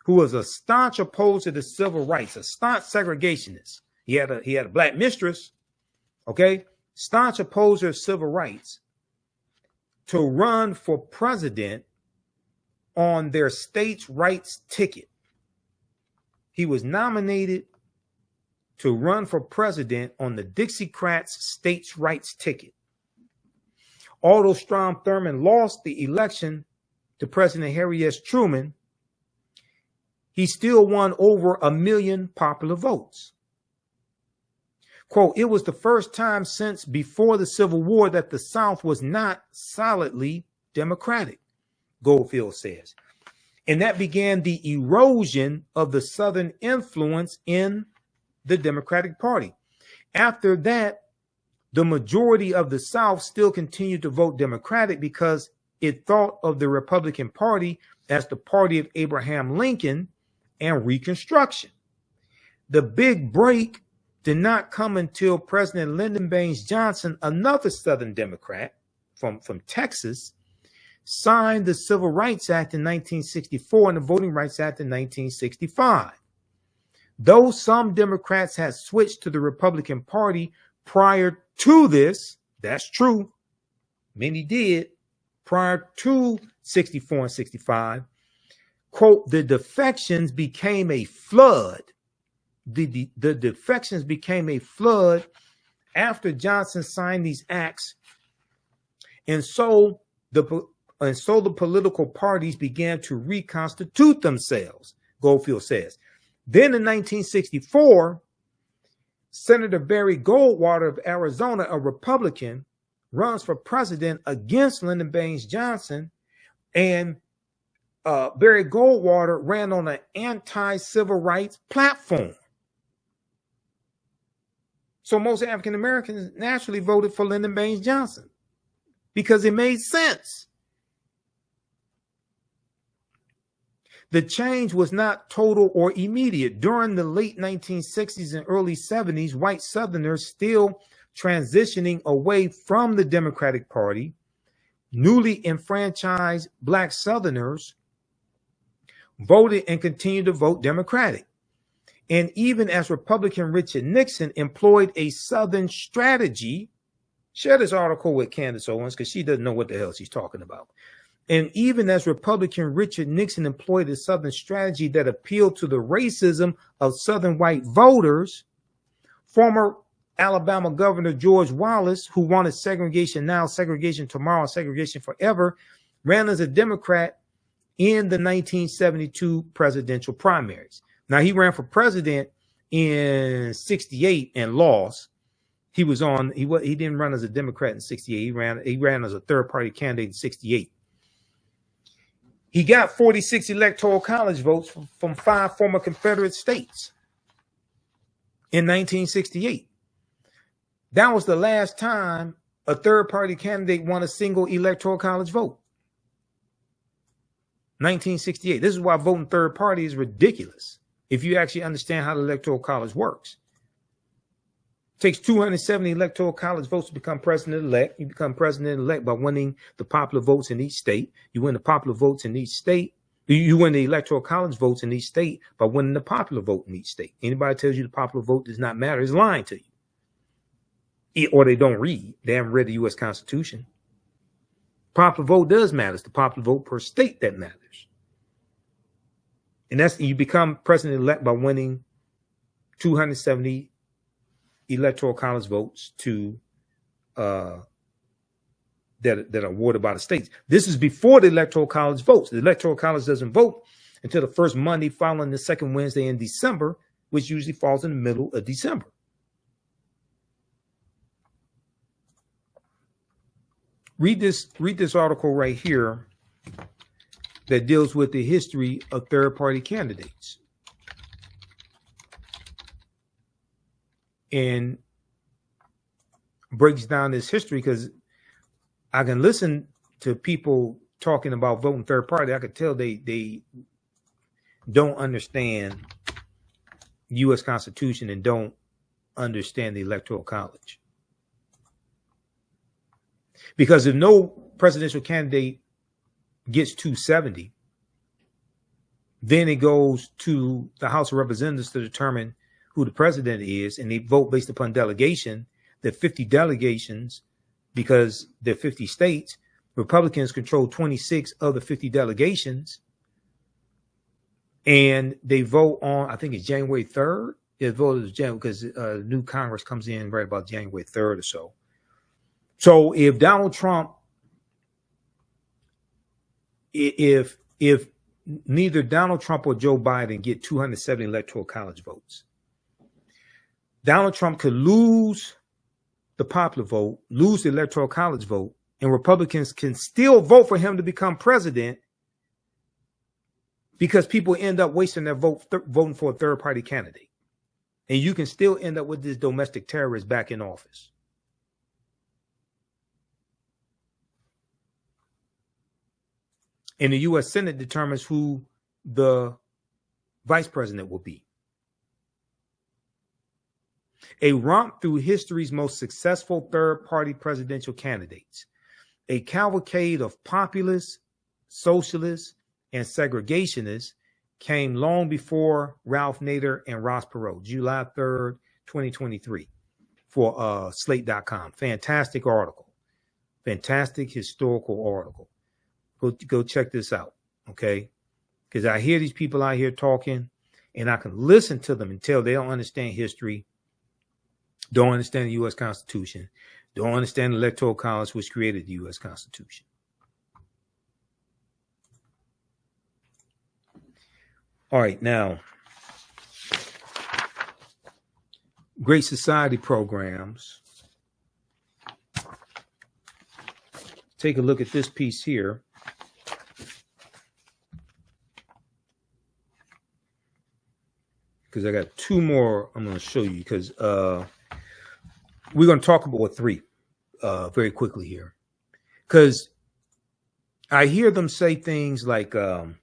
who was a staunch opposer to civil rights, a staunch segregationist. He had a black mistress, okay, staunch opposer of civil rights, to run for president on their states' rights ticket. He was nominated to run for president on the Dixiecrats' states' rights ticket. Although Strom Thurmond lost the election to President Harry S. Truman, he still won over 1 million popular votes. Quote, it was the first time since before the Civil War that the South was not solidly Democratic, Goldfield says. And that began the erosion of the Southern influence in the Democratic Party. After that, the majority of the South still continued to vote Democratic because it thought of the Republican Party as the party of Abraham Lincoln and Reconstruction. The big break did not come until President Lyndon Baines Johnson, another Southern Democrat from Texas, signed the Civil Rights Act in 1964 and the Voting Rights Act in 1965. Though some Democrats had switched to the Republican Party prior to this, that's true, many did, prior to 64 and 65, quote, the defections became a flood. The defections became a flood after Johnson signed these acts. And so the political parties began to reconstitute themselves, Goldfield says. Then in 1964, Senator Barry Goldwater of Arizona, a Republican, runs for president against Lyndon Baines Johnson, and Barry Goldwater ran on an anti-civil rights platform. So most African Americans naturally voted for Lyndon Baines Johnson because it made sense. The change was not total or immediate. During the late 1960s and early 70s, white Southerners still transitioning away from the Democratic Party, newly enfranchised Black Southerners voted and continued to vote Democratic. And even as Republican Richard Nixon employed a Southern strategy, share this article with Candace Owens because she doesn't know what the hell she's talking about. And even as Republican Richard Nixon employed a Southern strategy that appealed to the racism of Southern white voters, former Alabama Governor George Wallace, who wanted segregation now, segregation tomorrow, segregation forever, ran as a Democrat in the 1972 presidential primaries. Now, he ran for president in 68 and lost. He didn't run as a Democrat in 68. He ran as a third party candidate in 68. He got 46 electoral college votes from 5 former Confederate states in 1968. That was the last time a third party candidate won a single electoral college vote. 1968. This is why voting third party is ridiculous if you actually understand how the electoral college works. It takes 270 electoral college votes to become president-elect. You become president-elect by winning the popular votes in each state. You win the popular votes in each state. You win the electoral college votes in each state by winning the popular vote in each state. Anybody tells you the popular vote does not matter is lying to you. Or they don't read. They haven't read the U.S. Constitution. Popular vote does matter. It's the popular vote per state that matters. And that's, you become president-elect by winning 270 electoral college votes to that are awarded by the states. This is before the electoral college votes. The electoral college doesn't vote until the first Monday following the second Wednesday in December, which usually falls in the middle of December. Read this article right here that deals with the history of third-party candidates. And breaks down this history, because I can listen to people talking about voting third party. I could tell they don't understand the U.S. Constitution and don't understand the Electoral College. Because if no presidential candidate gets 270, then it goes to the House of Representatives to determine who the president is, and they vote based upon delegation. There are 50 delegations because there are 50 states. Republicans control 26 of the 50 delegations, and they vote on, I think it's January 3rd. They voted January because new Congress comes in right about January 3rd or so. So if Donald Trump, if neither Donald Trump or Joe Biden get 270 electoral college votes, Donald Trump could lose the popular vote, lose the electoral college vote, and Republicans can still vote for him to become president because people end up wasting their vote voting for a third party candidate. And you can still end up with this domestic terrorist back in office. And the U.S. Senate determines who the vice president will be. A romp through history's most successful third-party presidential candidates. A cavalcade of populists, socialists, and segregationists came long before Ralph Nader and Ross Perot, July 3rd, 2023, for Slate.com. Fantastic article. Fantastic historical article. Go check this out, okay? Because I hear these people out here talking, and I can listen to them and tell they don't understand history, don't understand the U.S. Constitution, don't understand the Electoral College, which created the U.S. Constitution. All right, now, Great Society programs take a look at this piece here. Because I got two more I'm going to show you, because we're going to talk about three very quickly here. Because I hear them say things like the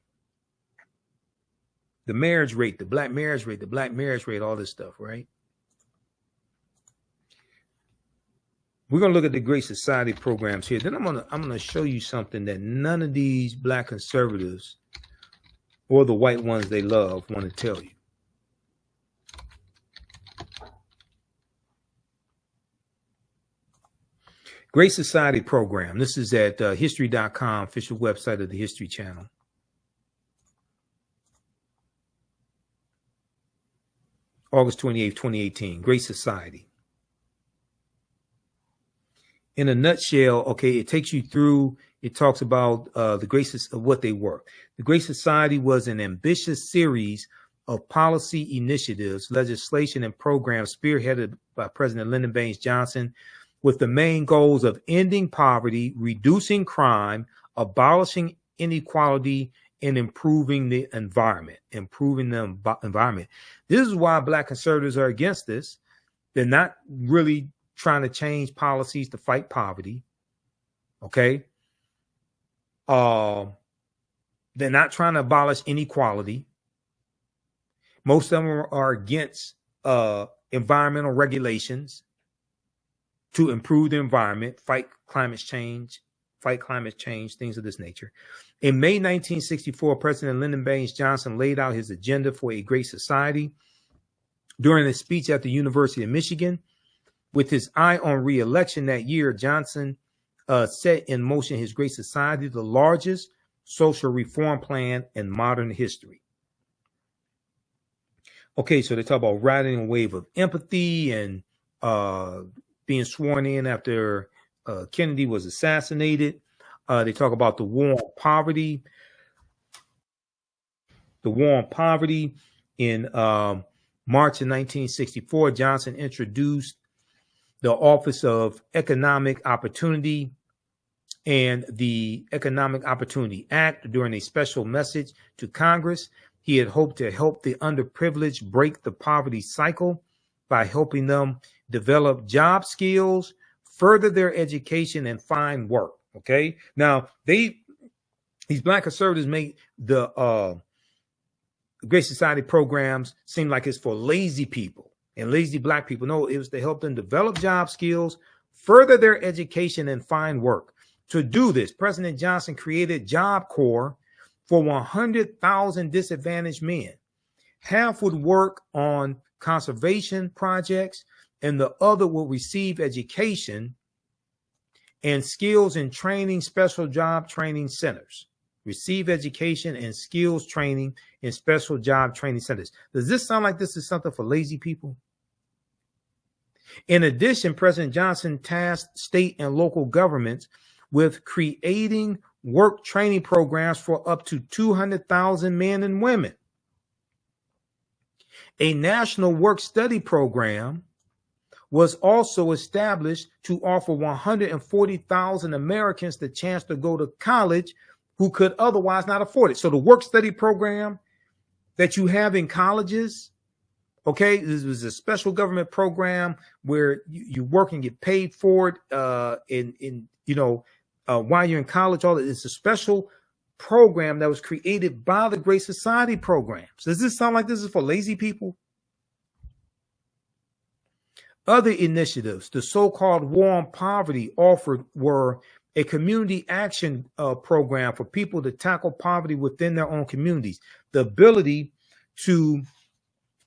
marriage rate, the black marriage rate, all this stuff, right? We're going to look at the Great Society programs here. Then I'm going to show you something that none of these black conservatives or the white ones they love want to tell you. Great Society program. This is at history.com, official website of the History Channel. August 28th, 2018. Great Society. In a nutshell, okay, it takes you through, it talks about the Great of what they were. The Great Society was an ambitious series of policy initiatives, legislation, and programs spearheaded by President Lyndon Baines Johnson, with the main goals of ending poverty, reducing crime, abolishing inequality, and improving the environment. This is why black conservatives are against this. They're not really trying to change policies to fight poverty. Okay. They're not trying to abolish inequality. Most of them are against environmental regulations to improve the environment, fight climate change, things of this nature. In May 1964, President Lyndon Baines Johnson laid out his agenda for a great society. During a speech at the University of Michigan, with his eye on re-election that year, Johnson set in motion his Great Society, the largest social reform plan in modern history. Okay, so they talk about riding a wave of empathy and being sworn in after Kennedy was assassinated. They talk about the war on poverty. The war on poverty. In March of 1964, Johnson introduced the Office of Economic Opportunity and the Economic Opportunity Act. During a special message to Congress, he had hoped to help the underprivileged break the poverty cycle by helping them develop job skills, further their education, and find work. Okay. Now these black conservatives make the Great Society programs seem like it's for lazy people and lazy black people. No, it was to help them develop job skills, further their education, and find work. To do this, President Johnson created Job Corps for 100,000 disadvantaged men. Half would work on conservation projects, and the other will receive education and skills and training, special job training centers. Receive education and skills training in special job training centers. Does this sound like this is something for lazy people? In addition, President Johnson tasked state and local governments with creating work training programs for up to 200,000 men and women. A national work study program was also established to offer 140,000 Americans the chance to go to college who could otherwise not afford it. So the work study program that you have in colleges, okay, this was a special government program where you work and get paid for it while you're in college. All it's a special program that was created by the Great Society programs. Does this sound like this is for lazy people? Other initiatives, the so-called War on Poverty, offered were a community action program for people to tackle poverty within their own communities, the ability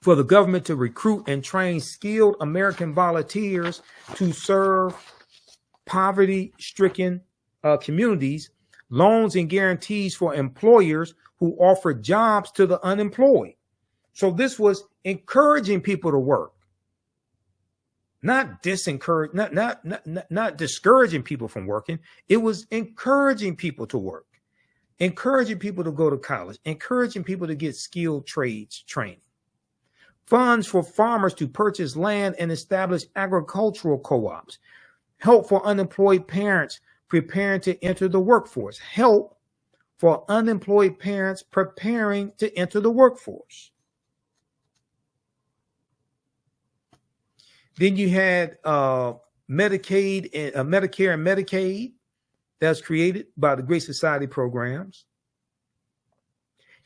for the government to recruit and train skilled American volunteers to serve poverty-stricken communities, loans and guarantees for employers who offer jobs to the unemployed. So this was encouraging people to work. Not discouraging people from working. It was encouraging people to work, encouraging people to go to college, encouraging people to get skilled trades training. Funds for farmers to purchase land and establish agricultural co-ops. Help for unemployed parents preparing to enter the workforce. Help for unemployed parents preparing to enter the workforce. Then you had Medicaid and Medicare and Medicaid that's created by the Great Society programs.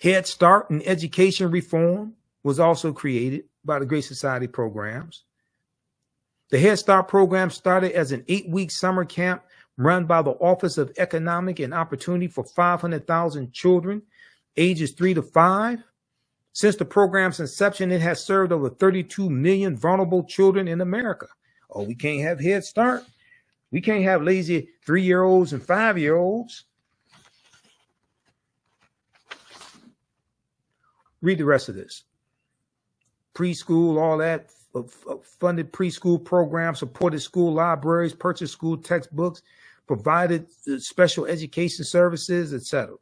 Head Start and education reform was also created by the Great Society programs. The Head Start program started as an 8-week summer camp run by the Office of Economic and Opportunity for 500,000 children ages 3 to 5. Since the program's inception, it has served over 32 million vulnerable children in America. Oh, we can't have Head Start. We can't have lazy 3-year-olds and 5-year-olds. Read the rest of this. Preschool, all that, funded preschool programs, supported school libraries, purchased school textbooks, provided special education services, etc.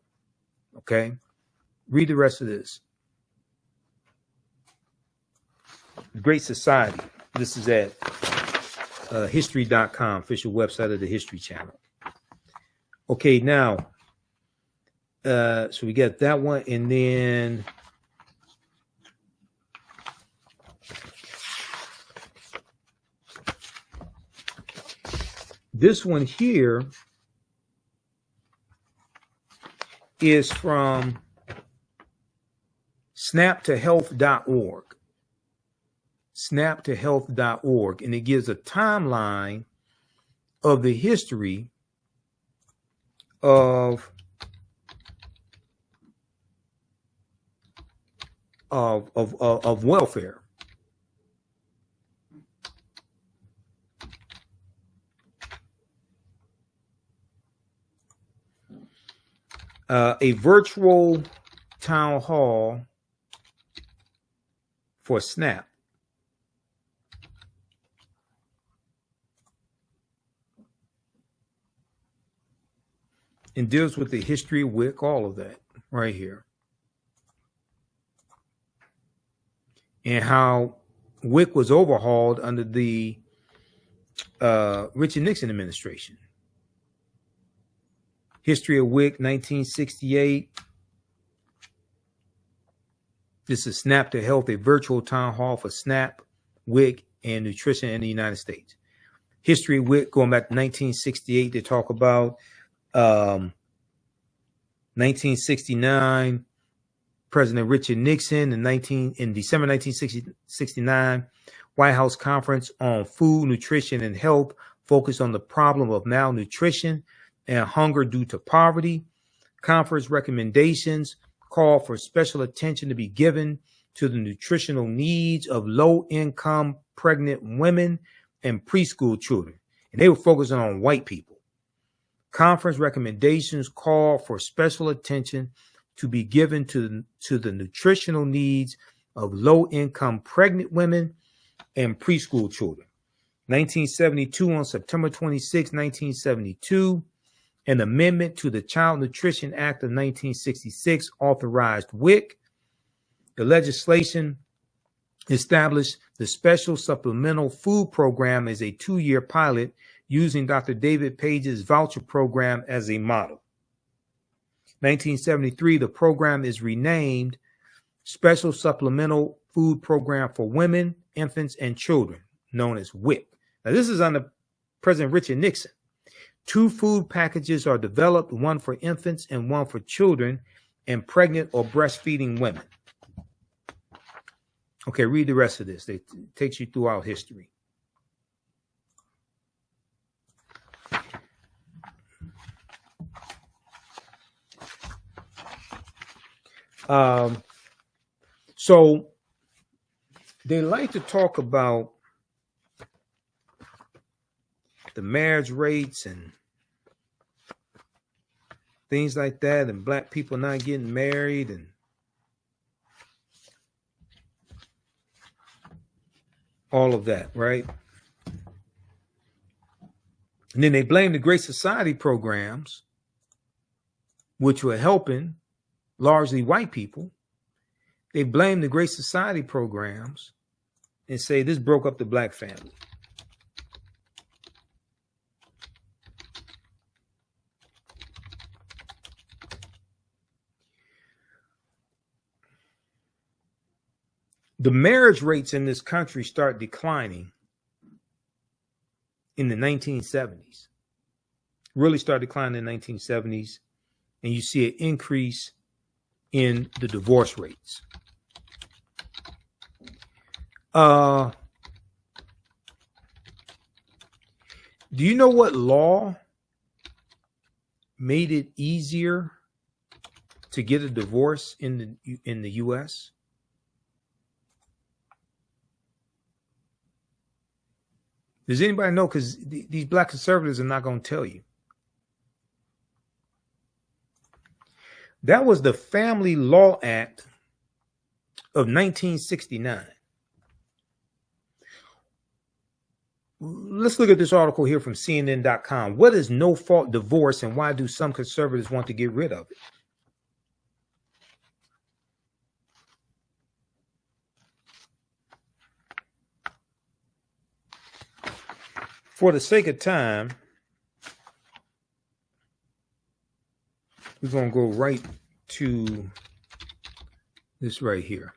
Okay? Read the rest of this. Great Society. This is at history.com, official website of the History Channel. Okay, now, so we got that one, and then this one here is from snaptohealth.org. Snaptohealth.org, and it gives a timeline of the history of welfare. A virtual town hall for SNAP. And deals with the history of WIC, all of that right here. And how WIC was overhauled under the Richard Nixon administration. History of WIC, 1968. This is SNAP to Health, a virtual town hall for SNAP, WIC, and nutrition in the United States. History of WIC, going back to 1968, they talk about 1969, President Richard Nixon in December 1969, White House Conference on Food, Nutrition, and Health focused on the problem of malnutrition and hunger due to poverty. Conference recommendations call for special attention to be given to the nutritional needs of low-income pregnant women and preschool children. And they were focusing on white people. Conference recommendations call for special attention to be given to the nutritional needs of low-income pregnant women and preschool children. 1972, on September 26, 1972, an amendment to the Child Nutrition Act of 1966 authorized WIC. The legislation established the Special Supplemental Food Program as a 2-year pilot using Dr. David Page's voucher program as a model. 1973, the program is renamed Special Supplemental Food Program for Women, Infants, and Children, known as WIC. Now, this is under President Richard Nixon. 2 food packages are developed, one for infants and one for children and pregnant or breastfeeding women. Okay, read the rest of this. It takes you throughout history. So they like to talk about the marriage rates and things like that, and black people not getting married and all of that, right? And then they blame the Great Society programs, which were helping largely white people. They blame the Great Society programs and say this broke up the black family. The marriage rates in this country start declining in the 1970s. Really start declining in the 1970s, and you see an increase in the divorce rates. Do you know what law made it easier to get a divorce in the U.S.? Does anybody know? Because these black conservatives are not going to tell you. That was the Family Law Act of 1969. Let's look at this article here from CNN.com. What is no-fault divorce, and why do some conservatives want to get rid of it? For the sake of time, we're going to go right to this right here.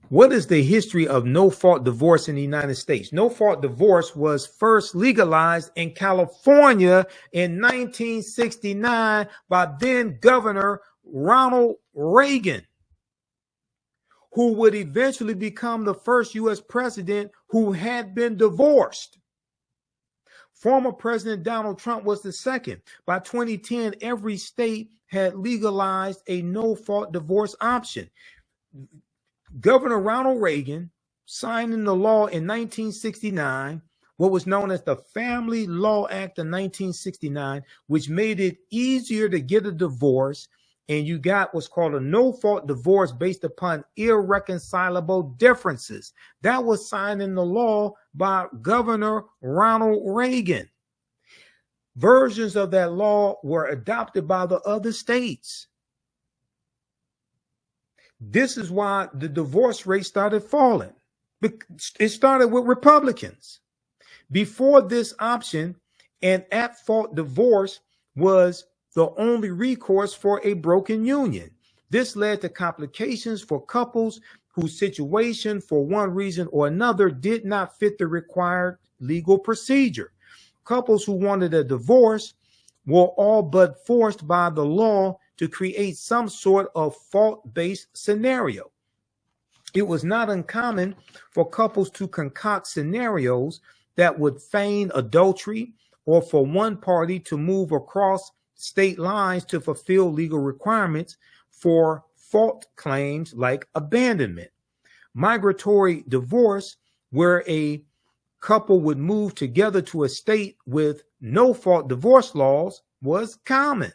What is the history of no-fault divorce in the United States? No-fault divorce was first legalized in California in 1969 by then Governor Ronald Reagan, who would eventually become the first U.S. president who had been divorced. Former President Donald Trump was the second. By 2010, every state had legalized a no-fault divorce option. Governor Ronald Reagan signed into law in 1969 what was known as the Family Law Act of 1969, which made it easier to get a divorce, and you got what's called a no-fault divorce based upon irreconcilable differences. That was signed into law by Governor Ronald Reagan. Versions of that law were adopted by the other states. This is why the divorce rate started falling. It started with Republicans. Before this option, an at-fault divorce was the only recourse for a broken union. This led to complications for couples whose situation, for one reason or another, did not fit the required legal procedure. Couples who wanted a divorce were all but forced by the law to create some sort of fault-based scenario. It was not uncommon for couples to concoct scenarios that would feign adultery, or for one party to move across state lines to fulfill legal requirements for fault claims like abandonment. Migratory divorce, where a couple would move together to a state with no fault divorce laws, was common.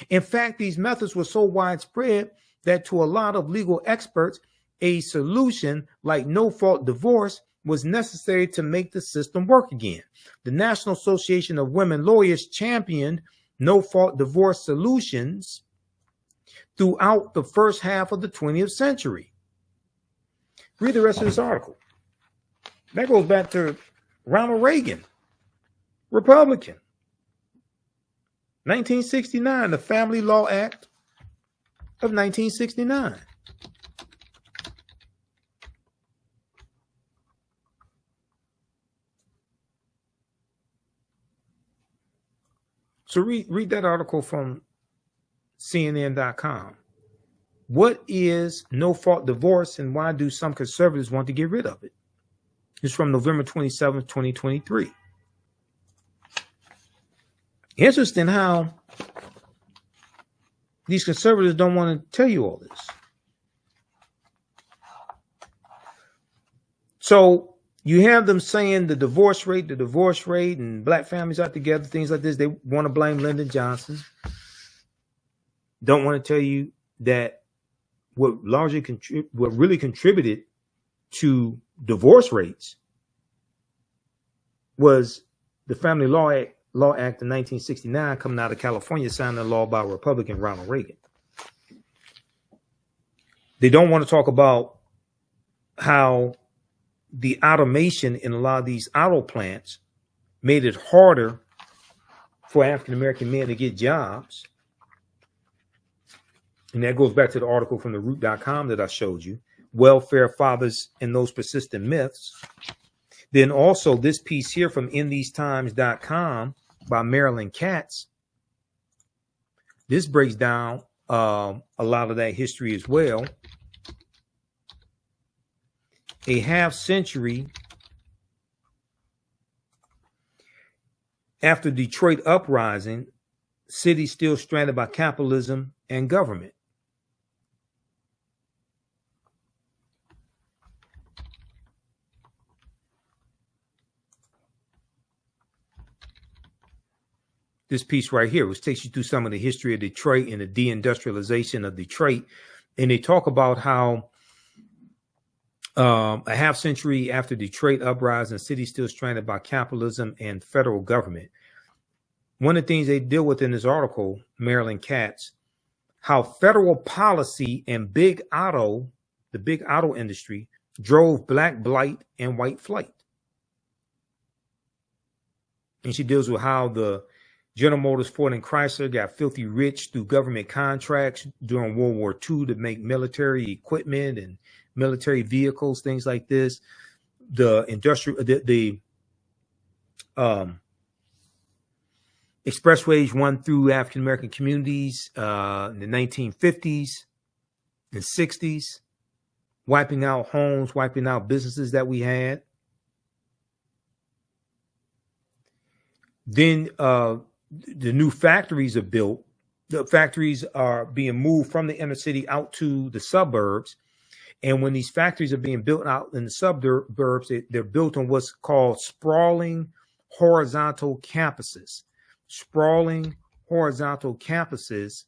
In fact, these methods were so widespread that to a lot of legal experts, a solution like no-fault divorce was necessary to make the system work again. The National Association of Women Lawyers championed no-fault divorce solutions throughout the first half of the 20th century. Read the rest of this article. That goes back to Ronald Reagan, Republican. 1969, the Family Law Act of 1969. So read that article from CNN.com. What is no-fault divorce, and why do some conservatives want to get rid of it? It's from November 27th, 2023. Interesting how these conservatives don't want to tell you all this. So you have them saying the divorce rate, and black families are together, things like this. They want to blame Lyndon Johnson. Don't want to tell you that what really contributed to divorce rates was the Family Law Act of 1969 coming out of California, signed into law by Republican Ronald Reagan. They don't want to talk about how the automation in a lot of these auto plants made it harder for African-American men to get jobs. And that goes back to the article from theroot.com that I showed you, welfare fathers and those persistent myths. Then also this piece here from InTheseTimes.com by Marilyn Katz. This breaks down a lot of that history as well. A half century after Detroit uprising, city still stranded by capitalism and government. This piece right here, which takes you through some of the history of Detroit and the deindustrialization of Detroit. And they talk about how a half century after Detroit uprising, the city still stranded by capitalism and federal government. One of the things they deal with in this article, Marilyn Katz, how federal policy and the big auto industry drove black blight and white flight. And she deals with how the General Motors, Ford, and Chrysler got filthy rich through government contracts during World War II to make military equipment and military vehicles, things like this. The expressways run through African-American communities in the 1950s and 60s, wiping out homes, wiping out businesses that we had. Then the new factories are built. The factories are being moved from the inner city out to the suburbs. And when these factories are being built out in the suburbs, they're built on what's called sprawling horizontal campuses. Sprawling horizontal campuses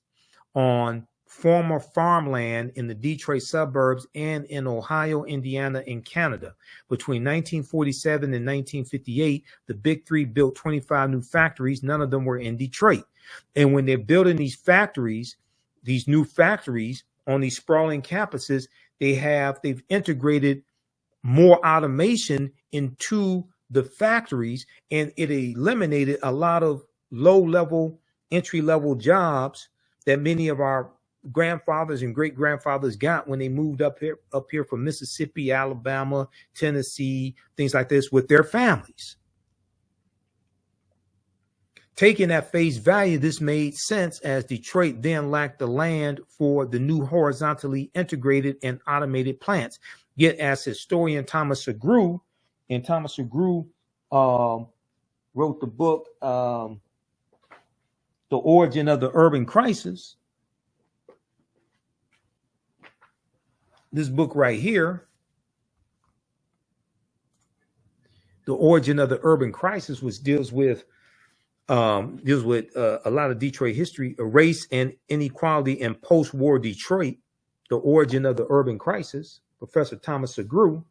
on former farmland in the Detroit suburbs and in Ohio, Indiana, and Canada. Between 1947 and 1958, the Big Three built 25 new factories. None of them were in Detroit. And when they're building these factories, these new factories on these sprawling campuses, they've integrated more automation into the factories, and it eliminated a lot of low-level, entry-level jobs that many of our grandfathers and great-grandfathers got when they moved up here from Mississippi, Alabama, Tennessee, things like this with their families. Taking at face value, this made sense as Detroit then lacked the land for the new horizontally integrated and automated plants. Yet as historian Thomas Segru, and Thomas Segru wrote the book, The Origin of the Urban Crisis. This book right here, The Origin of the Urban Crisis, which deals with a lot of Detroit history, race and inequality in post-war Detroit, The Origin of the Urban Crisis, Professor Thomas Segru.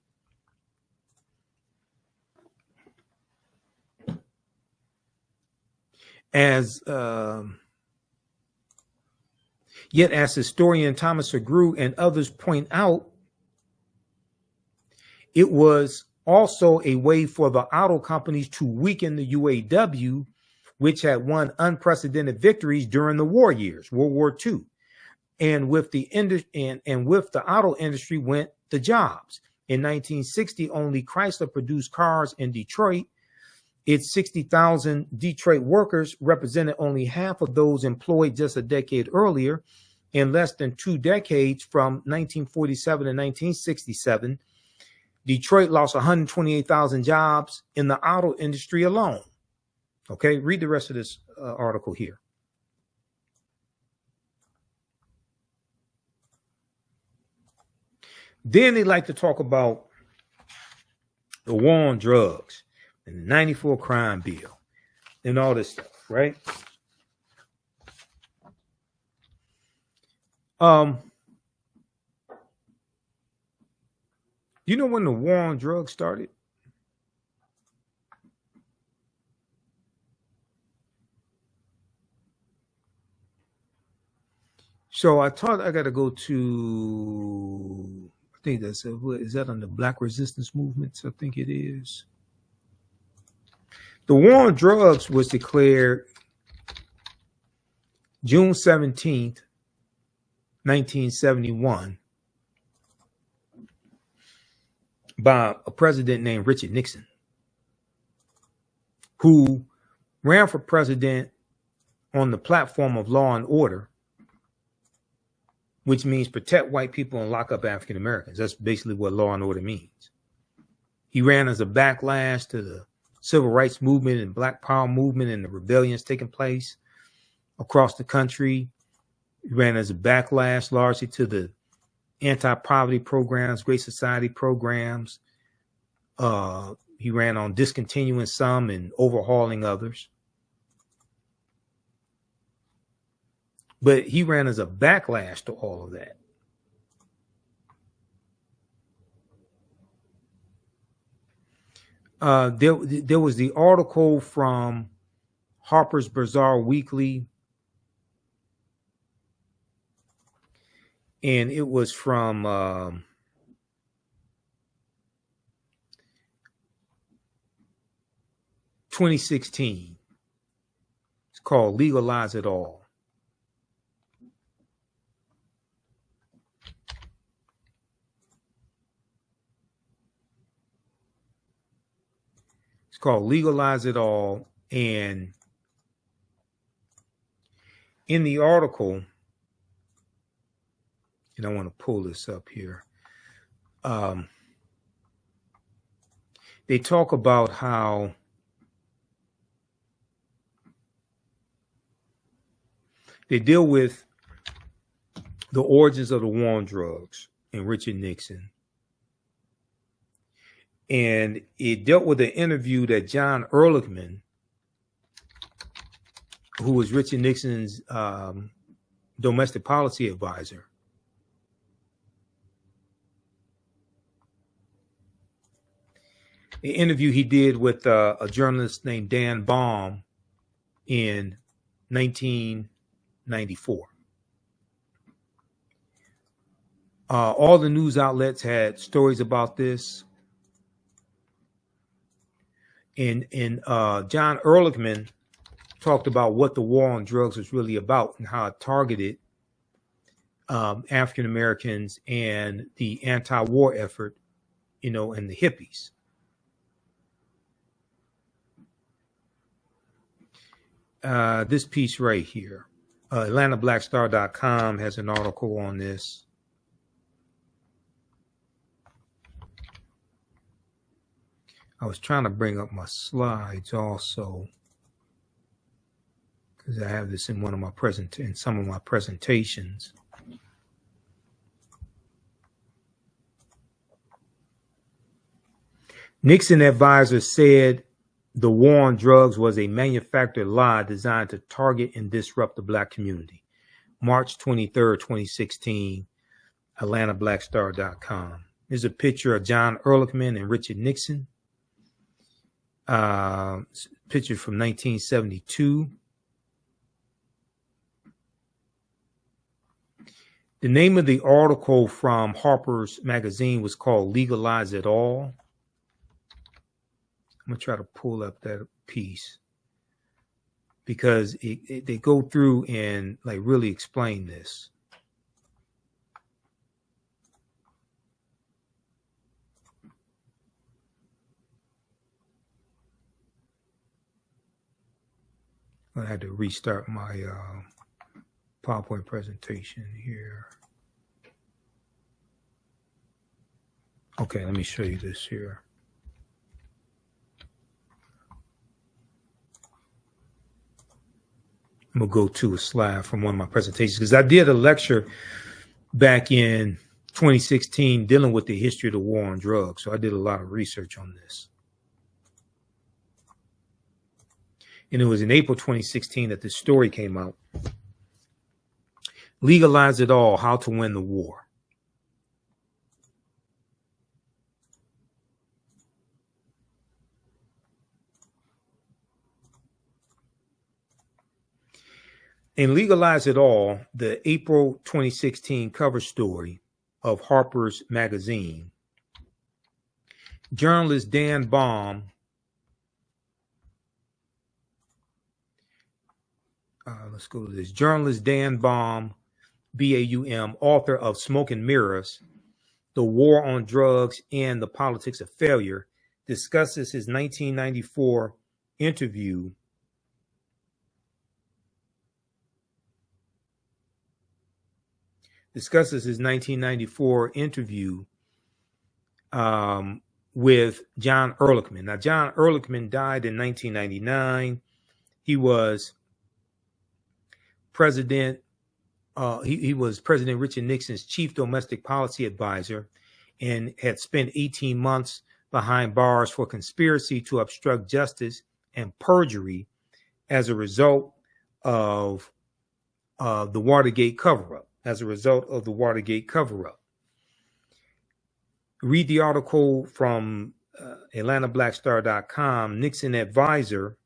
Yet as historian Thomas Segru and others point out, it was also a way for the auto companies to weaken the UAW, which had won unprecedented victories during the war years, World War II. And with the auto industry went the jobs. In 1960, only Chrysler produced cars in Detroit. Its 60,000 Detroit workers represented only half of those employed just a decade earlier. In less than 2 decades, from 1947 to 1967, Detroit lost 128,000 jobs in the auto industry alone. Okay, read the rest of this article here. Then they like to talk about the war on drugs and the 94 crime bill and all this stuff, right? You know when the war on drugs started? So I thought I got to go to, I think that's, is that on the Black resistance movements? I think it is. The war on drugs was declared June 17th, 1971. by a president named Richard Nixon, who ran for president on the platform of law and order, which means protect white people and lock up African Americans. That's basically what law and order means. He ran as a backlash to the civil rights movement and Black Power movement and the rebellions taking place across the country. He ran as a backlash largely to the anti-poverty programs, Great Society programs. He ran on discontinuing some and overhauling others. But he ran as a backlash to all of that. There was the article from Harper's Bazaar Weekly, and it was from 2016. It's called Legalize It All. It's called Legalize It All. And in the article, and I want to pull this up here, they talk about how they deal with the origins of the war on drugs and Richard Nixon. And it dealt with an interview that John Ehrlichman, who was Richard Nixon's domestic policy advisor, the interview he did with a journalist named Dan Baum in 1994. All the news outlets had stories about this. And John Ehrlichman talked about what the war on drugs was really about and how it targeted African Americans and the anti-war effort, and the hippies. This piece right here, AtlantaBlackStar.com has an article on this. I was trying to bring up my slides also, because I have this in some of my presentations. Nixon advisors said the war on drugs was a manufactured lie designed to target and disrupt the Black community. March 23rd, 2016, AtlantaBlackStar.com. There's a picture of John Ehrlichman and Richard Nixon. Picture from 1972. The name of the article from Harper's Magazine was called Legalize It All. I'm going to try to pull up that piece because they go through and really explain this. I had to restart my PowerPoint presentation here. Okay, let me show you this here. I'm going to go to a slide from one of my presentations because I did a lecture back in 2016 dealing with the history of the war on drugs. So I did a lot of research on this. And it was in April 2016 that this story came out. Legalize It All, How to Win the War. In Legalize It All, the April 2016 cover story of Harper's Magazine, journalist Dan Baum let's go to this. Journalist Dan Baum, B-A-U-M, author of Smoke and Mirrors, The War on Drugs and the Politics of Failure, discusses his 1994 interview with John Ehrlichman. Now, John Ehrlichman died in 1999. He was President Richard Nixon's chief domestic policy advisor and had spent 18 months behind bars for conspiracy to obstruct justice and perjury as a result of the Watergate cover-up. Read the article from AtlantaBlackStar.com. Nixon advisor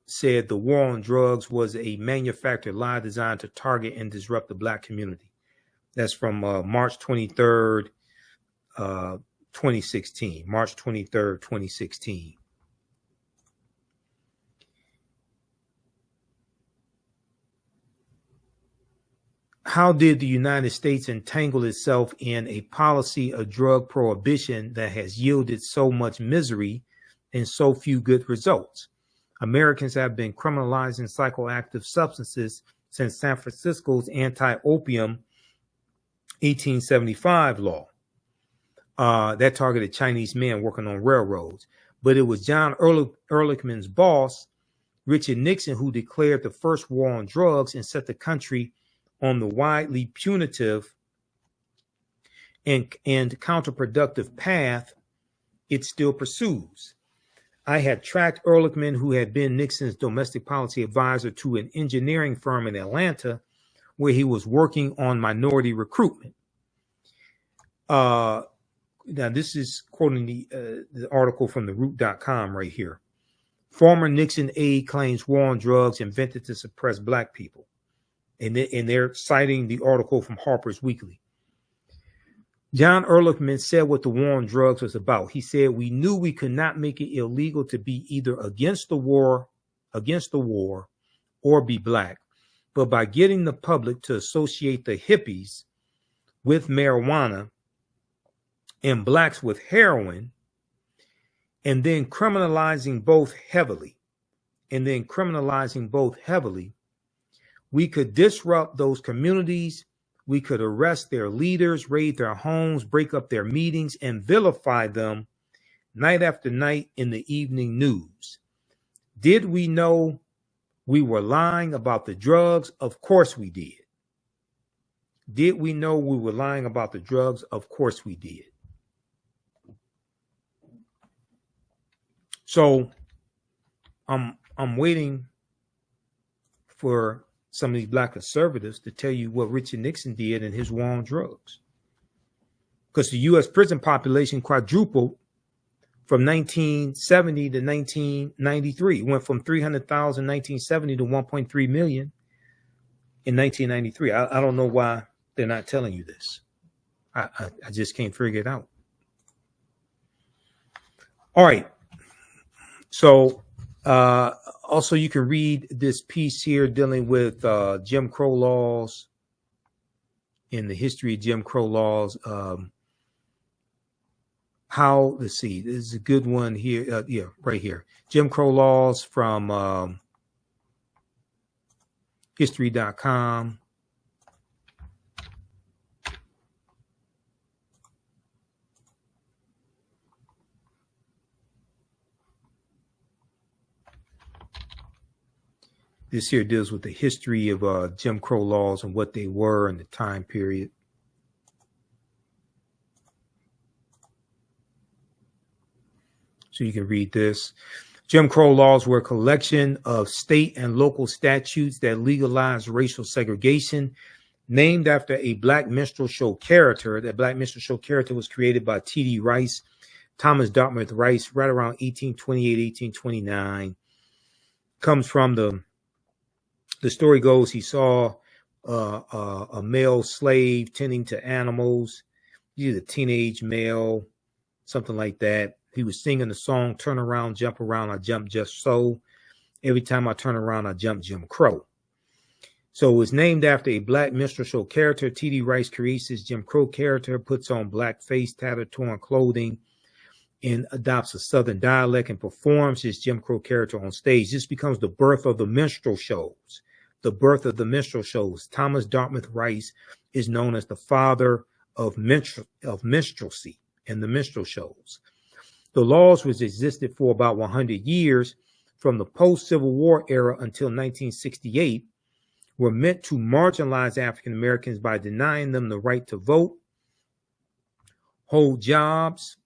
said the war on drugs was a manufactured lie designed to target and disrupt the Black community. That's from March 23rd, 2016. March 23rd, 2016. How did the United States entangle itself in a policy of drug prohibition that has yielded so much misery and so few good results? Americans have been criminalizing psychoactive substances since San Francisco's anti-opium 1875 law that targeted Chinese men working on railroads. But it was John Ehrlichman's boss, Richard Nixon, who declared the first war on drugs and set the country on the widely punitive and counterproductive path it still pursues. I had tracked Ehrlichman, who had been Nixon's domestic policy advisor, to an engineering firm in Atlanta where he was working on minority recruitment. Now, this is quoting the article from theroot.com right here. Former Nixon aide claims war on drugs invented to suppress Black people. And they're citing the article from Harper's Weekly. John Ehrlichman said what the war on drugs was about. He said, "We knew we could not make it illegal to be either against the war, or be Black. But by getting the public to associate the hippies with marijuana and Blacks with heroin, and then criminalizing both heavily, we could disrupt those communities. We could arrest their leaders, raid their homes, break up their meetings, and vilify them night after night in the evening news. Did we know we were lying about the drugs? Of course we did. Did we know we were lying about the drugs? Of course we did." So I'm waiting for some of these Black conservatives to tell you what Richard Nixon did in his war on drugs. Because the U.S. prison population quadrupled from 1970 to 1993. It went from 300,000 in 1970 to 1.3 million in 1993. I don't know why they're not telling you this. I just can't figure it out. All right. So, also, you can read this piece here dealing with Jim Crow laws and the history of Jim Crow laws. Let's see, this is a good one here. Yeah, right here. Jim Crow laws from history.com. This here deals with the history of Jim Crow laws and what they were in the time period. So you can read this. Jim Crow laws were a collection of state and local statutes that legalized racial segregation, named after a Black minstrel show character. That Black minstrel show character was created by T.D. Rice, Thomas Dartmouth Rice, right around 1828, 1829. Comes from the story goes, he saw a male slave tending to animals. He's a teenage male, something like that. He was singing the song, "Turn around, jump around, I jump just so. Every time I turn around, I jump Jim Crow." So it was named after a black minstrel show character. T.D. Rice creates his Jim Crow character, puts on black face, tattered, torn clothing, and adopts a Southern dialect and performs his Jim Crow character on stage. This becomes the birth of the minstrel shows. The birth of the minstrel shows. Thomas Dartmouth Rice is known as the father of minstrelsy and the minstrel shows. The laws, which existed for about 100 years from the post-Civil War era until 1968, were meant to marginalize African Americans by denying them the right to vote, hold jobs,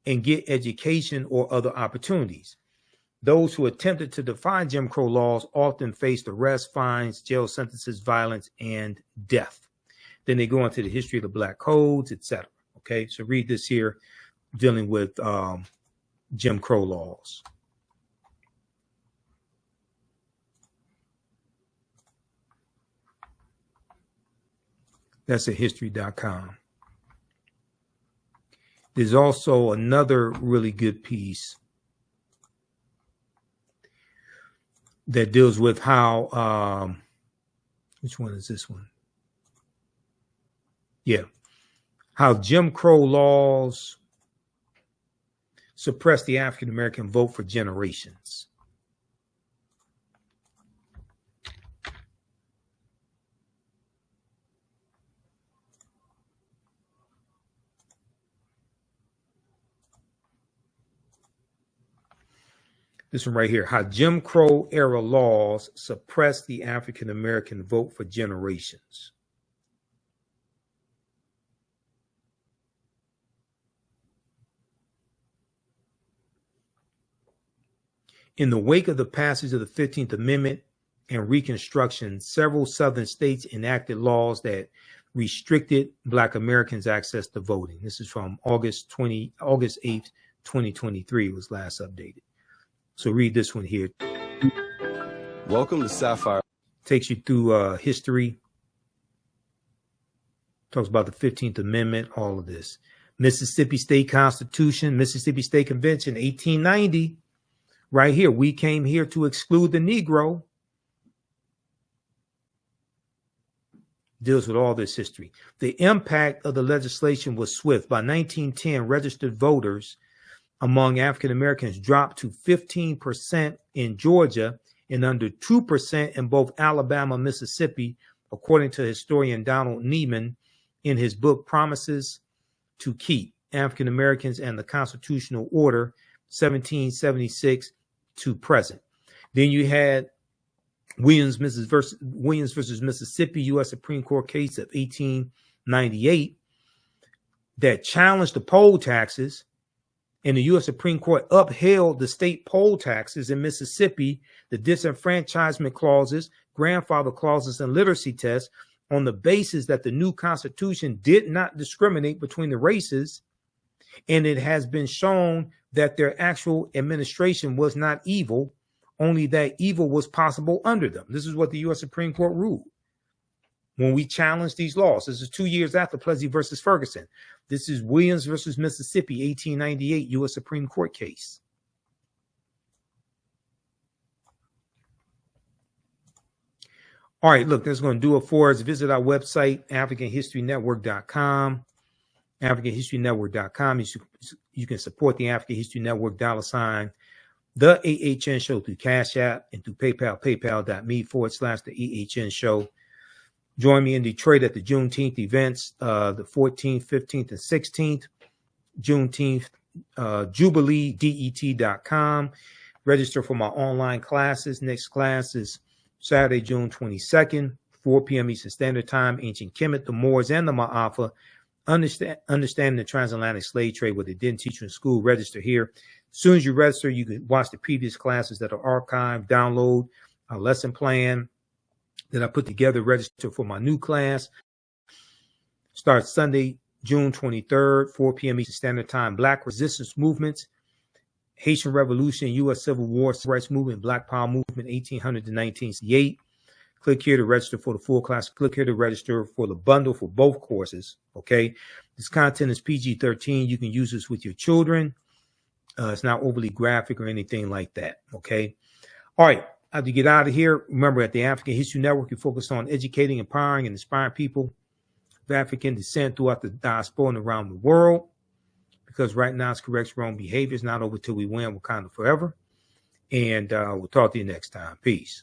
and get education or other opportunities. Those who attempted to defy Jim Crow laws often faced arrest, fines, jail sentences, violence, and death. Then they go into the history of the black codes, etc. Okay, so read this here, dealing with Jim Crow laws. That's at history.com. There's also another really good piece that deals with how, which one is this one? Yeah. How Jim Crow laws suppressed the African American vote for generations. This one right here, how Jim Crow era laws suppressed the African American vote for generations. In the wake of the passage of the 15th Amendment and Reconstruction, several Southern states enacted laws that restricted Black Americans' access to voting. This is from August 8th, 2023, was last updated. So read this one here. Welcome to Sapphire. Takes you through history. Talks about the 15th Amendment, all of this. Mississippi State Constitution, Mississippi State Convention, 1890. Right here, we came here to exclude the Negro. Deals with all this history. The impact of the legislation was swift. By 1910, registered voters among African Americans dropped to 15% in Georgia and under 2% in both Alabama and Mississippi, according to historian Donald Neiman in his book Promises to Keep, African Americans and the Constitutional Order, 1776 to present. Then you had Williams versus Mississippi, U.S. Supreme Court case of 1898 that challenged the poll taxes. And the U.S. Supreme Court upheld the state poll taxes in Mississippi, the disenfranchisement clauses, grandfather clauses, and literacy tests on the basis that the new Constitution did not discriminate between the races. And it has been shown that their actual administration was not evil, only that evil was possible under them. This is what the U.S. Supreme Court ruled when we challenged these laws. This is 2 years after Plessy versus Ferguson. This is Williams versus Mississippi, 1898 U.S. Supreme Court case. All right, look, that's going to do it for us. Visit our website, AfricanHistoryNetwork.com. AfricanHistoryNetwork.com. You can support the African History Network $, the AHN Show through Cash App and through PayPal, paypal.me/the Join me in Detroit at the Juneteenth events, the 14th, 15th, and 16th. Juneteenth, JubileeDET.com. Register for my online classes. Next class is Saturday, June 22nd, 4 p.m. Eastern Standard Time. Ancient Kemet, the Moors, and the Ma'afa. Understanding the transatlantic slave trade, what they didn't teach you in school. Register here. As soon as you register, you can watch the previous classes that are archived, download a lesson plan that I put together, register for my new class. Starts Sunday, June 23rd, 4 p.m. Eastern Standard Time. Black resistance movements, Haitian Revolution, U.S. Civil War, Civil Rights Movement, Black Power Movement, 1800 to 1968. Click here to register for the full class. Click here to register for the bundle for both courses. Okay. This content is PG-13. You can use this with your children. It's not overly graphic or anything like that. Okay. All right. After you get out of here, remember at the African History Network, we focus on educating, empowering, and inspiring people of African descent throughout the diaspora and around the world. Because right now it's correct wrong behavior. It's not over till we win Wakanda forever. And we'll talk to you next time. Peace.